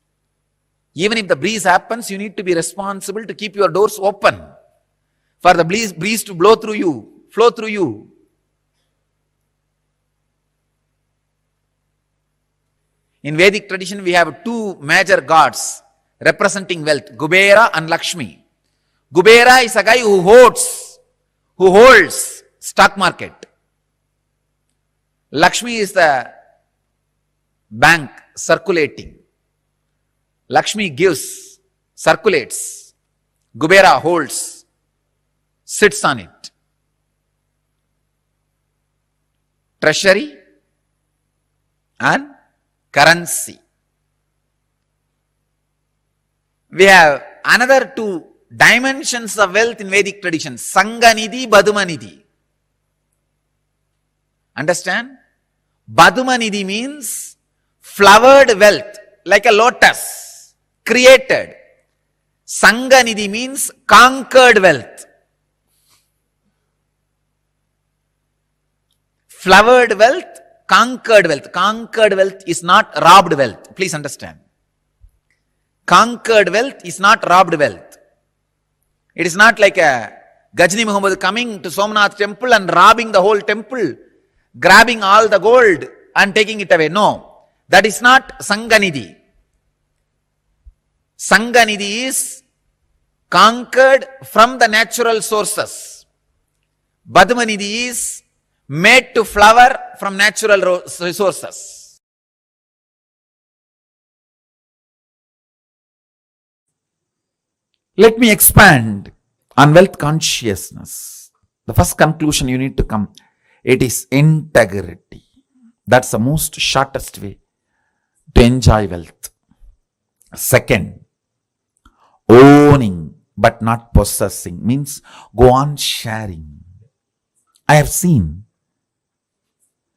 Speaker 10: Even if the breeze happens, you need to be responsible to keep your doors open for the breeze to blow through you, flow through you. In Vedic tradition, we have two major gods representing wealth, Kubera and Lakshmi. Kubera is a guy who holds stock market. Lakshmi is the bank circulating. Lakshmi gives, circulates. Kubera holds, sits on it. Treasury and currency. We have another two dimensions of wealth in Vedic tradition, Sanganidhi, Badumanidhi. Understand? Badumanidhi means flowered wealth, like a lotus, created. Sanganidhi means conquered wealth. Flowered wealth, conquered wealth. Conquered wealth is not robbed wealth. Please understand. Conquered wealth is not robbed wealth. It is not like a Gajni Muhammad coming to Somnath temple and robbing the whole temple, grabbing all the gold and taking it away. No, that is not Sanganidhi. Sanganidhi is conquered from the natural sources. Badmanidhi is made to flower from natural resources. Let me expand on wealth consciousness. The first conclusion you need to come, it is integrity. That's the most shortest way to enjoy wealth. Second, owning but not possessing means go on sharing. I have seen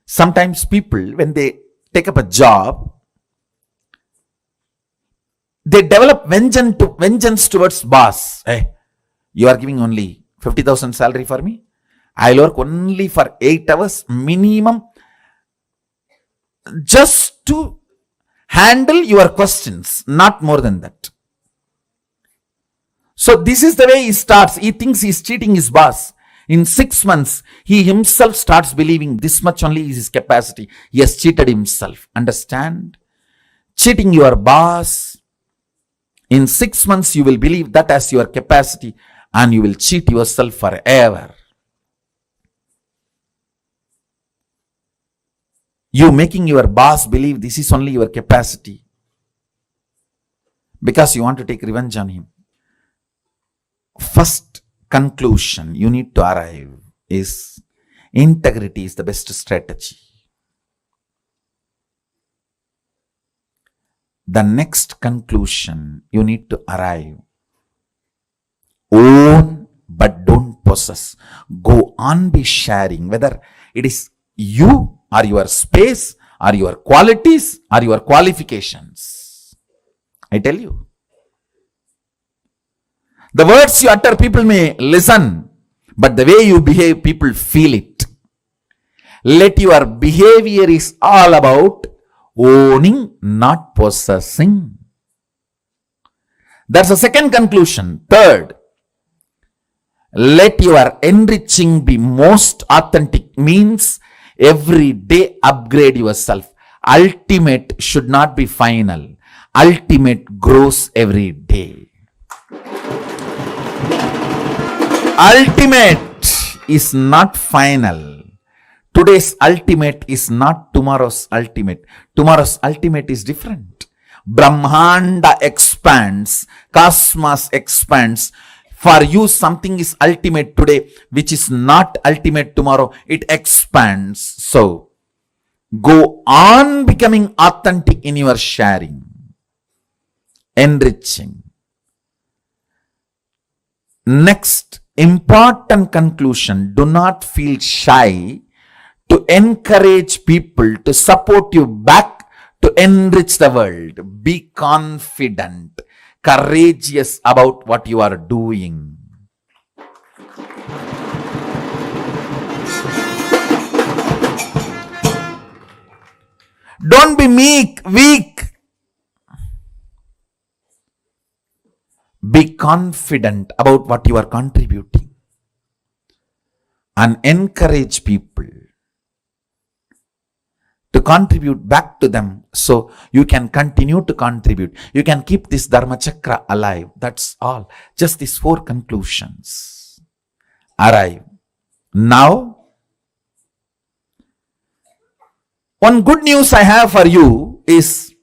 Speaker 10: sometimes people, when they take up a job, they develop vengeance towards boss. Hey, you are giving only 50,000 salary for me. I'll work only for 8 hours minimum just to handle your questions, not more than that. So this is the way he starts. He thinks he's cheating his boss. In 6 months, he himself starts believing this much only is his capacity. He has cheated himself. Understand? Cheating your boss. In 6 months, you will believe that as your capacity and you will cheat yourself forever. You making your boss believe this is only your capacity because you want to take revenge on him. First conclusion you need to arrive is integrity is the best strategy. The next conclusion you need to arrive, own but don't possess. Go on be sharing, whether it is you or your space or your qualities or your qualifications. I tell you, the words you utter, people may listen, but the way you behave, people feel it. Let your behavior is all about owning, not possessing. That's the second conclusion. Third, let your enriching be most authentic, means every day upgrade yourself. Ultimate should not be final. Ultimate grows every day. Ultimate is not final. Today's ultimate is not tomorrow's ultimate. Tomorrow's ultimate is different. Brahmanda expands, cosmos expands. For you, something is ultimate today, which is not ultimate tomorrow. It expands. So, go on becoming authentic in your sharing, enriching. Next, important conclusion. Do not feel shy to encourage people to support you back to enrich the world. Be confident, courageous about what you are doing. Don't be weak. Be confident about what you are contributing and encourage people to contribute back to them so you can continue to contribute. You can keep this Dharma Chakra alive. That's all. Just these 4 conclusions arrive. Now, one good news I have for you is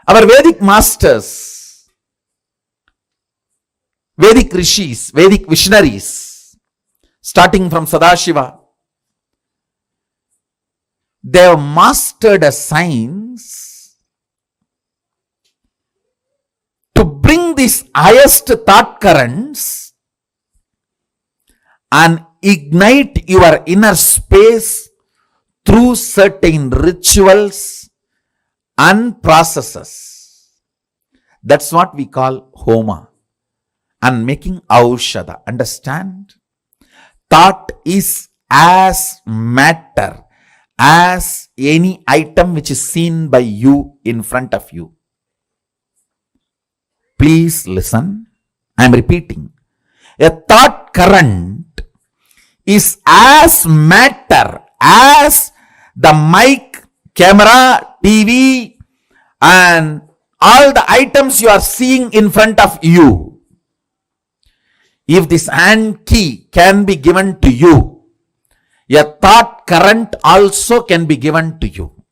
Speaker 10: our Vedic masters, Vedic rishis, Vedic visionaries, starting from Sadashiva, they have mastered a science to bring these highest thought currents and ignite your inner space through certain rituals and processes. That's what we call Homa and making Aushadha. Understand? Thought is as matter as any item which is seen by you in front of you. Please listen. I am repeating. A thought current is as matter as the mic, camera, TV, and all the items you are seeing in front of you. If this hand key can be given to you, a thought current also can be given to you.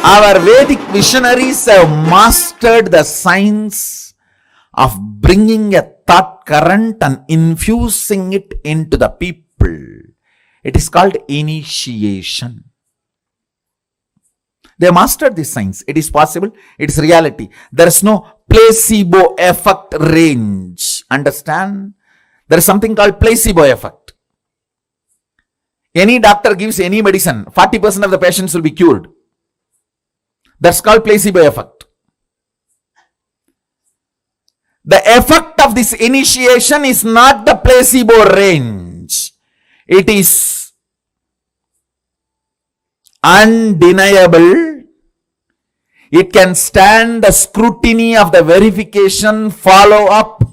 Speaker 10: Our Vedic visionaries have mastered the science of bringing a thought current and infusing it into the people. It is called initiation. They mastered this science. It is possible. It is reality. There is no placebo effect range. Understand? There is something called placebo effect. Any doctor gives any medicine, 40% of the patients will be cured. That's called placebo effect. The effect of this initiation is not the placebo range. It is undeniable. It can stand the scrutiny of the verification, follow-up,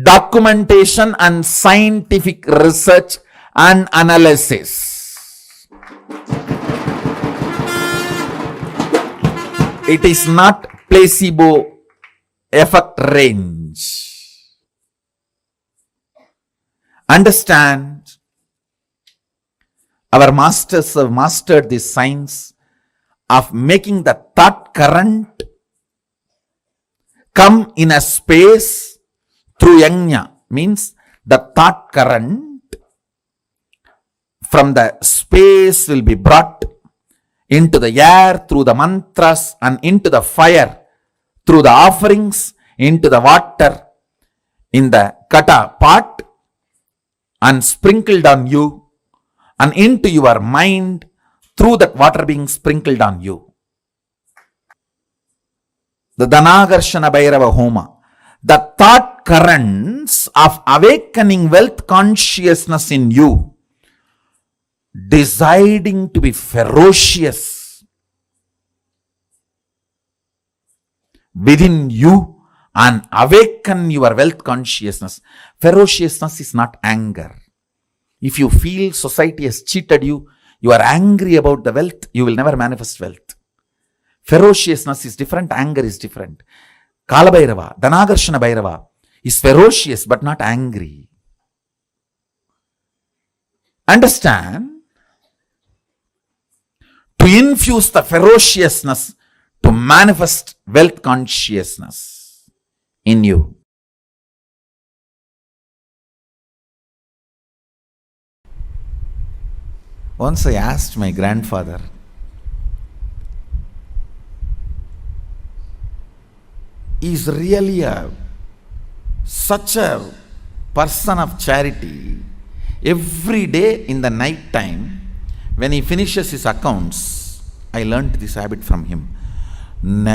Speaker 10: documentation and scientific research and analysis. It is not placebo effect range. Understand? Our masters have mastered this science of making the thought current come in a space through yajna, means the thought current from the space will be brought into the air through the mantras and into the fire through the offerings, into the water in the kata pot and sprinkled on you and into your mind through that water being sprinkled on you. The Dhanagarshana Bhairava Homa. The thought currents of awakening wealth consciousness in you, deciding to be ferocious within you and awaken your wealth consciousness. Ferociousness is not anger. If you feel society has cheated you, you are angry about the wealth, you will never manifest wealth. Ferociousness is different, anger is different. Kalabhairava, Dhanagarshana Bhairava is ferocious but not angry. Understand? To infuse the ferociousness to manifest wealth consciousness in you. Once I asked my grandfather, is really such a person of charity. Every day in the night time, when he finishes his accounts, I learnt this habit from him.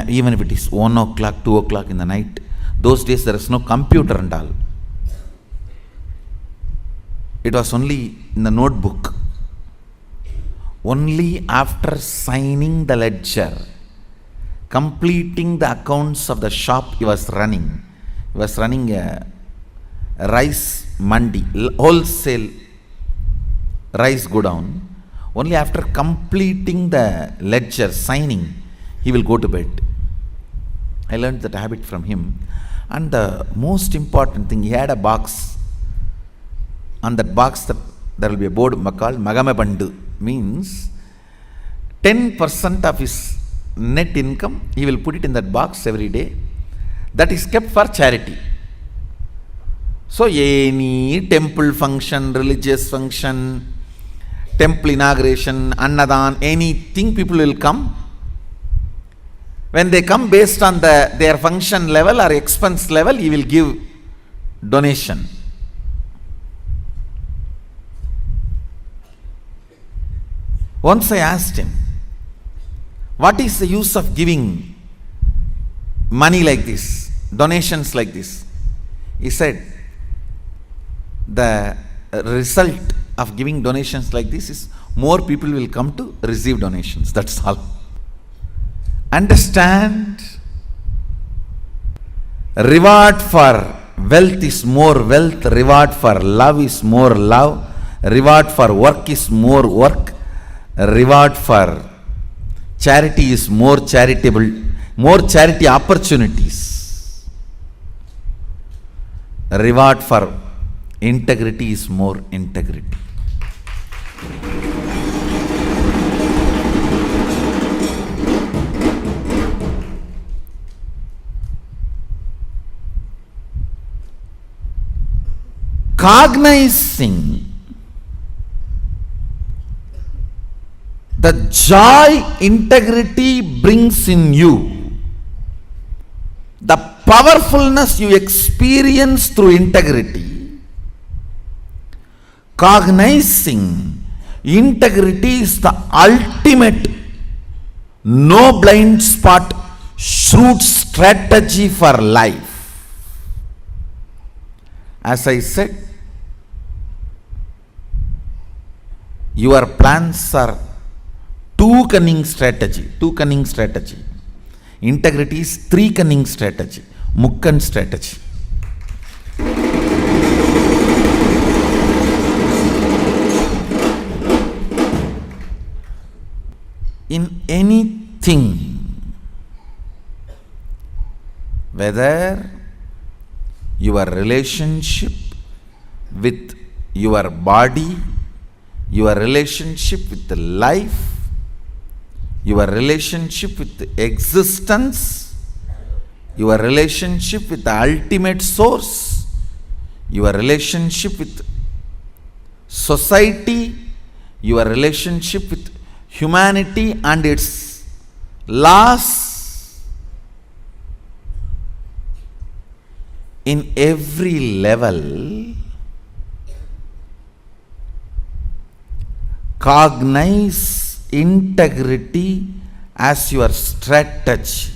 Speaker 10: Even if it is 1 o'clock, 2 o'clock in the night, those days there is no computer and all. It was only in the notebook. Only after signing the ledger, completing the accounts of the shop he was running. He was running a rice mandi, wholesale rice godown. Only after completing the ledger, signing, he will go to bed. I learned that habit from him. And the most important thing, he had a box. On that box, there will be a board called Magame Bandu. Means 10% of his net income, he will put it in that box every day. That is kept for charity. So any temple function, religious function, temple inauguration, annadan, anything, people will come. When they come, based on their function level or expense level, he will give donation. Once I asked him, what is the use of giving money like this, donations like this? He said, the result of giving donations like this is more people will come to receive donations. That's all. Understand? Reward for wealth is more wealth, reward for love is more love, reward for work is more work, reward for charity is more charitable, more charity opportunities. Reward for integrity is more integrity. Cognizing the joy integrity brings in you, the powerfulness you experience through integrity, cognizing integrity is the ultimate no blind spot shrewd strategy for life. As I said, your plans are two cunning strategy. Integrity is three cunning strategy. Mukkan strategy. In anything, whether your relationship with your body, your relationship with the life, your relationship with the existence, your relationship with the ultimate source, your relationship with society, your relationship with humanity and its laws, in every level, cognize integrity as your strategy.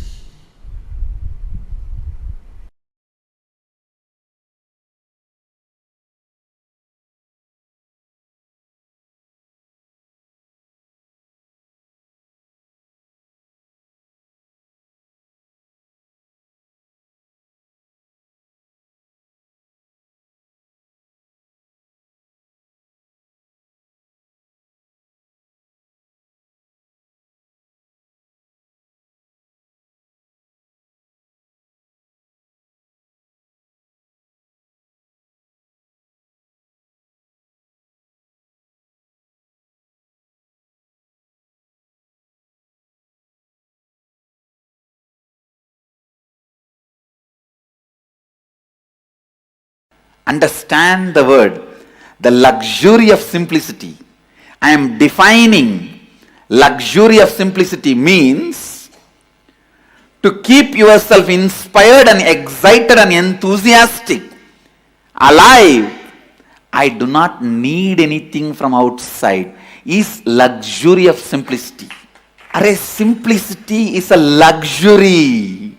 Speaker 8: Understand the word, the luxury of simplicity. I am defining luxury of simplicity means to keep yourself inspired and excited and enthusiastic, alive. I do not need anything from outside is luxury of simplicity. Array, simplicity is a luxury.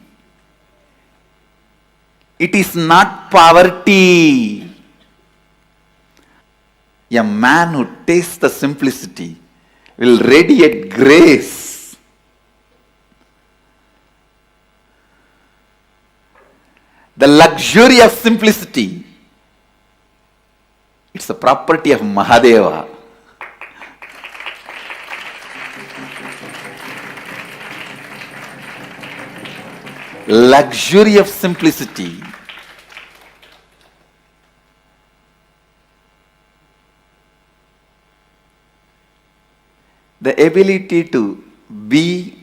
Speaker 8: It is not poverty. A man who tastes the simplicity will radiate grace. The luxury of simplicity, it's the property of Mahadeva. Luxury of simplicity. The ability to be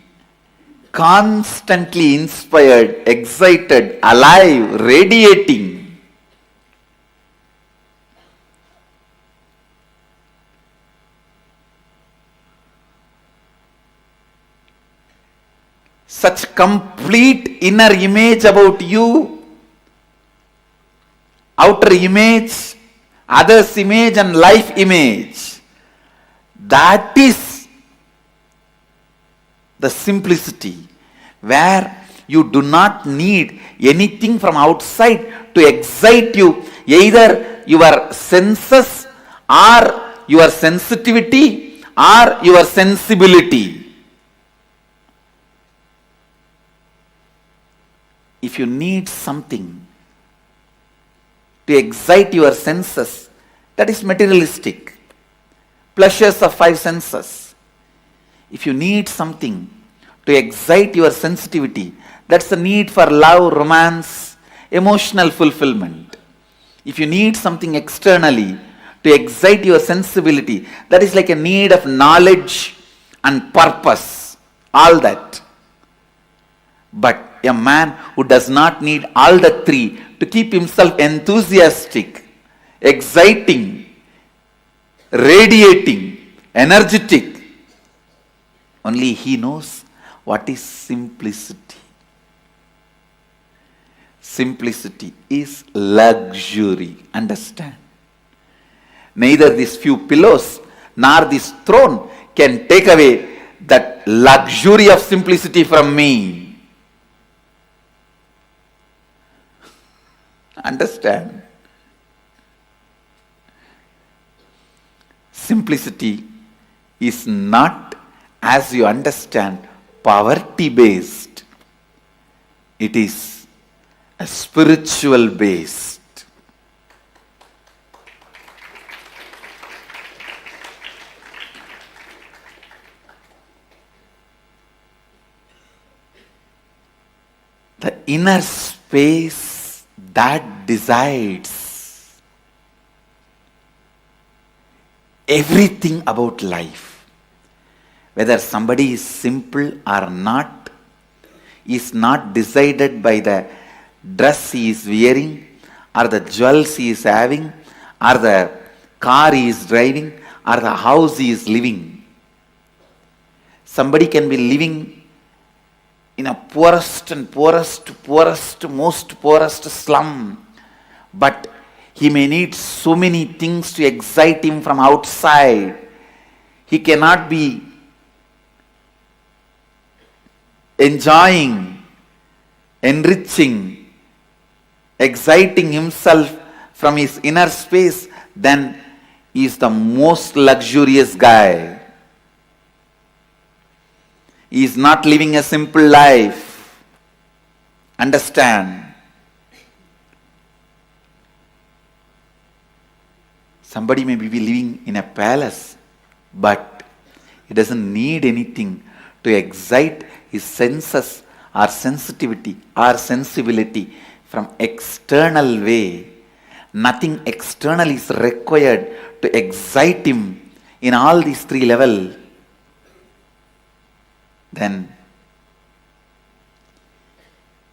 Speaker 8: constantly inspired, excited, alive, radiating. Such complete inner image about you, outer image, others' image and life image. That is the simplicity where you do not need anything from outside to excite you, either your senses or your sensitivity or your sensibility. If you need something to excite your senses, that is materialistic. Pleasures of five senses. If you need something to excite your sensitivity, that's the need for love, romance, emotional fulfillment. If you need something externally to excite your sensibility, that is like a need of knowledge and purpose. All that. But a man who does not need all the three to keep himself enthusiastic, exciting, radiating, energetic, only he knows what is simplicity. Simplicity is luxury. Understand? Neither these few pillows nor this throne can take away that luxury of simplicity from me. Understand? Simplicity is not, as you understand, poverty based. It is a spiritual based. The inner space that decides everything about life, whether somebody is simple or not, is not decided by the dress he is wearing, or the jewels he is having, or the car he is driving, or the house he is living. Somebody can be living in a poorest, most poorest slum, but he may need so many things to excite him from outside. He cannot be enjoying, enriching, exciting himself from his inner space. Then he is the most luxurious guy. He is not living a simple life. Understand? Somebody may be living in a palace, but he doesn't need anything to excite his senses or sensitivity or sensibility from external way. Nothing external is required to excite him in all these three levels. Then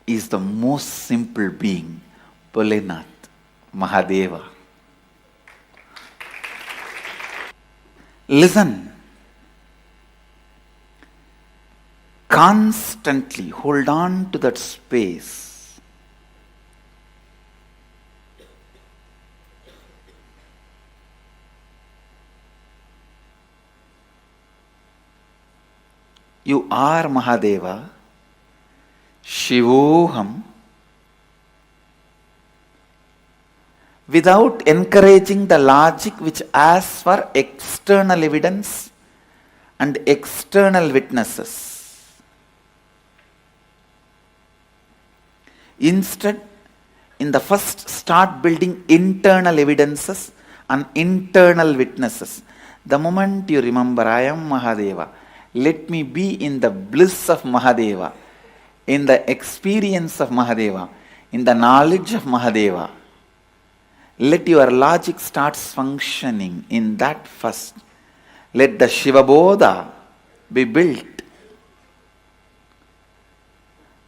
Speaker 8: is the most simple being, Bholenath, Mahadeva. Listen. Constantly hold on to that space. You are Mahadeva, Shivoham, without encouraging the logic which asks for external evidence and external witnesses. Instead, in the first, start building internal evidences and internal witnesses. The moment you remember, I am Mahadeva, let me be in the bliss of Mahadeva, in the experience of Mahadeva, in the knowledge of Mahadeva. Let your logic start functioning in that first. Let the Shiva Bodha be built.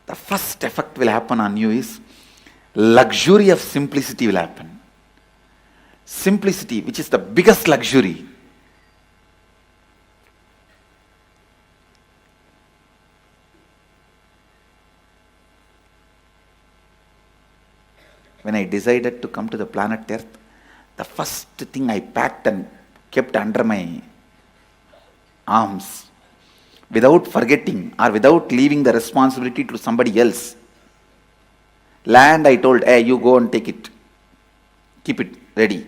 Speaker 8: The first effect will happen on you is luxury of simplicity will happen. Simplicity, which is the biggest luxury. When I decided to come to the planet Earth, the first thing I packed and kept under my arms, without forgetting or without leaving the responsibility to somebody else. Land, I told, hey, you go and take it. Keep it ready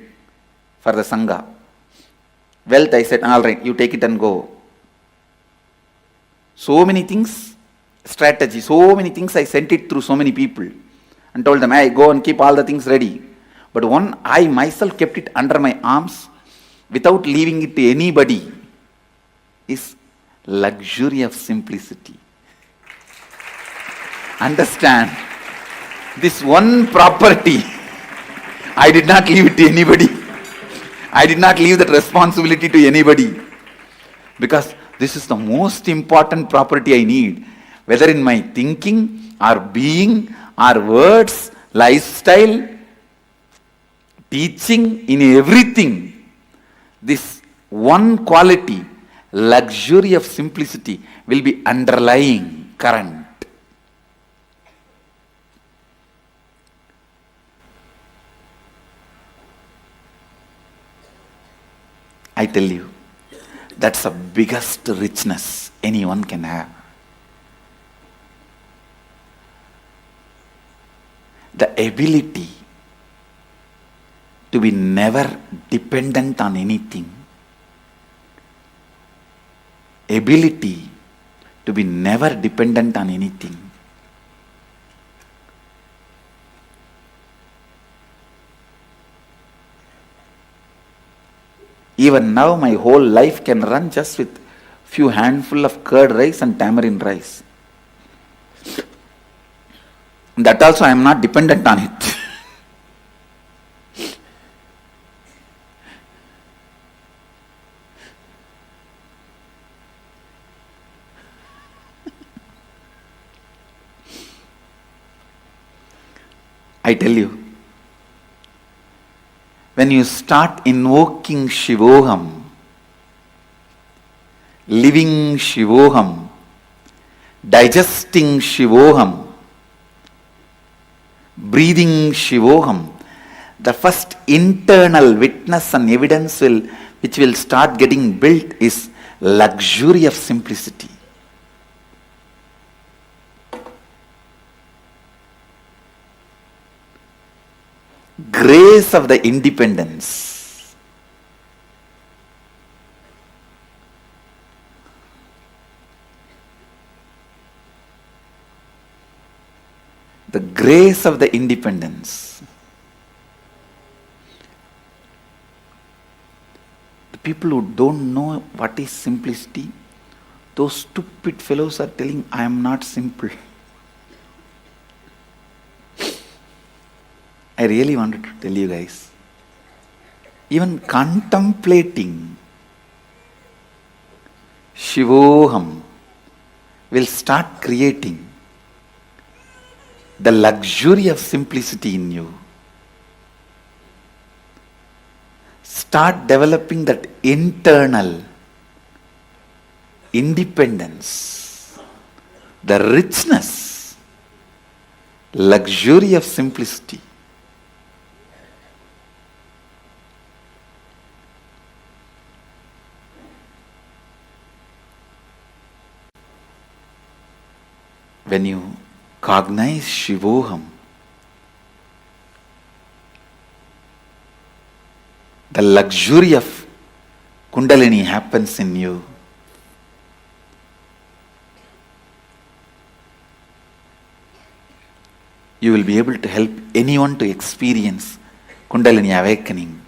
Speaker 8: for the Sangha. Wealth, I said, all right, you take it and go. So many things, strategy, so many things I sent it through so many people and told them, hey, go and keep all the things ready. But one, I myself kept it under my arms without leaving it to anybody is luxury of simplicity. Understand, this one property, I did not leave it to anybody. I did not leave that responsibility to anybody. Because this is the most important property I need. Whether in my thinking, or being, or words, lifestyle, teaching, in everything, this one quality, luxury of simplicity, will be underlying current. I tell you, that's the biggest richness anyone can have. The ability to be never dependent on anything. Ability to be never dependent on anything. Even now my whole life can run just with few handful of curd rice and tamarind rice. That also I am not dependent on it. I tell you, when you start invoking Shivoham, living Shivoham, digesting Shivoham, breathing Shivoham, the first internal witness and evidence which will start getting built is luxury of simplicity. Grace of the independence. The grace of the independence. The people who don't know what is simplicity, those stupid fellows are telling, I am not simple. I really wanted to tell you guys, even contemplating Shivoham will start creating the luxury of simplicity in you.
Speaker 10: Start developing that internal independence, the richness, luxury of simplicity. When you cognize Shivoham, the luxury of Kundalini happens in you. You will be able to help anyone to experience Kundalini awakening.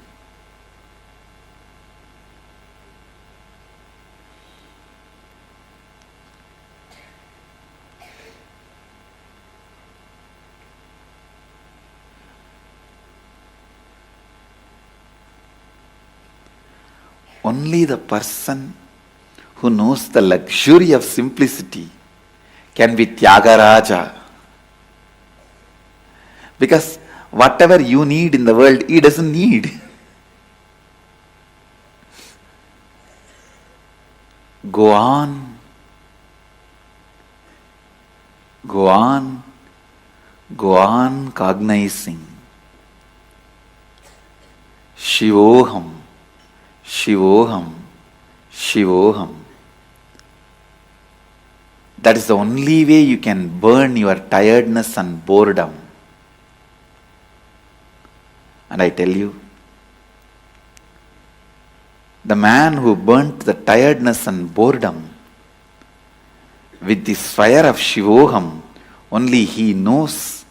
Speaker 10: Only the person who knows the luxury of simplicity can be Tyagaraja. Because whatever you need in the world, he doesn't need. Go on. Go on. Go on cognizing. Shivoham. Shivoham, Shivoham. That is the only way you can burn your tiredness and boredom. And I tell you, the man who burnt the tiredness and boredom with this fire of Shivoham, only he knows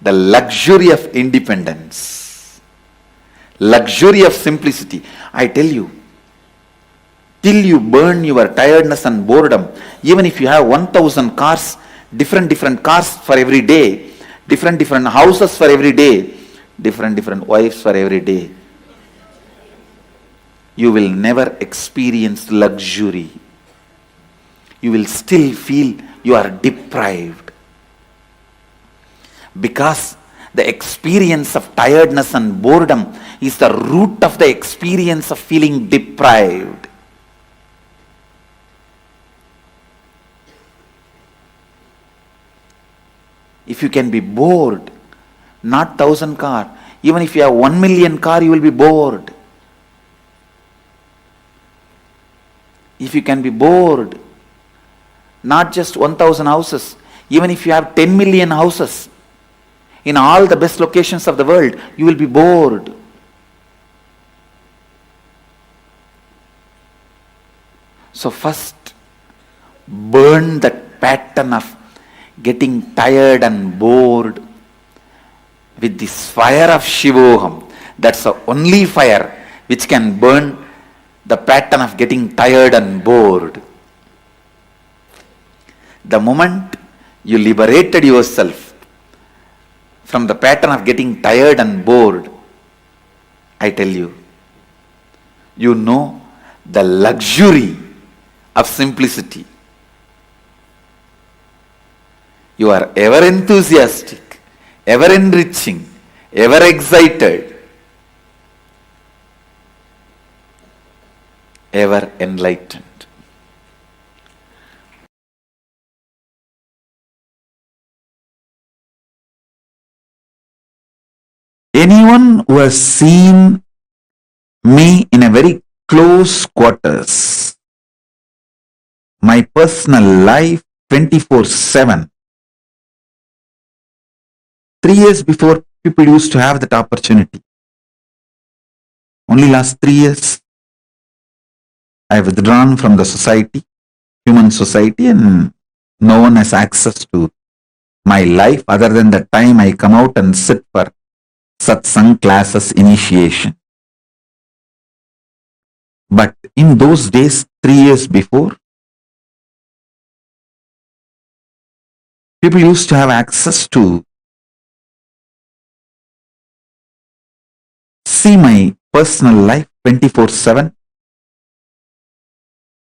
Speaker 10: the luxury of independence. Luxury of simplicity. I tell you, till you burn your tiredness and boredom, even if you have 1,000 cars, different cars for every day, different houses for every day, different wives for every day, you will never experience luxury. You will still feel you are deprived. Because the experience of tiredness and boredom is the root of the experience of feeling deprived. If you can be bored, not 1,000 car, even if you have 1 million car, you will be bored. If you can be bored, not just 1,000 houses, even if you have 10 million houses, in all the best locations of the world, you will be bored. So first, burn that pattern of getting tired and bored with this fire of Shivoham. That's the only fire which can burn the pattern of getting tired and bored. The moment you liberated yourself from the pattern of getting tired and bored, I tell you, you know the luxury of simplicity. You are ever enthusiastic, ever enriching, ever excited, ever enlightened. Anyone who has seen me in a very close quarters, my personal life 24/7. 3 years before, people used to have that opportunity. Only last 3 years, I have withdrawn from the society, human society, and no one has access to my life other than the time I come out and sit for satsang classes initiation. But in those days, 3 years before, people used to have access to see my personal life 24/7.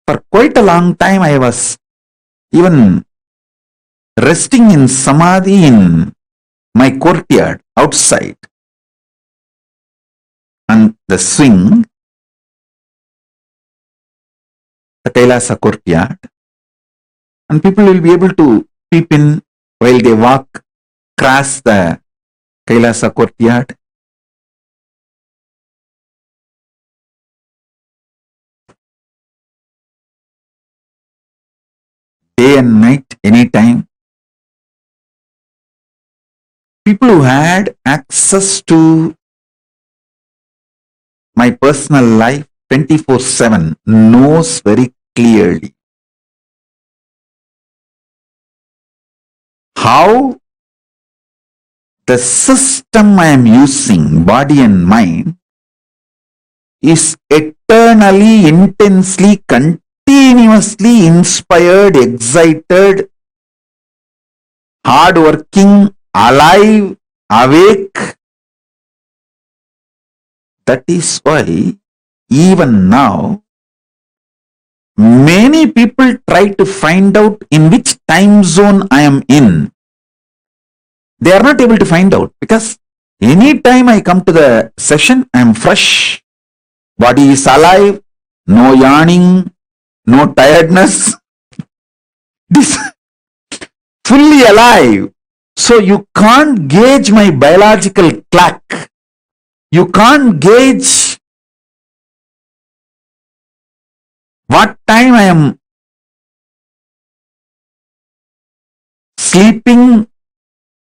Speaker 10: For quite a long time, I was even resting in samadhi in my courtyard outside. in the swing, the Kailasa courtyard, and people will be able to peep in while they walk across the Kailasa courtyard. Day and night, anytime. People who had access to my personal life 24/7 knows very clearly how the system I am using, body and mind, is eternally, intensely, continuously inspired, excited, hardworking, alive, awake. That is why even now many people try to find out in which time zone I am in. They are not able to find out because anytime I come to the session, I am fresh. Body is alive, no yawning, no tiredness. This fully alive. So you can't gauge my biological clock. You can't gauge what time I am sleeping,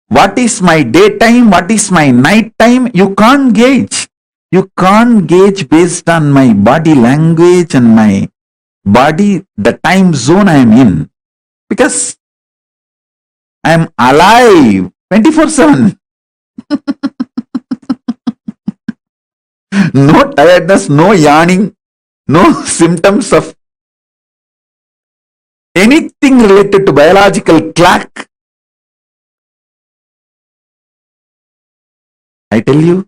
Speaker 10: what is my daytime, what is my night time. You can't gauge. You can't gauge based on my body language and my body, the time zone I am in. Because I am alive 24/7. No tiredness, no yawning, no symptoms of anything related to biological clock. I tell you,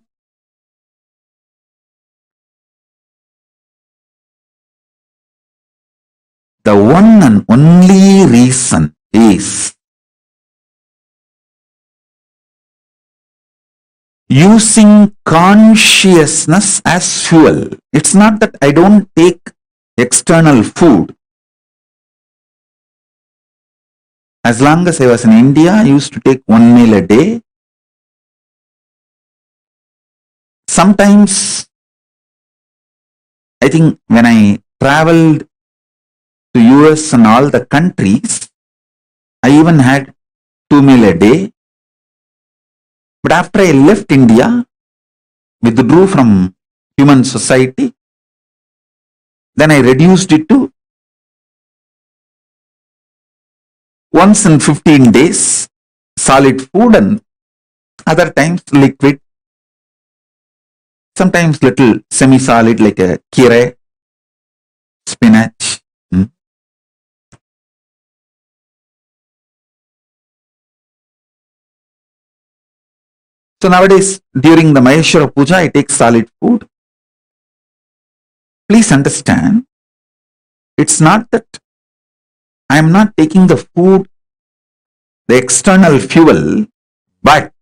Speaker 10: the one and only reason is using consciousness as fuel. It's not that I don't take external food. As long as I was in India, I used to take 1 meal a day. Sometimes, I think when I traveled to US and all the countries, I even had 2 meal a day. But after I left India, withdrew from human society, then I reduced it to once in 15 days, solid food, and other times liquid, sometimes little semi-solid like a kire, spinach. So nowadays, during the Maheshwara Puja, I take solid food. Please understand, it's not that I am not taking the food, the external fuel, but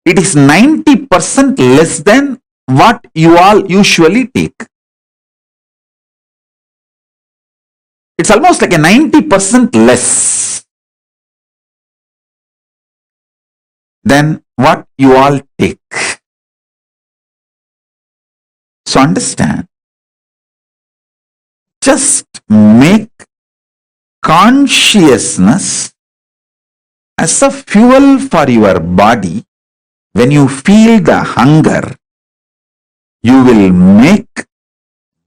Speaker 10: it is 90% less than what you all usually take. It's almost like a 90% less than what you all take. So understand, just make consciousness as a fuel for your body. When you feel the hunger, you will make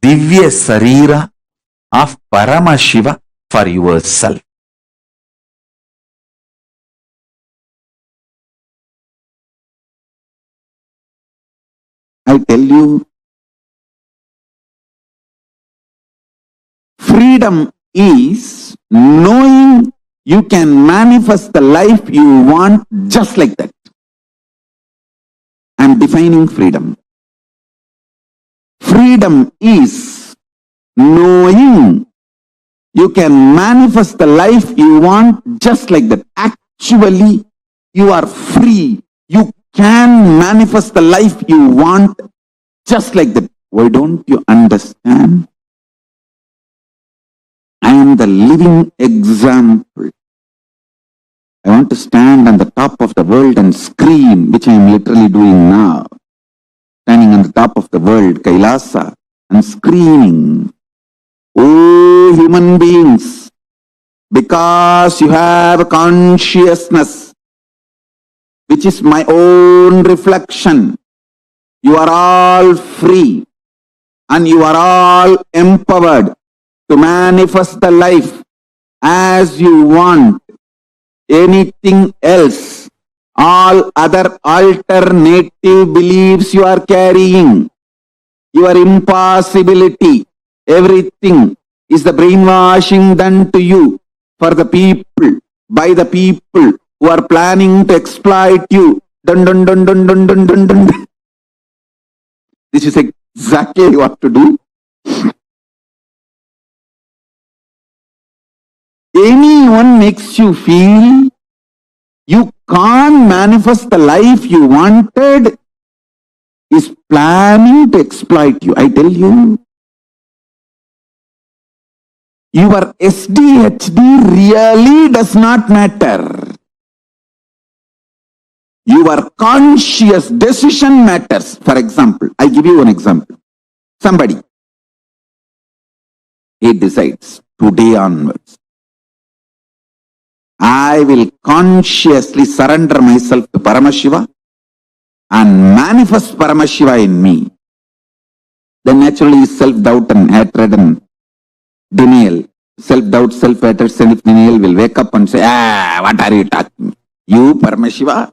Speaker 10: Divya Sarira of Paramashiva for yourself. I tell you, freedom is knowing you can manifest the life you want just like that. I'm defining freedom. Freedom is knowing you can manifest the life you want just like that. Actually, you are free. You
Speaker 8: can manifest the life you want just like that. Why don't you understand? I am the living example. I want to stand on the top of the world and scream, which I am literally doing now. Standing on the top of the world, Kailasa, and screaming, "Oh, human beings, because you have a consciousness, which is my own reflection, you are all free and you are all empowered to manifest the life as you want. Anything else, all other alternative beliefs you are carrying, your impossibility, everything is the brainwashing done to you for the people, by the people who are planning to exploit you. Dun, dun, dun, dun, dun, dun, dun, dun. This is exactly what to do. Anyone makes you feel you can't manifest the life you wanted is planning to exploit you. I tell you, your SDHD really does not matter. Your conscious decision matters. For example, I give you an example. Somebody, he decides today onwards, I will consciously surrender myself to Paramashiva and manifest Paramashiva in me. Then naturally self-doubt and hatred and denial, self-doubt, self-hatred, self-denial will wake up and say, what are you talking? You Paramashiva?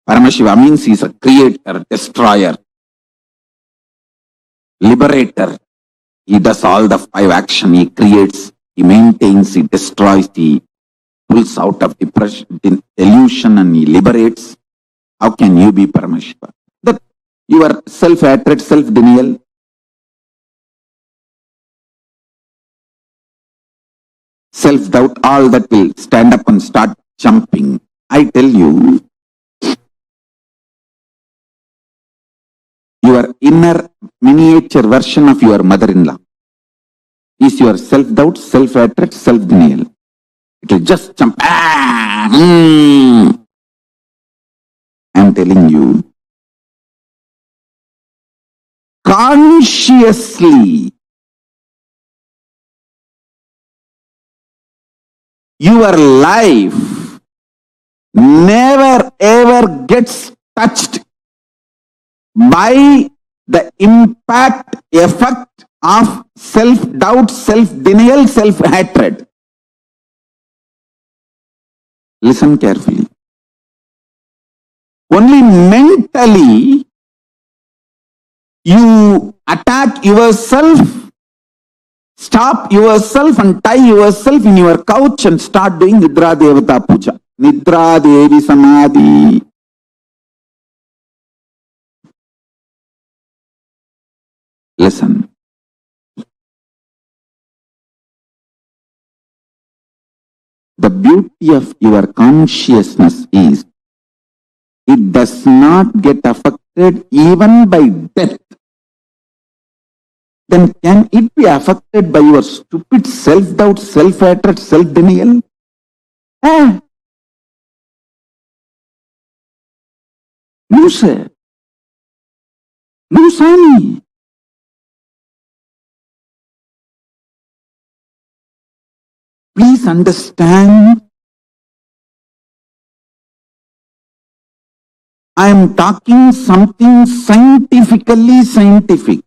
Speaker 8: Paramashiva means he is a creator, destroyer, liberator. He does all the 5 action. He creates, he maintains, he destroys, he pulls out of depression, illusion, and he liberates. How can you be Paramashiva? That your self-hatred, self-denial, self-doubt, all that will stand up and start jumping. I tell you, your inner miniature version of your mother-in-law is your self-doubt, self-hatred, self-denial. It will just jump. I'm telling you, consciously, your life never ever gets touched by the impact, effect of self-doubt, self-denial, self-hatred. Listen carefully. Only mentally you attack yourself, stop yourself and tie yourself in your couch and start doing Nidra Devata Puja. Nidra Devi Samadhi. Listen. The beauty of your consciousness is it does not get affected even by death. Then can it be affected by your stupid self-doubt, self-hatred, self-denial? No, sir. No, Swami. Please understand, I am talking something scientifically scientific.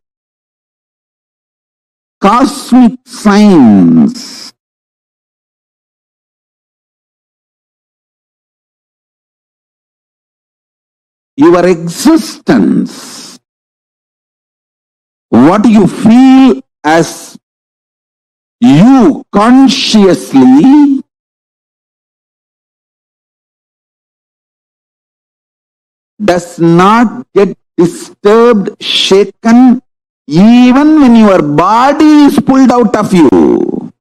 Speaker 8: Cosmic science. Your existence, what you feel as you consciously, does not get disturbed, shaken, even when your body is pulled out of you.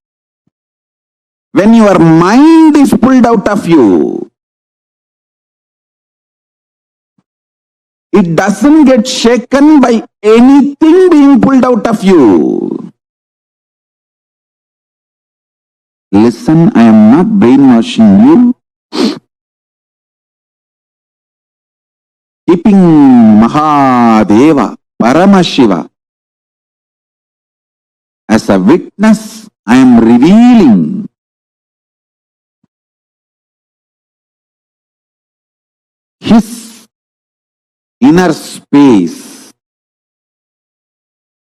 Speaker 8: When your mind is pulled out of you.
Speaker 11: It doesn't get shaken by anything being pulled out of you. Listen, I am not brainwashing you. Keeping Mahadeva, Paramashiva as a witness, I am revealing his inner space.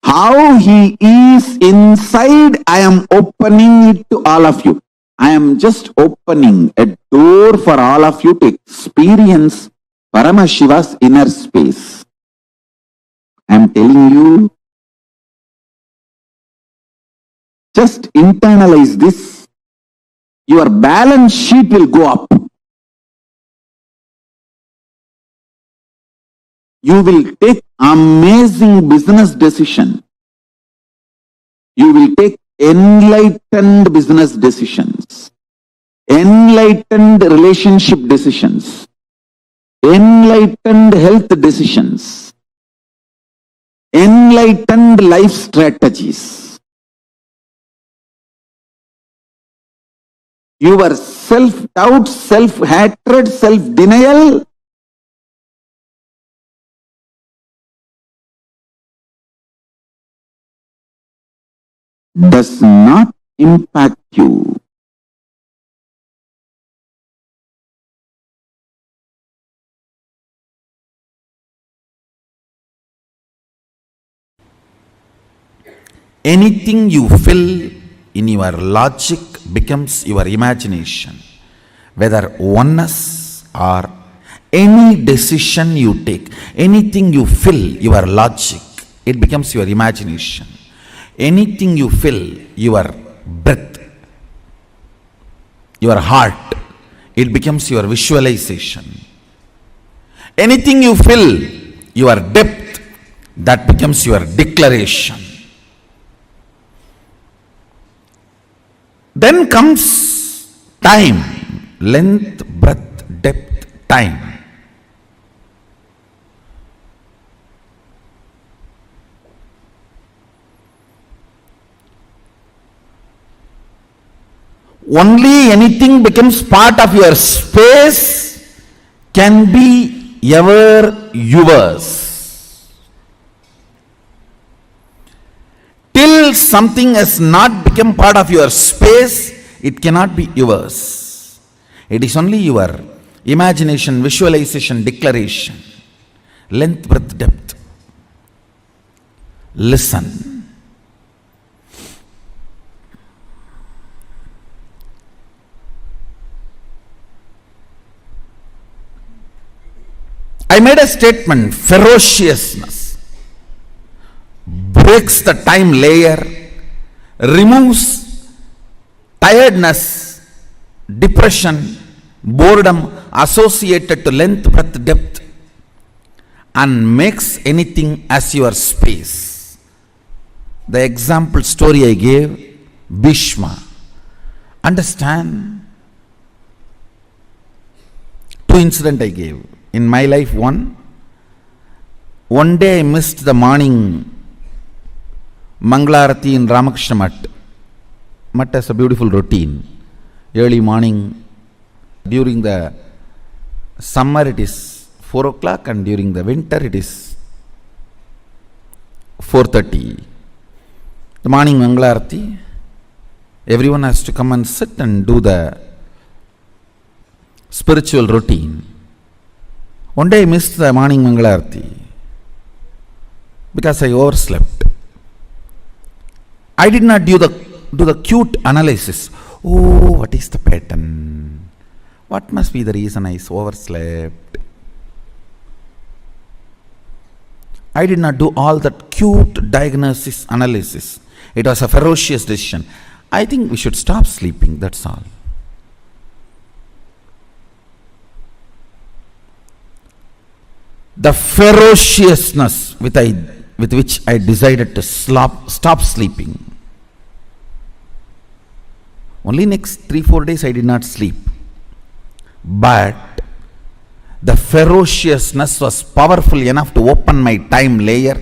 Speaker 11: How he is inside, I am opening it to all of you. I am just opening a door for all of you to experience Paramashiva's inner space. I am telling you, just internalize this. Your balance sheet will go up. You will take amazing business decision. You will take enlightened business decisions, enlightened relationship decisions, enlightened health decisions, enlightened life strategies. Your self-doubt, self-hatred, self-denial does not impact you.
Speaker 10: Anything you fill in your logic becomes your imagination. Whether oneness or any decision you take, anything you fill your logic, it becomes your imagination. Anything you fill your breath, your heart, it becomes your visualization. Anything you fill your depth, that becomes your declaration. Then comes time, length, breadth, depth, time. Only anything becomes part of your space can be ever yours. Till something has not become part of your space, it cannot be yours. It is only your imagination, visualization, declaration. Length, breadth, depth. Listen. I made a statement, ferociousness breaks the time layer, removes tiredness, depression, boredom associated to length, breadth, depth, and makes anything as your space. The example story I gave, Bhishma. Understand? Two incidents I gave. In my life, one day I missed the morning Manglarati in Ramakrishna Mutt. Mutt has a beautiful routine. Early morning, during the summer it is 4 o'clock and during the winter it is 4:30. The morning Manglarati, everyone has to come and sit and do the spiritual routine. One day I missed the morning Mangalarti because I overslept. I did not do the cute analysis. Oh, what is the pattern? What must be the reason I overslept? I did not do all that cute diagnosis analysis. It was a ferocious decision. I think we should stop sleeping, that's all. The ferociousness with which I decided to stop sleeping. Only next 3-4 days I did not sleep. But The ferociousness was powerful enough to open my time layer.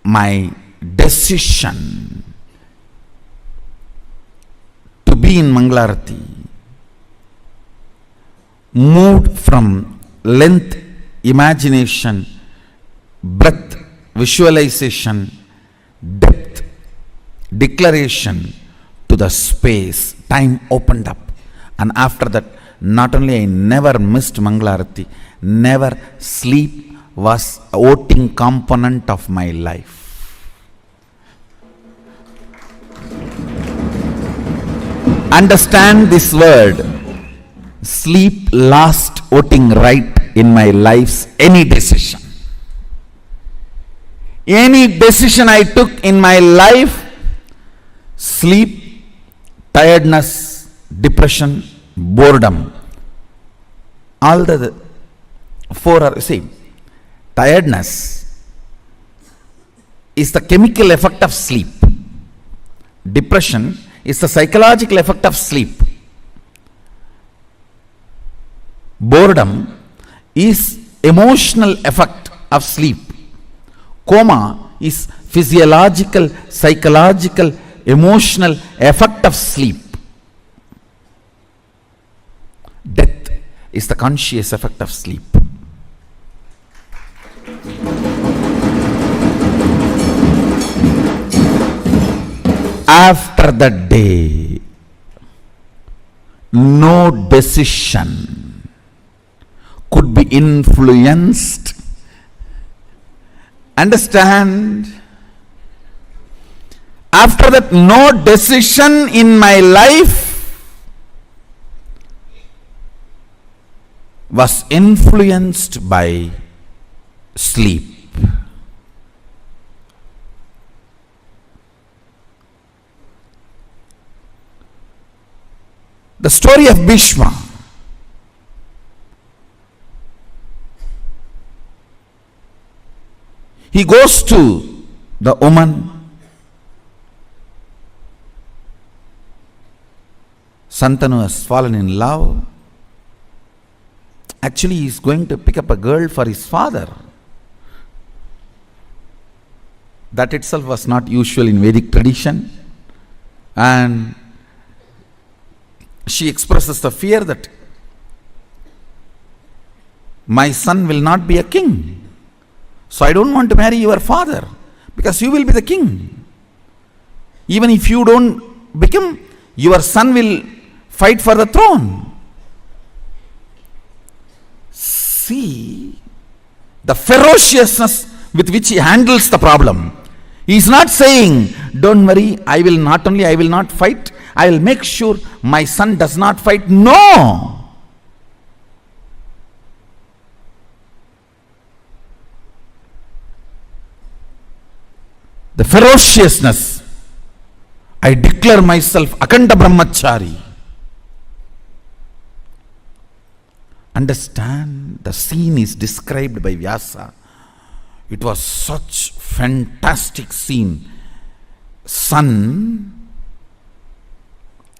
Speaker 10: My decision to be in Mangalarati moved from length, imagination, breadth, visualization, depth, declaration to the space. Time opened up. And after that, not only I never missed Mangalarati, never sleep was a voting component of my life. Understand this word. Sleep lost voting right in my life's any decision. Any decision I took in my life, sleep, tiredness, depression, boredom, all the four are same. Tiredness is the chemical effect of sleep. Depression is the psychological effect of sleep. Boredom is emotional effect of sleep. Coma is physiological, psychological, emotional effect of sleep. Death is the conscious effect of sleep. After that day, no decision could be influenced. Understand? After that, no decision in my life was influenced by sleep. The story of Bhishma. He goes to the woman. Santanu has fallen in love. Actually, he is going to pick up a girl for his father. That itself was not usual in Vedic tradition. And she expresses the fear that my son will not be a king. So I don't want to marry your father because you will be the king. Even if you don't become, your son will fight for the throne. See the ferociousness with which he handles the problem. He is not saying, don't worry, I will not fight, I will make sure my son does not fight. No! The ferociousness. I declare myself Akanda Brahmachari. Understand, the scene is described by Vyasa. It was such fantastic scene. Son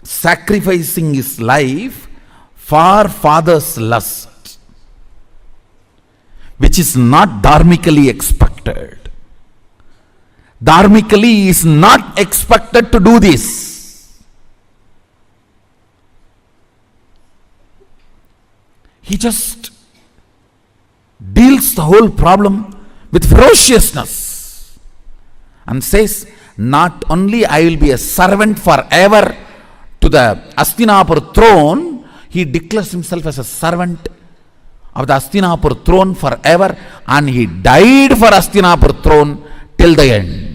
Speaker 10: sacrificing his life for father's lust, which is not dharmically expected. Dharmically he is not expected to do this. He just deals the whole problem with ferociousness and says, not only I will be a servant forever to the Hastinapur throne, he declares himself as a servant of the Hastinapur throne forever, and he died for Hastinapur throne till the end.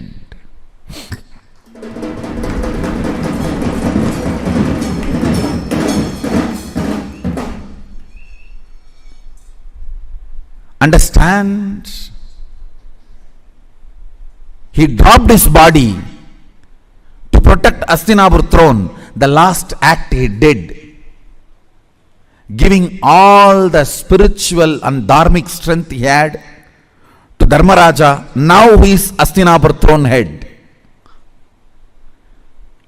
Speaker 10: Understand? He dropped his body to protect Hastinapur throne. The last act he did, giving all the spiritual and dharmic strength he had to Dharmaraja. Now he is Hastinapur throne head.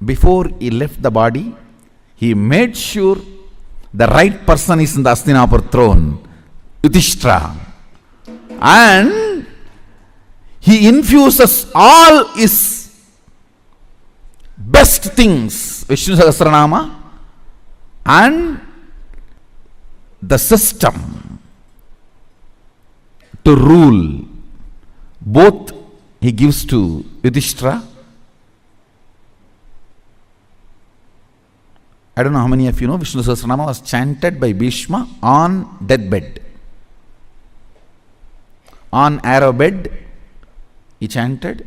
Speaker 10: Before he left the body, he made sure the right person is in the Hastinapur throne. Yudhishthira. And he infuses all his best things, Vishnu Sahasranama, and the system to rule. Both he gives to Yudhishthira. I don't know how many of you know Vishnu Sahasranama was chanted by Bhishma on deathbed. On arrow bed, he chanted,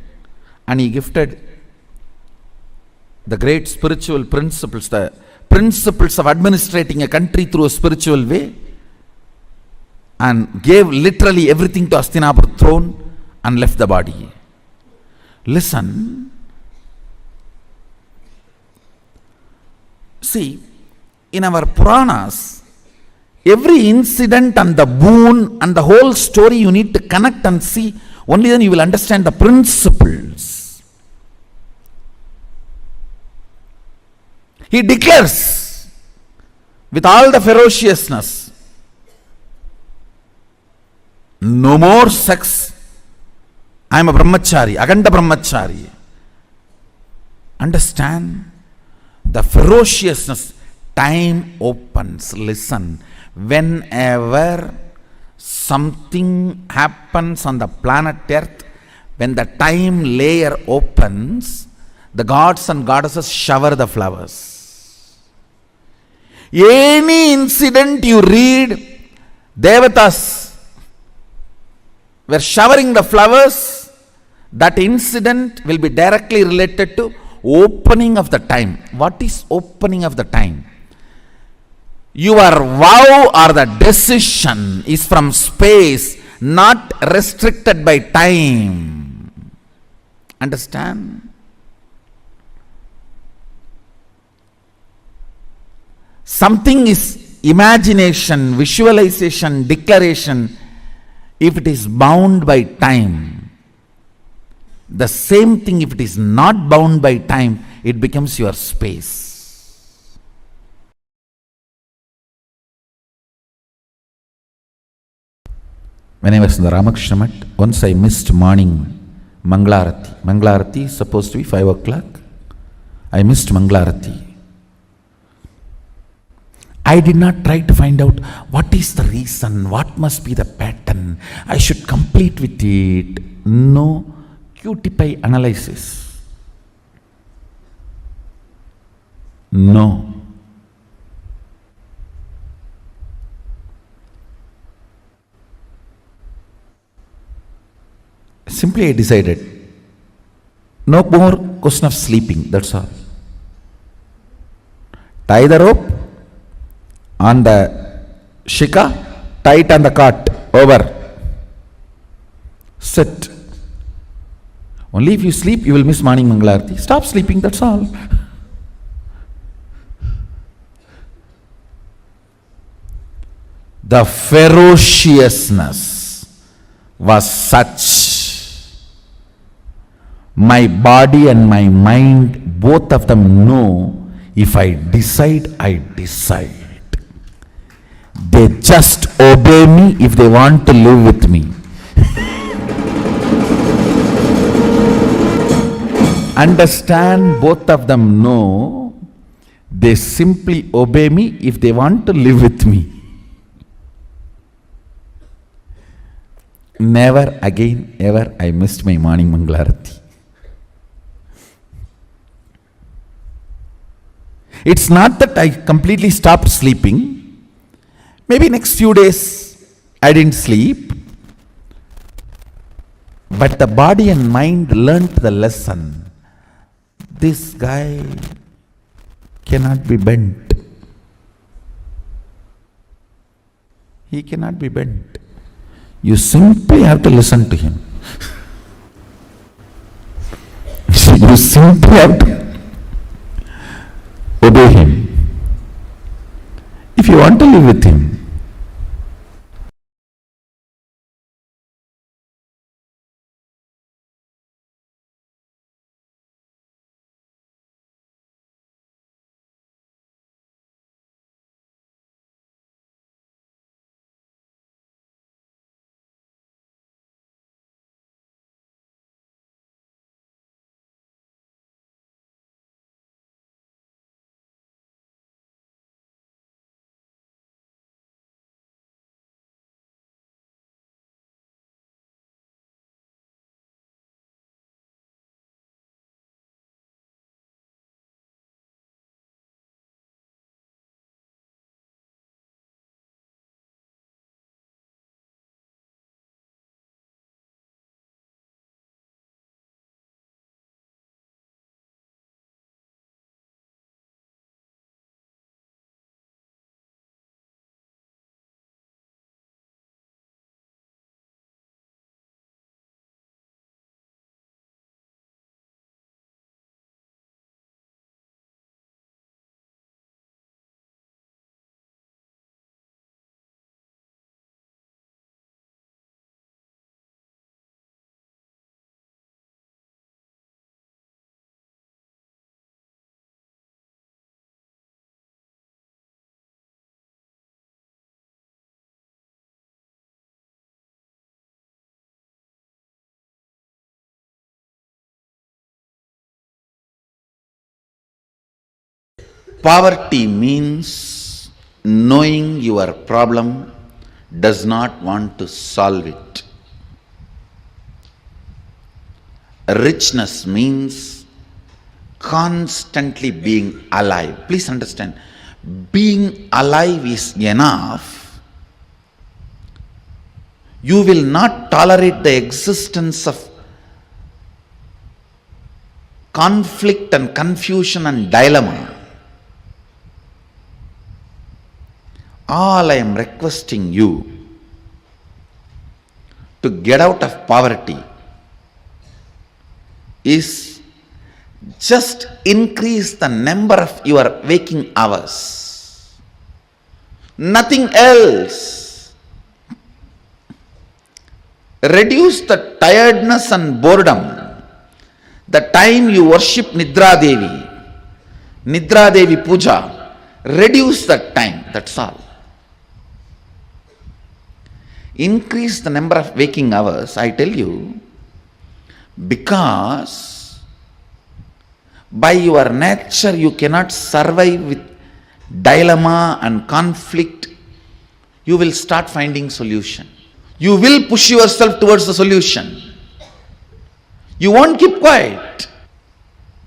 Speaker 10: and he gifted the great spiritual principles, the principles of administrating a country through a spiritual way, and gave literally everything to Hastinapur throne and left the body. Listen. See, in our Puranas, every incident and the boon and the whole story you need to connect and see. Only then you will understand the principles. He declares with all the ferociousness, no more sex. I am a brahmachari, aganda brahmachari. Understand the ferociousness. Time opens. Listen. Whenever something happens on the planet Earth, when the time layer opens, the gods and goddesses shower the flowers. Any incident you read, Devatas were showering the flowers, that incident will be directly related to opening of the time. What is opening of the time? Your vow or the decision is from space, not restricted by time. Understand? Something is imagination, visualization, declaration, if it is bound by time. The same thing, if it is not bound by time, it becomes your space. When I was in the Ramakrishna Mat, once I missed morning Manglarati. Manglarati is supposed to be 5 o'clock. I missed Manglarati. I did not try to find out what is the reason, what must be the pattern, I should complete with it. No QTPI analysis. No. Simply I decided, no more question of sleeping, that's all. Tie the rope on the shika, tie it on the cart, over. Sit. Only if you sleep, you will miss morning Mangalarti. Stop sleeping, that's all. The ferociousness was such. My body and my mind, both of them know, if I decide, I decide. They just obey me if they want to live with me. Understand, both of them know, they simply obey me if they want to live with me. Never again ever I missed my morning Mangalarati. It's not that I completely stopped sleeping. Maybe next few days I didn't sleep. But the body and mind learnt the lesson. This guy cannot be bent. He cannot be bent. You simply have to listen to him. You simply have to obey him. If you want to live with him,
Speaker 8: Poverty means knowing your problem, does not want to solve it. Richness means constantly being alive. Please understand, being alive is enough. You will not tolerate the existence of conflict and confusion and dilemma. All I am requesting you to get out of poverty is just increase the number of your waking hours. Nothing else. Reduce the tiredness and boredom. The time you worship Nidra Devi Puja, reduce that time, that's all. Increase the number of waking hours, I tell you, because by your nature you cannot survive with dilemma and conflict. You will start finding solution. You will push yourself towards the solution. You won't keep quiet.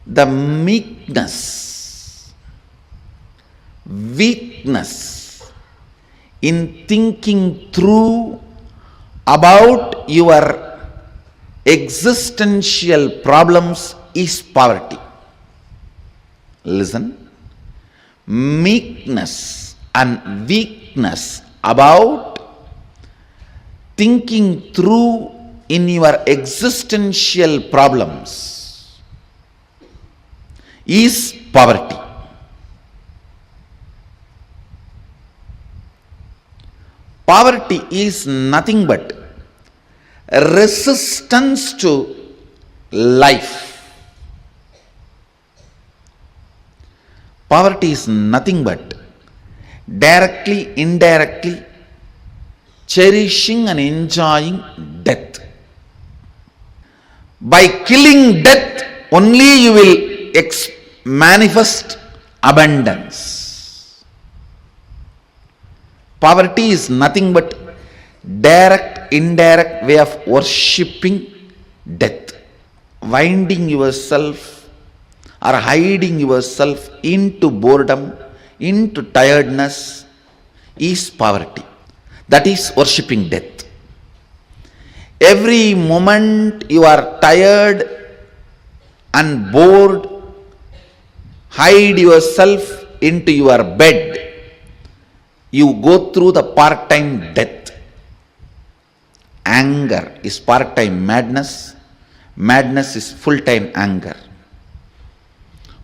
Speaker 8: The meekness, weakness in thinking through about your existential problems is poverty. Listen, meekness and weakness about thinking through in your existential problems is poverty. Poverty is nothing but resistance to life. Poverty is nothing but directly, indirectly cherishing and enjoying death. By killing death, only you will manifest abundance. Poverty is nothing but direct, indirect way of worshipping death. Winding yourself or hiding yourself into boredom, into tiredness is poverty. That is worshipping death. Every moment you are tired and bored, hide yourself into your bed. You go through the part-time death. Anger is part-time madness. Madness is full-time anger.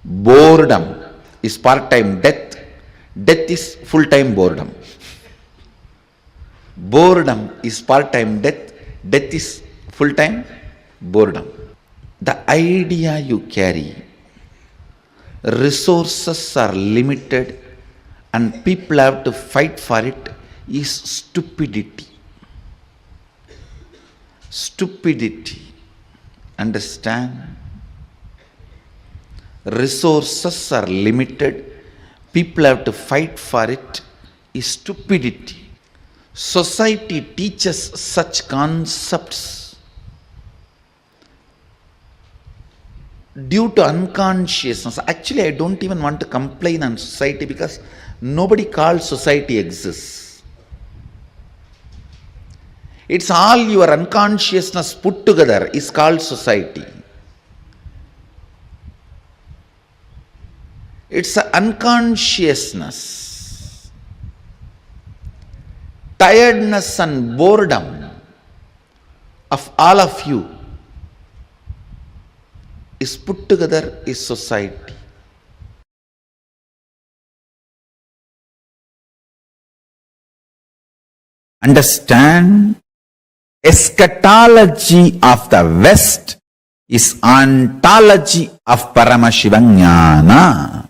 Speaker 8: Boredom is part-time death. Death is full-time boredom. Boredom is part-time death. Death is full-time boredom. The idea you carry, resources are limited and people have to fight for it, is stupidity. Stupidity. Understand? Resources are limited, people have to fight for it, is stupidity. Society teaches such concepts due to unconsciousness. Actually, I don't even want to complain on society because nobody calls society exists. It's all your unconsciousness put together is called society. It's an unconsciousness. Tiredness and boredom of all of you is put together is society. Understand? Eschatology of the West is ontology of Paramashivajnana.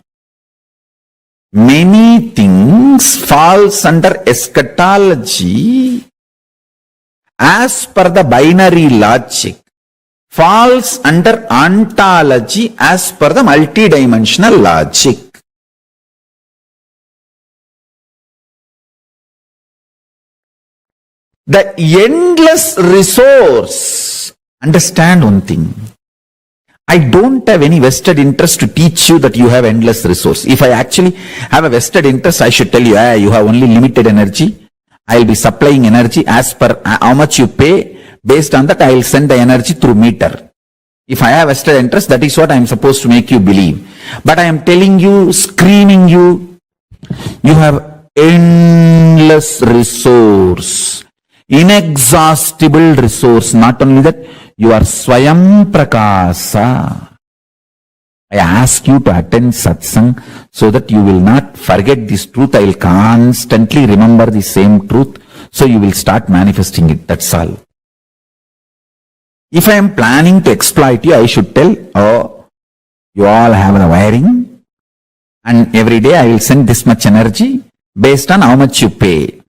Speaker 8: Many things falls under eschatology as per the binary logic, falls under ontology as per the multidimensional logic.
Speaker 10: The endless resource. Understand one thing. I don't have any vested interest to teach you that you have endless resource. If I actually have a vested interest, I should tell you, you have only limited energy. I'll be supplying energy as per how much you pay. Based on that, I'll send the energy through meter. If I have vested interest, that is what I'm supposed to make you believe. But I am telling you, screaming you, you have endless resource, inexhaustible resource. Not only that, you are Swayam Prakasa. I ask you to attend satsang so that you will not forget this truth. I will constantly remember the same truth. So you will start manifesting it. That's all. If I am planning to exploit you, I should tell, oh, you all have the wiring and every day I will send this much energy based on how much you pay.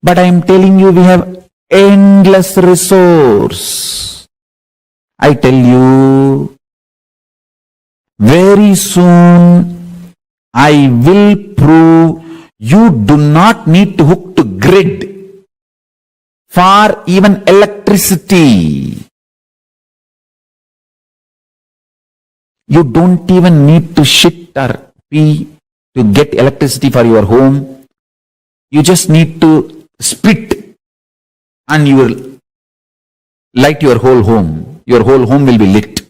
Speaker 10: But I am telling you, we have endless resource. I tell you, very soon I will prove you do not need to hook to grid for even electricity. You don't even need to shit or pee to get electricity for your home. You just need to spit and you will light your whole home. Your whole home will be lit.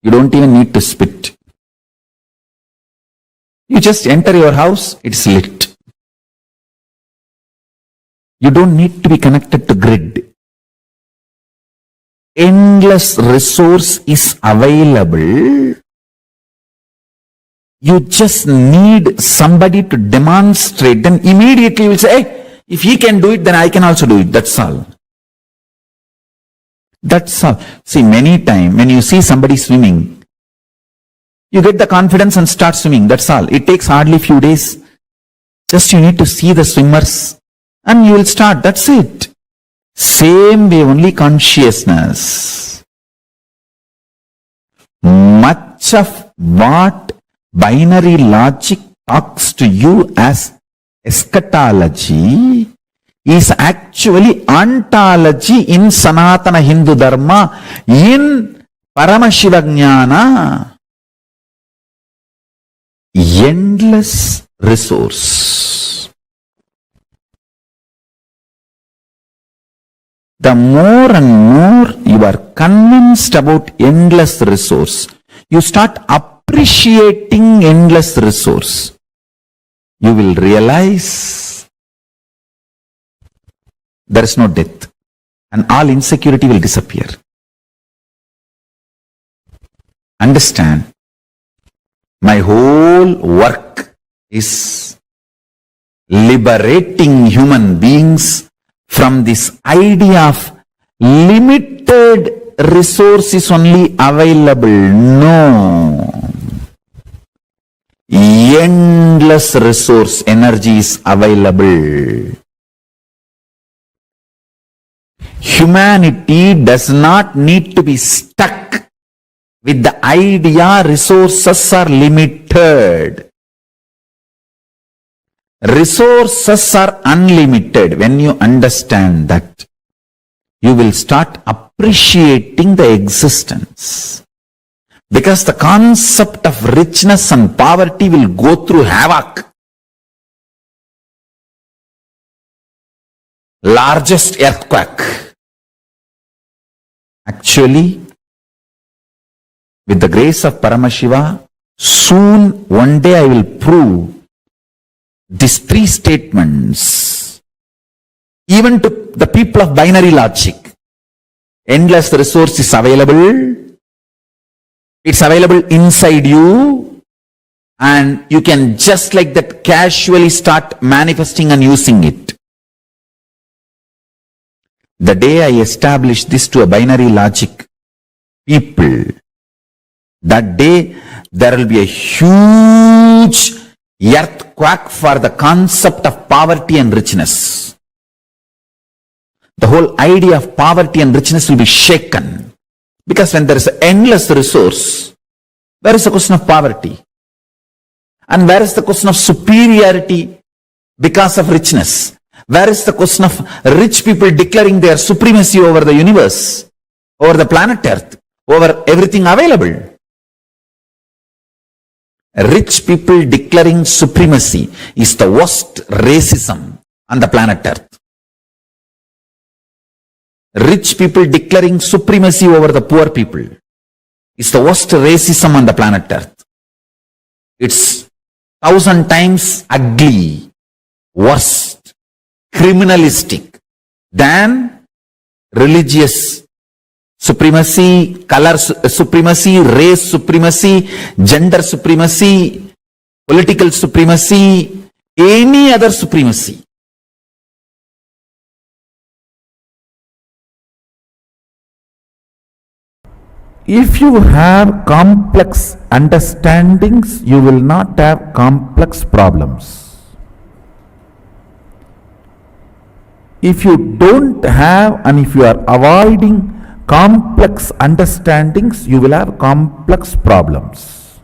Speaker 10: You don't even need to spit. You just enter your house, it's lit. You don't need to be connected to grid. Endless resource is available. You just need somebody to demonstrate. Then immediately you will say, hey, if he can do it, then I can also do it. That's all. That's all. See, many times when you see somebody swimming, you get the confidence and start swimming. That's all. It takes hardly few days. Just you need to see the swimmers and you will start. That's it. Same way, only consciousness. Much of what binary logic talks to you as eschatology is actually ontology in Sanatana Hindu Dharma, in Paramashiva Jnana. Endless resource. The more and more you are convinced about endless resource, you start appreciating endless resource. You will realize there is no death and all insecurity will disappear. Understand? My whole work is liberating human beings from this idea of limited resources only available. No. Endless resource energy is available. Humanity does not need to be stuck with the idea resources are limited. Resources are unlimited. When you understand that, you will start appreciating the existence. Because the concept of richness and poverty will go through havoc. Largest earthquake. Actually, with the grace of Paramashiva, soon one day I will prove these three statements even to the people of binary logic. Endless resource is available. It's available inside you and you can just like that casually start manifesting and using it. The day I establish this to a binary logic people, that day there will be a huge earthquake for the concept of poverty and richness. The whole idea of poverty and richness will be shaken. Because when there is endless resource, Where is the question of poverty? And where is the question of superiority because of richness? Where is the question of rich people declaring their supremacy over the universe, over the planet Earth, over everything available? Rich people declaring supremacy is the worst racism on the planet Earth. Rich people declaring supremacy over the poor people is the worst racism on the planet Earth. It's 1,000 times ugly, worst, criminalistic than religious supremacy, color supremacy, race supremacy, gender supremacy, political supremacy, any other supremacy. If you have complex understandings, you will not have complex problems. If you don't have, and if you are avoiding complex understandings, you will have complex problems.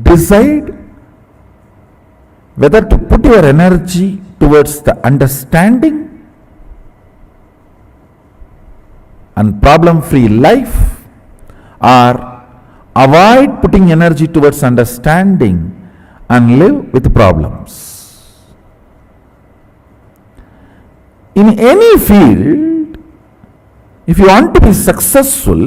Speaker 10: Decide whether to put your energy towards the understanding and problem-free life, or avoid putting energy towards understanding and live with problems. In any field, if you want to be successful,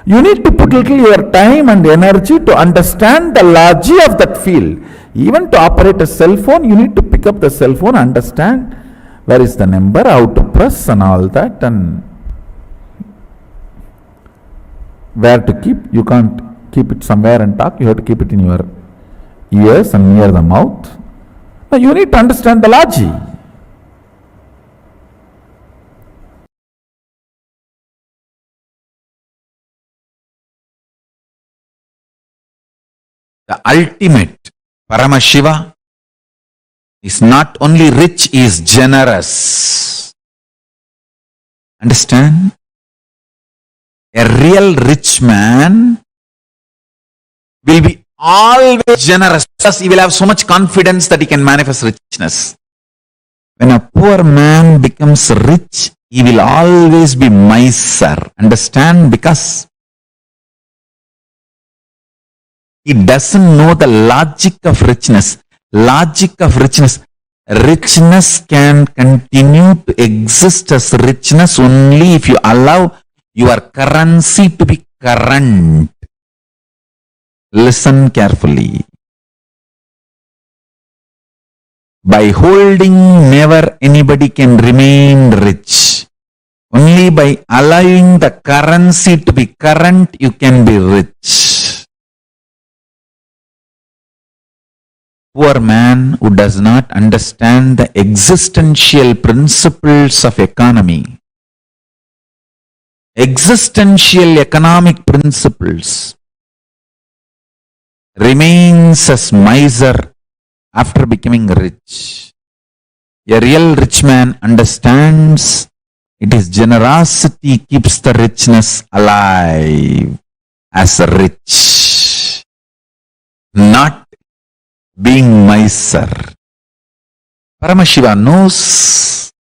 Speaker 10: you need to put little your time and energy to understand the logic of that field. Even to operate a cell phone, you need to pick up the cell phone, understand where is the number, how to press and all that, and where to keep. You can't keep it somewhere and talk, you have to keep it in your ears and near the mouth. Now you need to understand the logic. The ultimate Paramashiva is not only rich, he is generous. Understand? A real rich man will be always generous because he will have so much confidence that he can manifest richness. When a poor man becomes rich, he will always be miser. Understand? Because he doesn't know the logic of richness. Logic of richness. Richness can continue to exist as richness only if you allow your currency to be current. Listen carefully. By holding, never anybody can remain rich. Only by allowing the currency to be current, you can be rich. Poor man who does not understand the existential principles of economy, existential economic principles, remains as miser after becoming rich. A real rich man understands it is generosity keeps the richness alive as rich, not being miser. Paramashiva knows,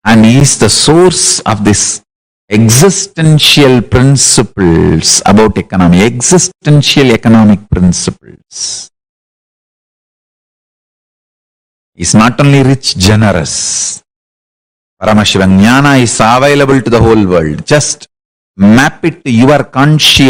Speaker 10: and he is the source of this existential principles about economy, existential economic principles. He is not only rich, generous. Paramashiva Jnana is available to the whole world. Just map it to your conscious